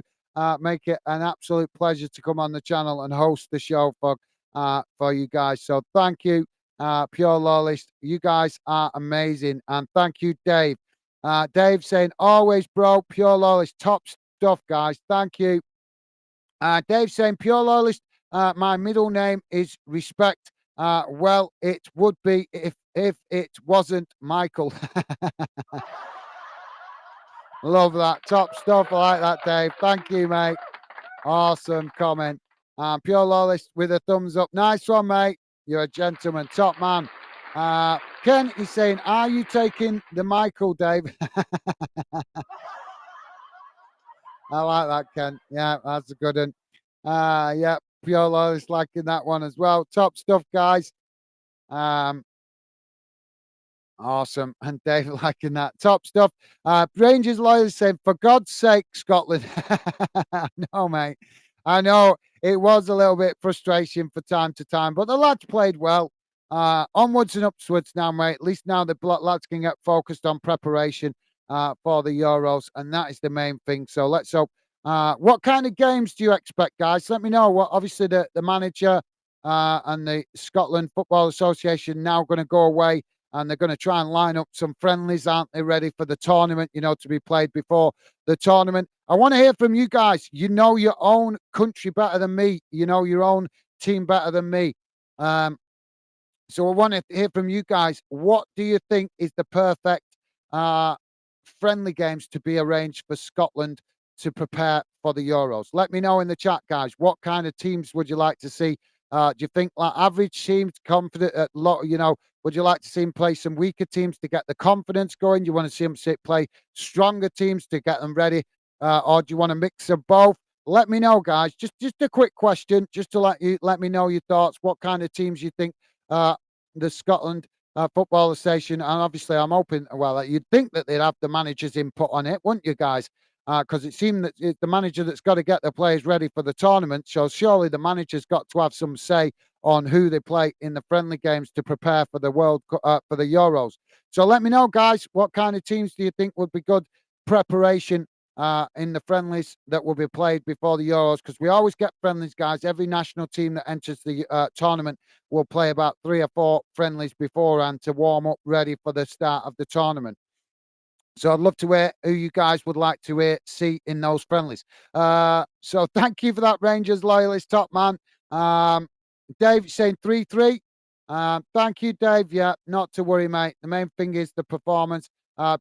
Speaker 1: make it an absolute pleasure to come on the channel and host the show for you guys. So thank you, Pure Lawlist. You guys are amazing. And thank you, Dave. Dave saying, always, bro. Pure Lawless, top stuff, guys. Thank you. Dave saying, Pure Lawless, my middle name is Respect. Well, it would be if it wasn't Michael. Love that. Top stuff. I like that, Dave. Thank you, mate. Awesome comment. Pure Lawless with a thumbs up. Nice one, mate. You're a gentleman. Top man. Ken is saying, are you taking the Michael, Dave? I like that, Ken. Yeah, that's a good one. Yeah, Pure Lawless liking that one as well. Top stuff, guys. Awesome. And Dave liking that. Top stuff. Rangers lawyers saying, for God's sake, Scotland. No, mate. I know it was a little bit frustration for time to time, but the lads played well. Onwards and upwards now, mate. At least now the lads can get focused on preparation for the Euros, and that is the main thing. So let's hope. What kind of games do you expect, guys? Let me know. Well, obviously, the manager and the Scotland Football Association now going to go away and they're going to try and line up some friendlies, aren't they, ready for the tournament, to be played before the tournament. I want to hear from you guys. You know your own country better than me. You know your own team better than me. So I want to hear from you guys. What do you think is the perfect friendly games to be arranged for Scotland to prepare for the Euros? Let me know in the chat, guys. What kind of teams would you like to see? Do you think like average teams, confident at would you like to see him play some weaker teams to get the confidence going? You want to see him play stronger teams to get them ready? Or do you want to mix of both? Let me know, guys. Just a quick question, just to let me know your thoughts. What kind of teams you think the Scotland Football Association, and obviously I'm hoping, well, you'd think that they'd have the manager's input on it, wouldn't you, guys? Because it seemed that it's the manager that's got to get the players ready for the tournament. So surely the manager's got to have some say on who they play in the friendly games to prepare for the for the Euros. So let me know, guys, what kind of teams do you think would be good preparation in the friendlies that will be played before the Euros? Because we always get friendlies, guys. Every national team that enters the tournament will play about 3 or 4 friendlies beforehand to warm up ready for the start of the tournament. So I'd love to hear who you guys would like to see in those friendlies. So thank you for that, Rangers loyalist, top man. Dave saying 3-3. Thank you, Dave. Yeah, not to worry, mate. The main thing is the performance.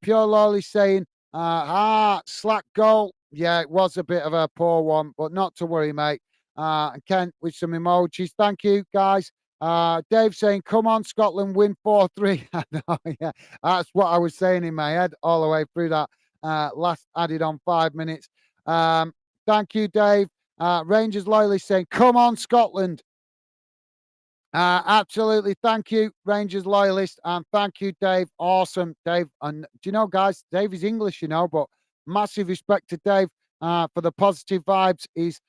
Speaker 1: Pure Lolly saying, slack goal. Yeah, it was a bit of a poor one, but not to worry, mate. And Kent with some emojis. Thank you, guys. Dave saying, come on, Scotland, win 4-3. Yeah, that's what I was saying in my head all the way through that last added on 5 minutes. Thank you, Dave. Rangers loyalist saying, come on, Scotland. Absolutely. Thank you, Rangers loyalist. And thank you, Dave. Awesome, Dave. And do you know, guys, Dave is English, but massive respect to Dave for the positive vibes he's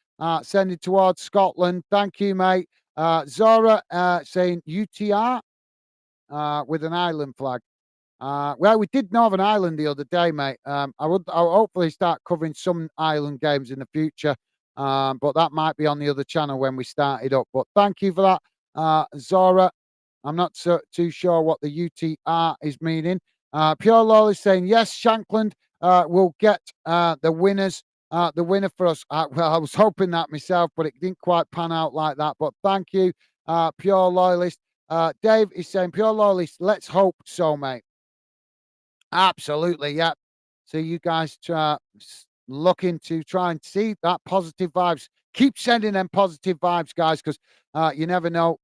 Speaker 1: sending towards Scotland. Thank you, mate. Zora saying UTR with an Ireland flag. Well, we did Northern Ireland the other day, mate. I'll hopefully start covering some Ireland games in the future, but that might be on the other channel when we start it up. But thank you for that, Zora. I'm not too sure what the UTR is meaning. Pure Law is saying, yes, Shankland will get the winners. The winner for us. Well, I was hoping that myself, but it didn't quite pan out like that. But thank you, Pure Loyalist. Dave is saying, Pure Loyalist, let's hope so, mate. Absolutely, yeah. So you guys looking to try and see that positive vibes. Keep sending them positive vibes, guys, because you never know.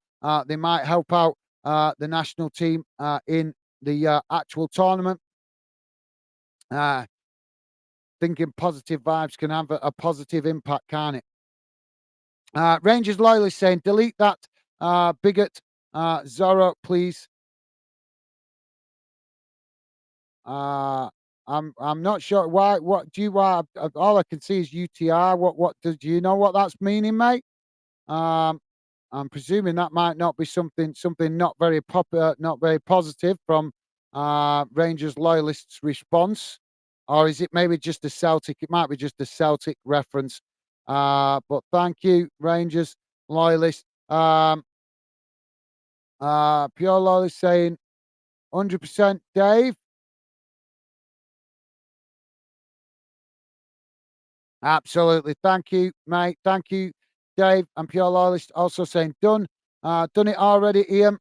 Speaker 1: They might help out the national team in the actual tournament. Thinking positive vibes can have a positive impact, can't it? Rangers loyalist saying, delete that bigot, Zorro, please. I'm not sure why. What do you? Why? All I can see is UTR. What do you know what that's meaning, mate? Um, I'm presuming that might not be something not very popular, not very positive from Rangers loyalists' response, or is it maybe just a Celtic? It might be just a Celtic reference. But thank you, Rangers loyalists. Pure loyalist saying 100%, Dave. Absolutely. Thank you, mate. Thank you, Dave. And Pure Loyalist also saying done. Done it already, Ian.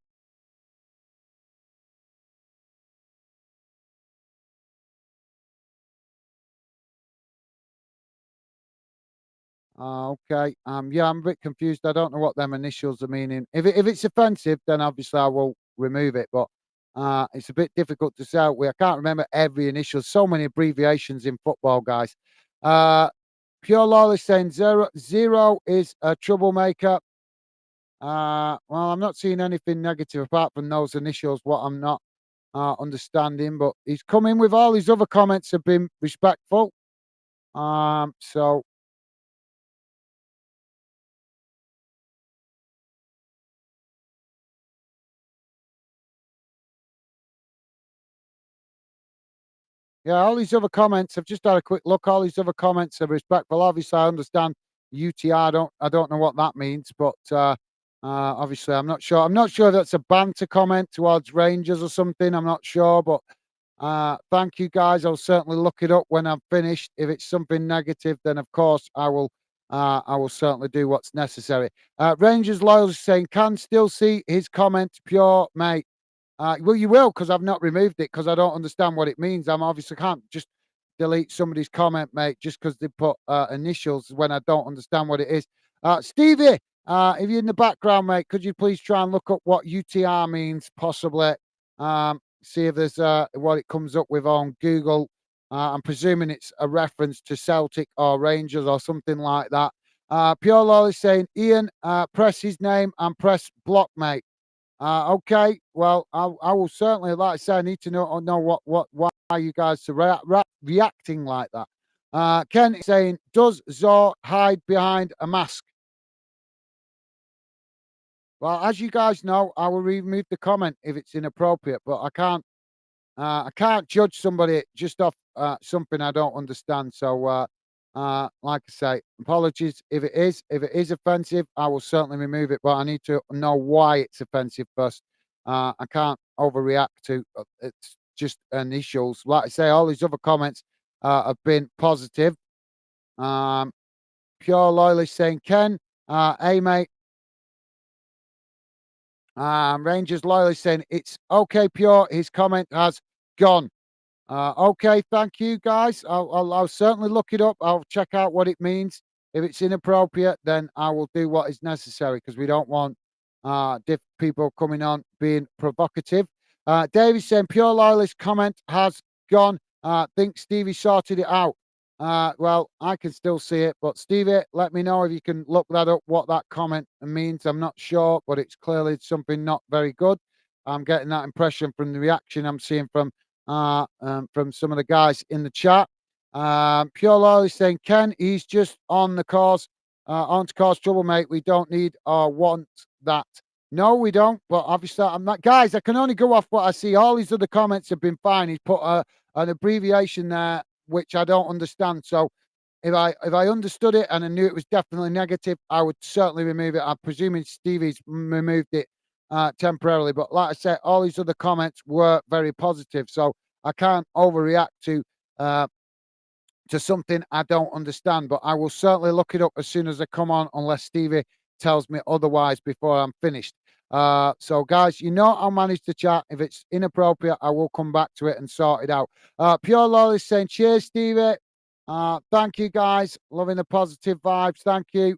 Speaker 1: Okay. Yeah, I'm a bit confused. I don't know what them initials are meaning. If it's offensive, then obviously I will remove it. But it's a bit difficult to say out with. I can't remember every initial. So many abbreviations in football, guys. Uh, Pure Loyalist saying zero is a troublemaker. Well, I'm not seeing anything negative apart from those initials. What I'm not understanding, but he's come in with all his other comments have been respectful. So yeah, all these other comments. I've just had a quick look. All these other comments are respectful. Obviously, I understand UTR. I don't know what that means, but obviously, I'm not sure. I'm not sure that's a banter comment towards Rangers or something. I'm not sure, but thank you guys. I'll certainly look it up when I'm finished. If it's something negative, then of course I will. I will certainly do what's necessary. Rangers loyalists saying can still see his comment. Pure mate. Well, you will because I've not removed it because I don't understand what it means. I'm obviously can't just delete somebody's comment, mate, just because they put initials when I don't understand what it is. Stevie, if you're in the background, mate, could you please try and look up what UTR means, possibly? See if there's what it comes up with on Google. I'm presuming it's a reference to Celtic or Rangers or something like that. Pure Law is saying, Ian, press his name and press block, mate. Okay, well, I will certainly, like I say, I need to know why you guys are reacting like that. Ken is saying, does Zor hide behind a mask? Well, as you guys know, I will remove the comment if it's inappropriate, but I can't judge somebody just off something I don't understand. So, like I say, apologies if it is. If it is offensive, I will certainly remove it. But I need to know why it's offensive first. I can't overreact to it's just initials. Like I say, all these other comments have been positive. Um, Pure loyalist saying Ken, hey mate. Rangers loyalist saying it's okay. Pure, his comment has gone. Okay, thank you guys. I'll certainly look it up. I'll check out what it means. If it's inappropriate, then I will do what is necessary because we don't want people coming on being provocative. David saying pure loyalist comment has gone. Think Stevie sorted it out. Well, I can still see it, but Stevie, let me know if you can look that up. What that comment means, I'm not sure, but it's clearly something not very good. I'm getting that impression from the reaction I'm seeing from some of the guys in the chat. Pure Lolly saying, Ken, he's just on to cause trouble, mate. We don't need or want that. No, we don't. But obviously, I'm not. Guys, I can only go off what I see. All these other comments have been fine. He's put an abbreviation there, which I don't understand. So if I understood it and I knew it was definitely negative, I would certainly remove it. I'm presuming Stevie's removed it temporarily. But like I said, all these other comments were very positive. So I can't overreact uh, to something I don't understand. But I will certainly look it up as soon as I come on, unless Stevie tells me otherwise before I'm finished. So, guys, you know I'll manage the chat. If it's inappropriate, I will come back to it and sort it out. Pure Lolly saying, cheers, Stevie. Thank you, guys. Loving the positive vibes. Thank you.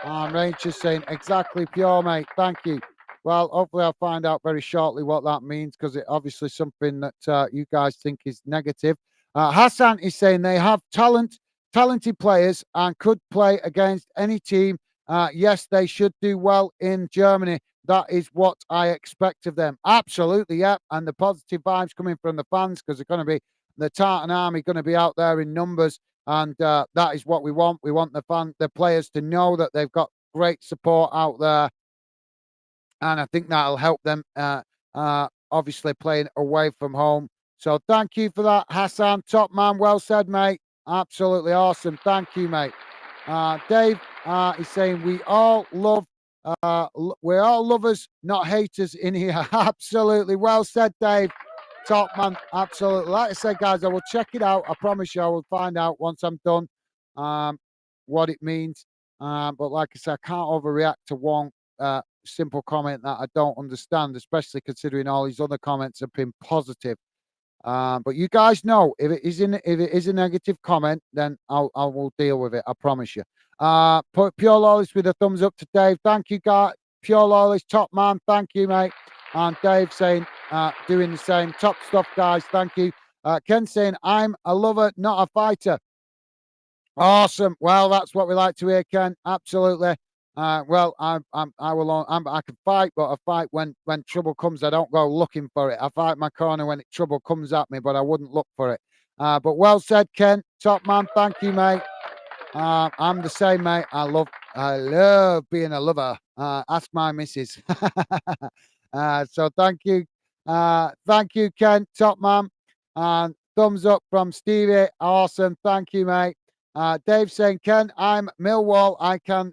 Speaker 1: Rangers saying exactly pure, mate. Thank you. Well, hopefully I'll find out very shortly what that means because it obviously something that you guys think is negative. Hassan is saying they have talented players and could play against any team. Yes, they should do well in Germany. That is what I expect of them. Absolutely, yeah. And the positive vibes coming from the fans because they're going to be the Tartan Army going to be out there in numbers, and that is what we want. We want the players to know that they've got great support out there, and I think that'll help them. Obviously playing away from home. So thank you for that, Hassan. Top man, well said, mate. Absolutely awesome. Thank you, mate. Dave is saying we're all lovers, not haters in here. Absolutely. Well said, Dave. Top man. Absolutely. Like I said, guys, I will check it out. I promise you I will find out once I'm done what it means. But like I said, I can't overreact to one simple comment that I don't understand, especially considering all these other comments have been positive. But you guys know if it is a negative comment, then I will deal with it. I promise you. Pure Lawless with a thumbs up to Dave. Thank you, guys. Pure Lawless, top man. Thank you, mate. And Dave saying, doing the same. Top stuff, guys. Thank you. Ken saying, I'm a lover, not a fighter. Awesome. Well, that's what we like to hear, Ken. Absolutely. Well, I can fight, but I fight when trouble comes. I don't go looking for it. I fight my corner when trouble comes at me, but I wouldn't look for it. But well said, Ken. Top man. Thank you, mate. I'm the same, mate. I love being a lover. Ask my missus. So thank you. Thank you, Ken. Top man. And thumbs up from Stevie. Awesome. Thank you, mate. Dave saying, Ken, I'm Millwall. I can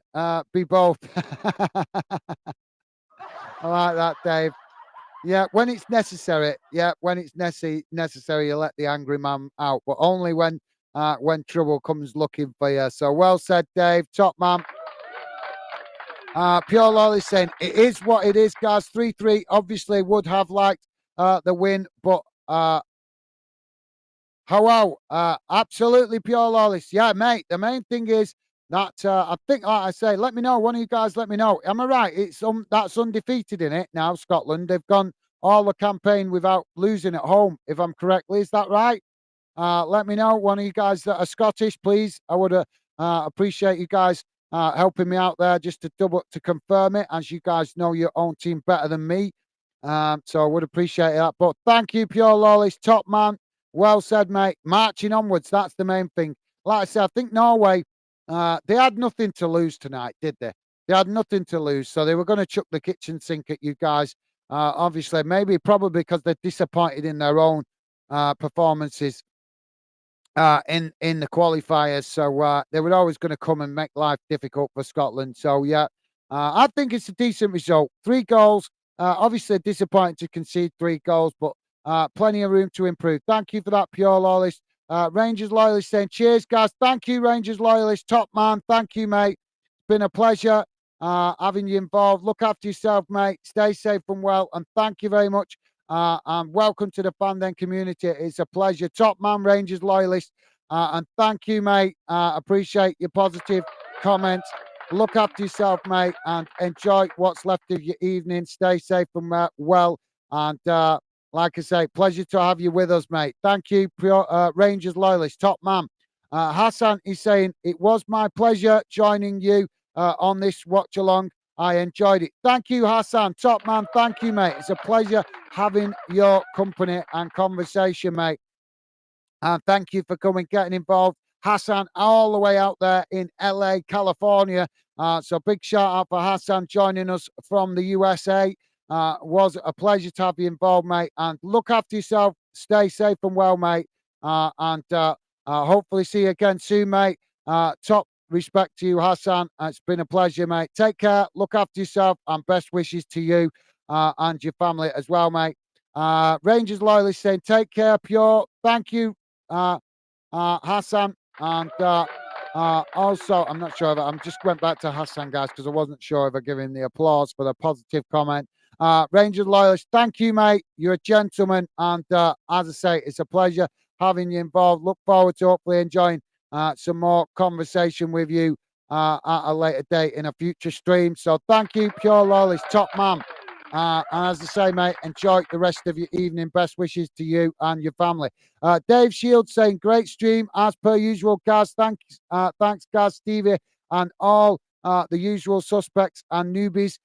Speaker 1: be both. I like that, Dave. Yeah, when it's necessary. Yeah, when it's necessary, you let the angry man out, but only when trouble comes looking for you. So well said, Dave. Top man. Pure Lolly saying, it is what it is, guys. 3-3 obviously would have liked the win, but hello, absolutely, Pure Lawless. Yeah, mate. The main thing is that I think, like I say, let me know. One of you guys, let me know. Am I right? It's that's undefeated in it now. Scotland. They've gone all the campaign without losing at home. If I'm correctly, is that right? Let me know. One of you guys that are Scottish, please. I would appreciate you guys helping me out there just to confirm it, as you guys know your own team better than me. So I would appreciate that. But thank you, Pure Lawless, top man. Well said, mate. Marching onwards, that's the main thing. Like I said, I think Norway, they had nothing to lose tonight, did they? They had nothing to lose, so they were going to chuck the kitchen sink at you guys. Obviously, probably because they're disappointed in their own performances in the qualifiers. So they were always going to come and make life difficult for Scotland. So yeah, I think it's a decent result. 3 goals. Obviously disappointing to concede 3 goals, but plenty of room to improve. Thank you for that, Pure Loyalist. Rangers Loyalist saying, cheers, guys. Thank you, Rangers Loyalist. Top man. Thank you, mate. It's been a pleasure having you involved. Look after yourself, mate. Stay safe and well. And thank you very much. And welcome to the Fandom community. It's a pleasure. Top man, Rangers Loyalist. And thank you, mate. Appreciate your positive comments. Look after yourself, mate, and enjoy what's left of your evening. Stay safe and well. And like I say, pleasure to have you with us, mate. Thank you, Rangers Loyalist, top man. Hassan is saying, it was my pleasure joining you on this watch along. I enjoyed it. Thank you, Hassan, top man. Thank you, mate. It's a pleasure having your company and conversation, mate. And thank you for coming, getting involved. Hassan, all the way out there in LA, California. So big shout out for Hassan joining us from the USA. Was a pleasure to have you involved, mate. And look after yourself. Stay safe and well, mate. And hopefully see you again soon, mate. Top respect to you, Hassan. It's been a pleasure, mate. Take care. Look after yourself. And best wishes to you and your family as well, mate. Rangers Loyalist saying, take care, Pure. Thank you, Hassan. And also, I'm not sure if I'm just went back to Hassan, guys, because I wasn't sure if I gave him the applause for the positive comment. Rangers Loyalist, thank you, mate. You're a gentleman. And as I say, it's a pleasure having you involved. Look forward to hopefully enjoying some more conversation with you at a later date in a future stream. So thank you, Pure Loyalist, top man. And as I say, mate, enjoy the rest of your evening. Best wishes to you and your family. Dave Shields saying, great stream as per usual, Gaz. Thanks, Gaz, Stevie, and all the usual suspects and newbies.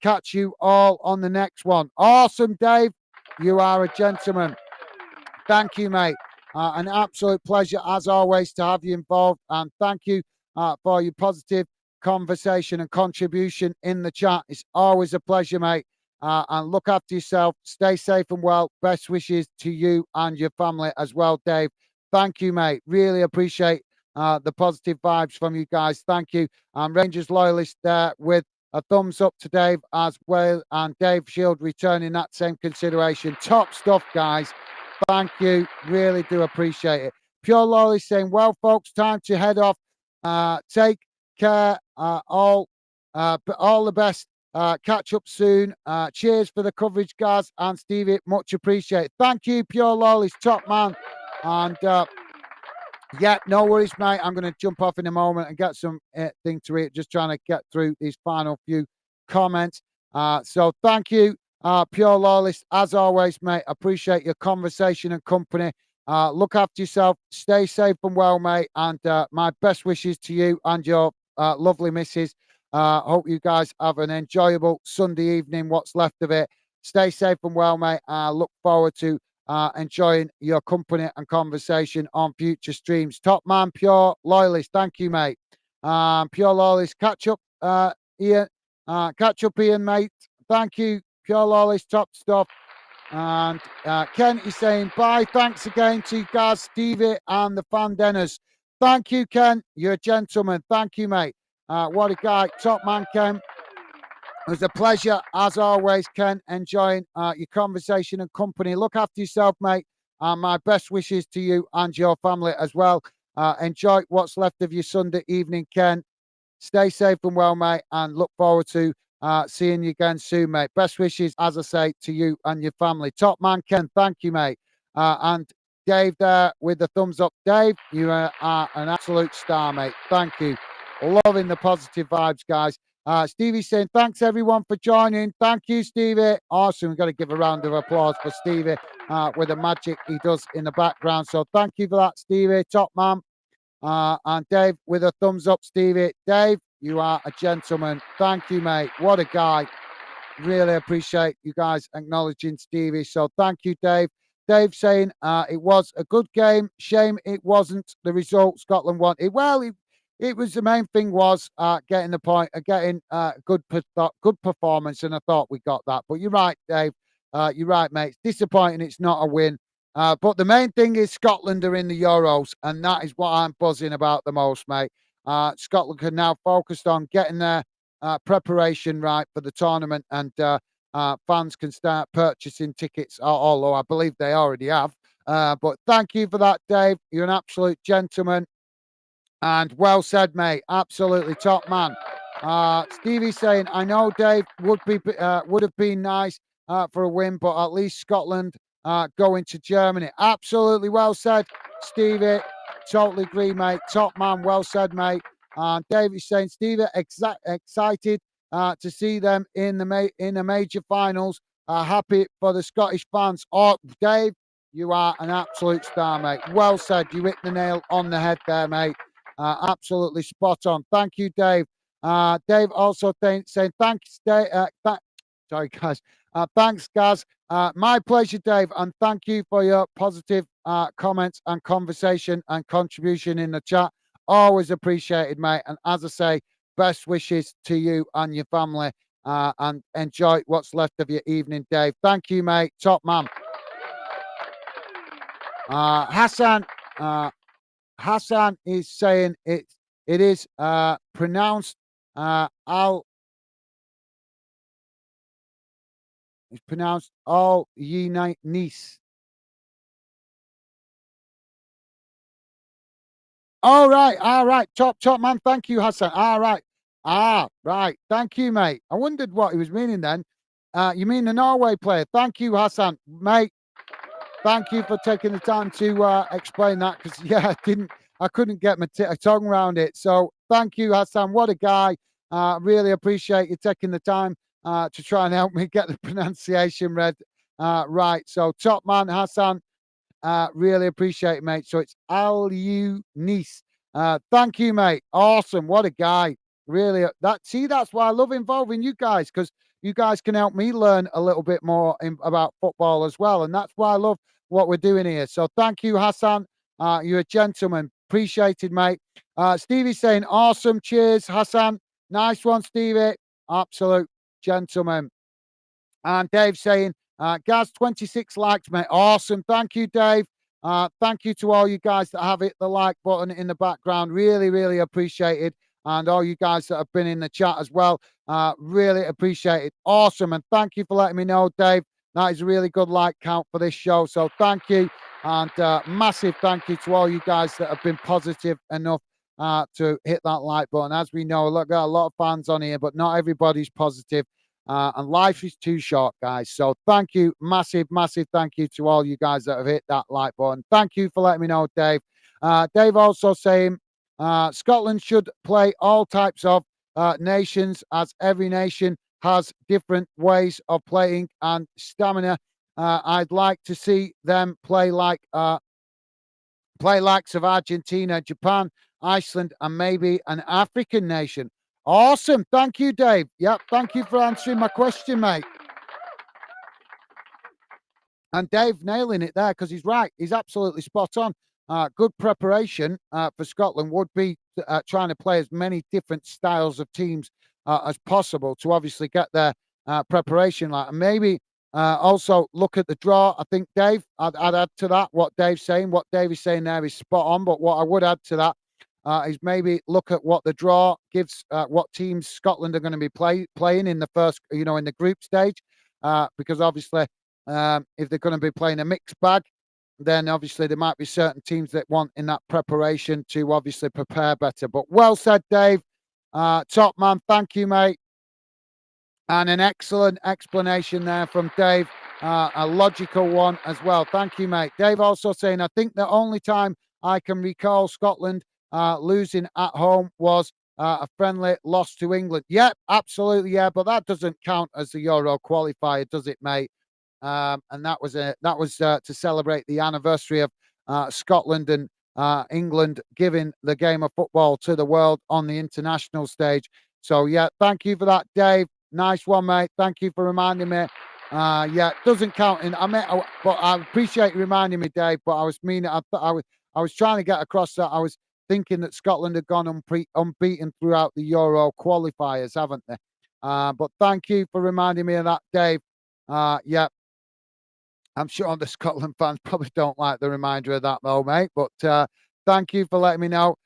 Speaker 1: Catch you all on the next one. Awesome, Dave. You are a gentleman. Thank you, mate. An absolute pleasure, as always, to have you involved. And thank you for your positive conversation and contribution in the chat. It's always a pleasure, mate. And look after yourself. Stay safe and well. Best wishes to you and your family as well, Dave. Thank you, mate. Really appreciate the positive vibes from you guys. Thank you. Rangers loyalist there with a thumbs up to Dave as well. And Dave Shield returning that same consideration. Top stuff, guys. Thank you. Really do appreciate it. Pure Loyalist saying, well, folks, time to head off. Take care. All the best. Catch up soon. Cheers for the coverage, guys. And Stevie, much appreciated. Thank you, Pure Loyalist, top man. And yeah, no worries, mate. I'm going to jump off in a moment and get some thing to eat. Just trying to get through these final few comments. So thank you, Pure Loyalist. As always, mate, appreciate your conversation and company. Look after yourself. Stay safe and well, mate. And my best wishes to you and your lovely missus. Hope you guys have an enjoyable Sunday evening, what's left of it. Stay safe and well, mate. Look forward to enjoying your company and conversation on future streams. Top man, Pure Loyalist. Thank you, mate. Pure Loyalist. Catch up, Ian. Catch up, Ian, mate. Thank you, Pure Loyalist. Top stuff. And Ken is saying bye. Thanks again to Gaz, Stevie, and the fan denners. Thank you, Ken. You're a gentleman. Thank you, mate. What a guy. Top man, Ken. It was a pleasure, as always, Ken, enjoying your conversation and company. Look after yourself, mate. My best wishes to you and your family as well. Enjoy what's left of your Sunday evening, Ken. Stay safe and well, mate, and look forward to seeing you again soon, mate. Best wishes, as I say, to you and your family. Top man, Ken, thank you, mate. And Dave there with the thumbs up. Dave, you are an absolute star, mate. Thank you. Loving the positive vibes, guys. Stevie saying, thanks everyone for joining. Thank you, Stevie. Awesome. We've got to give a round of applause for Stevie with the magic he does in the background. So thank you for that, Stevie. Top man. And Dave with a thumbs up, Stevie. Dave, you are a gentleman. Thank you, mate. What a guy. Really appreciate you guys acknowledging Stevie. So thank you, Dave. Dave saying it was a good game. Shame it wasn't the result Scotland wanted. Well, it was the main thing was getting the point, getting good performance, and I thought we got that. But you're right, Dave. You're right, mate. It's disappointing. It's not a win. But the main thing is Scotland are in the Euros, and that is what I'm buzzing about the most, mate. Scotland can now focus on getting their preparation right for the tournament, and fans can start purchasing tickets, although I believe they already have. But thank you for that, Dave. You're an absolute gentleman. And well said, mate. Absolutely top man. Stevie saying, I know Dave would have been nice for a win, but at least Scotland going to Germany. Absolutely well said, Stevie. Totally agree, mate. Top man. Well said, mate. And Dave is saying, Stevie, excited to see them in the major finals. Happy for the Scottish fans. Oh, Dave, you are an absolute star, mate. Well said. You hit the nail on the head there, mate. Absolutely spot on. Thank you, Dave. Dave also saying thanks, Dave. Sorry, guys. Thanks, guys. My pleasure, Dave. And thank you for your positive comments and conversation and contribution in the chat. Always appreciated, mate. And as I say, best wishes to you and your family. And enjoy what's left of your evening, Dave. Thank you, mate. Top man. Hassan. Hassan is saying it is pronounced it's pronounced all ye niece. All right, top man. Thank you, Hassan. All right. Right. Thank you, mate. I wondered what he was meaning then. You mean the Norway player? Thank you, Hassan, mate. Thank you for taking the time to explain that, because yeah, I couldn't get my tongue around it. So thank you, Hassan. What a guy. Really appreciate you taking the time to try and help me get the pronunciation right. So top man, Hassan, really appreciate it, mate. So it's Al Nice. Thank you, mate. Awesome. What a guy. Really, that's why I love involving you guys, because you guys can help me learn a little bit more about football as well. And that's why I love what we're doing here. So thank you, Hassan. You're a gentleman. Appreciated, mate. Stevie's saying, awesome. Cheers, Hassan. Nice one, Stevie. Absolute gentleman. And Dave saying, Gaz, 26 likes, mate. Awesome. Thank you, Dave. Thank you to all you guys that have hit the like button in the background. Really, really appreciated. And all you guys that have been in the chat as well. Really appreciate it. Awesome. And thank you for letting me know, Dave. That is a really good like count for this show. So thank you. And massive thank you to all you guys that have been positive enough to hit that like button. As we know, look, got a lot of fans on here, but not everybody's positive. And life is too short, guys. So thank you. Massive, massive thank you to all you guys that have hit that like button. Thank you for letting me know, Dave. Dave also saying Scotland should play all types of nations, as every nation has different ways of playing and stamina. I'd like to see them play like likes of Argentina, Japan, Iceland, and maybe an African nation. Awesome. Thank you, Dave. Yep. Thank you for answering my question, mate. And Dave nailing it there, because he's right. He's absolutely spot on. Good preparation for Scotland would be trying to play as many different styles of teams as possible to obviously get their preparation right. And maybe also look at the draw. I think, Dave, I'd add to that what Dave's saying. What Dave is saying there is spot on. But what I would add to that is maybe look at what the draw gives, what teams Scotland are going to be playing in the first, in the group stage, because obviously if they're going to be playing a mixed bag, then obviously there might be certain teams that want in that preparation to obviously prepare better. But well said, Dave. Top man. Thank you, mate. And an excellent explanation there from Dave. A logical one as well. Thank you, mate. Dave also saying, I think the only time I can recall Scotland losing at home was a friendly loss to England. Yep, absolutely, yeah. But that doesn't count as the Euro qualifier, does it, mate? And that was to celebrate the anniversary of Scotland and England giving the game of football to the world on the international stage. So yeah, thank you for that, Dave. Nice one, mate. Thank you for reminding me. Yeah, it doesn't count. But I appreciate you reminding me, Dave. But I was I was trying to get across that I was thinking that Scotland had gone unbeaten throughout the Euro qualifiers, haven't they? But thank you for reminding me of that, Dave. Yeah, I'm sure the Scotland fans probably don't like the reminder of that, though, mate. But thank you for letting me know.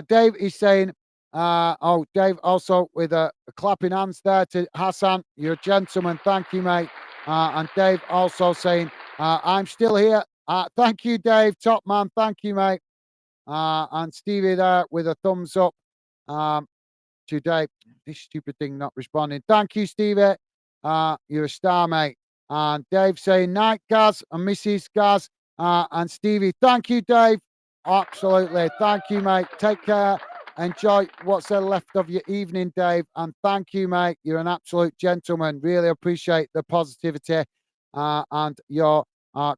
Speaker 1: Dave is saying, Dave also with a clapping hands there to Hassan. You're a gentleman. Thank you, mate. And Dave also saying, I'm still here. Thank you, Dave. Top man. Thank you, mate. And Stevie there with a thumbs up to Dave. This stupid thing not responding. Thank you, Stevie. You're a star, mate. And Dave saying, night, Gaz and Mrs. Gaz. And Stevie, thank you, Dave. Absolutely. Thank you, mate. Take care. Enjoy what's left of your evening, Dave. And thank you, mate. You're an absolute gentleman. Really appreciate the positivity and your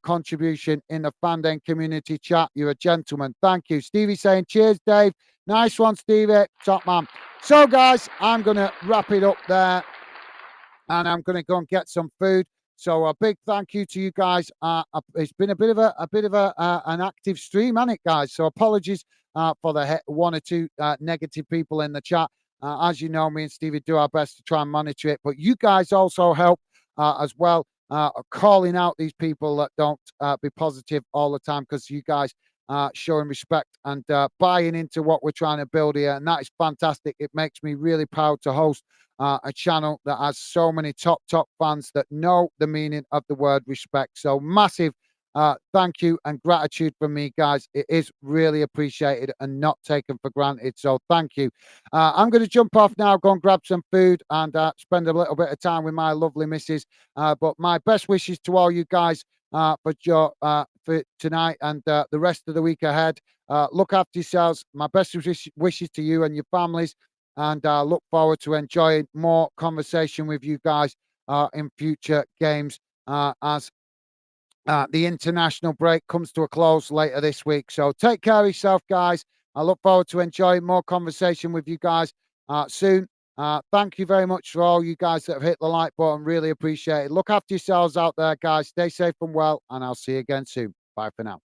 Speaker 1: contribution in the Fandom community chat. You're a gentleman. Thank you. Stevie saying, cheers, Dave. Nice one, Stevie. Top man. So, guys, I'm going to wrap it up there. And I'm going to go and get some food. So a big thank you to you guys. It's been a bit of an active stream, hasn't it, guys? So apologies for the one or two negative people in the chat. As you know, me and Stevie do our best to try and monitor it. But you guys also help as well, calling out these people that don't be positive all the time, because you guys showing respect and buying into what we're trying to build here. And that is fantastic. It makes me really proud to host a channel that has so many top fans that know the meaning of the word respect. So massive thank you and gratitude from me, guys. It is really appreciated and not taken for granted. So thank you. I'm going to jump off now, go and grab some food and spend a little bit of time with my lovely missus. But my best wishes to all you guys for tonight and the rest of the week ahead. Look after yourselves. My best wishes to you and your families. And look forward to enjoying more conversation with you guys in future games as the international break comes to a close later this week. So take care of yourself, guys. I look forward to enjoying more conversation with you guys soon. Thank you very much for all you guys that have hit the like button. Really appreciate it. Look after yourselves out there, guys. Stay safe and well, and I'll see you again soon. Bye for now.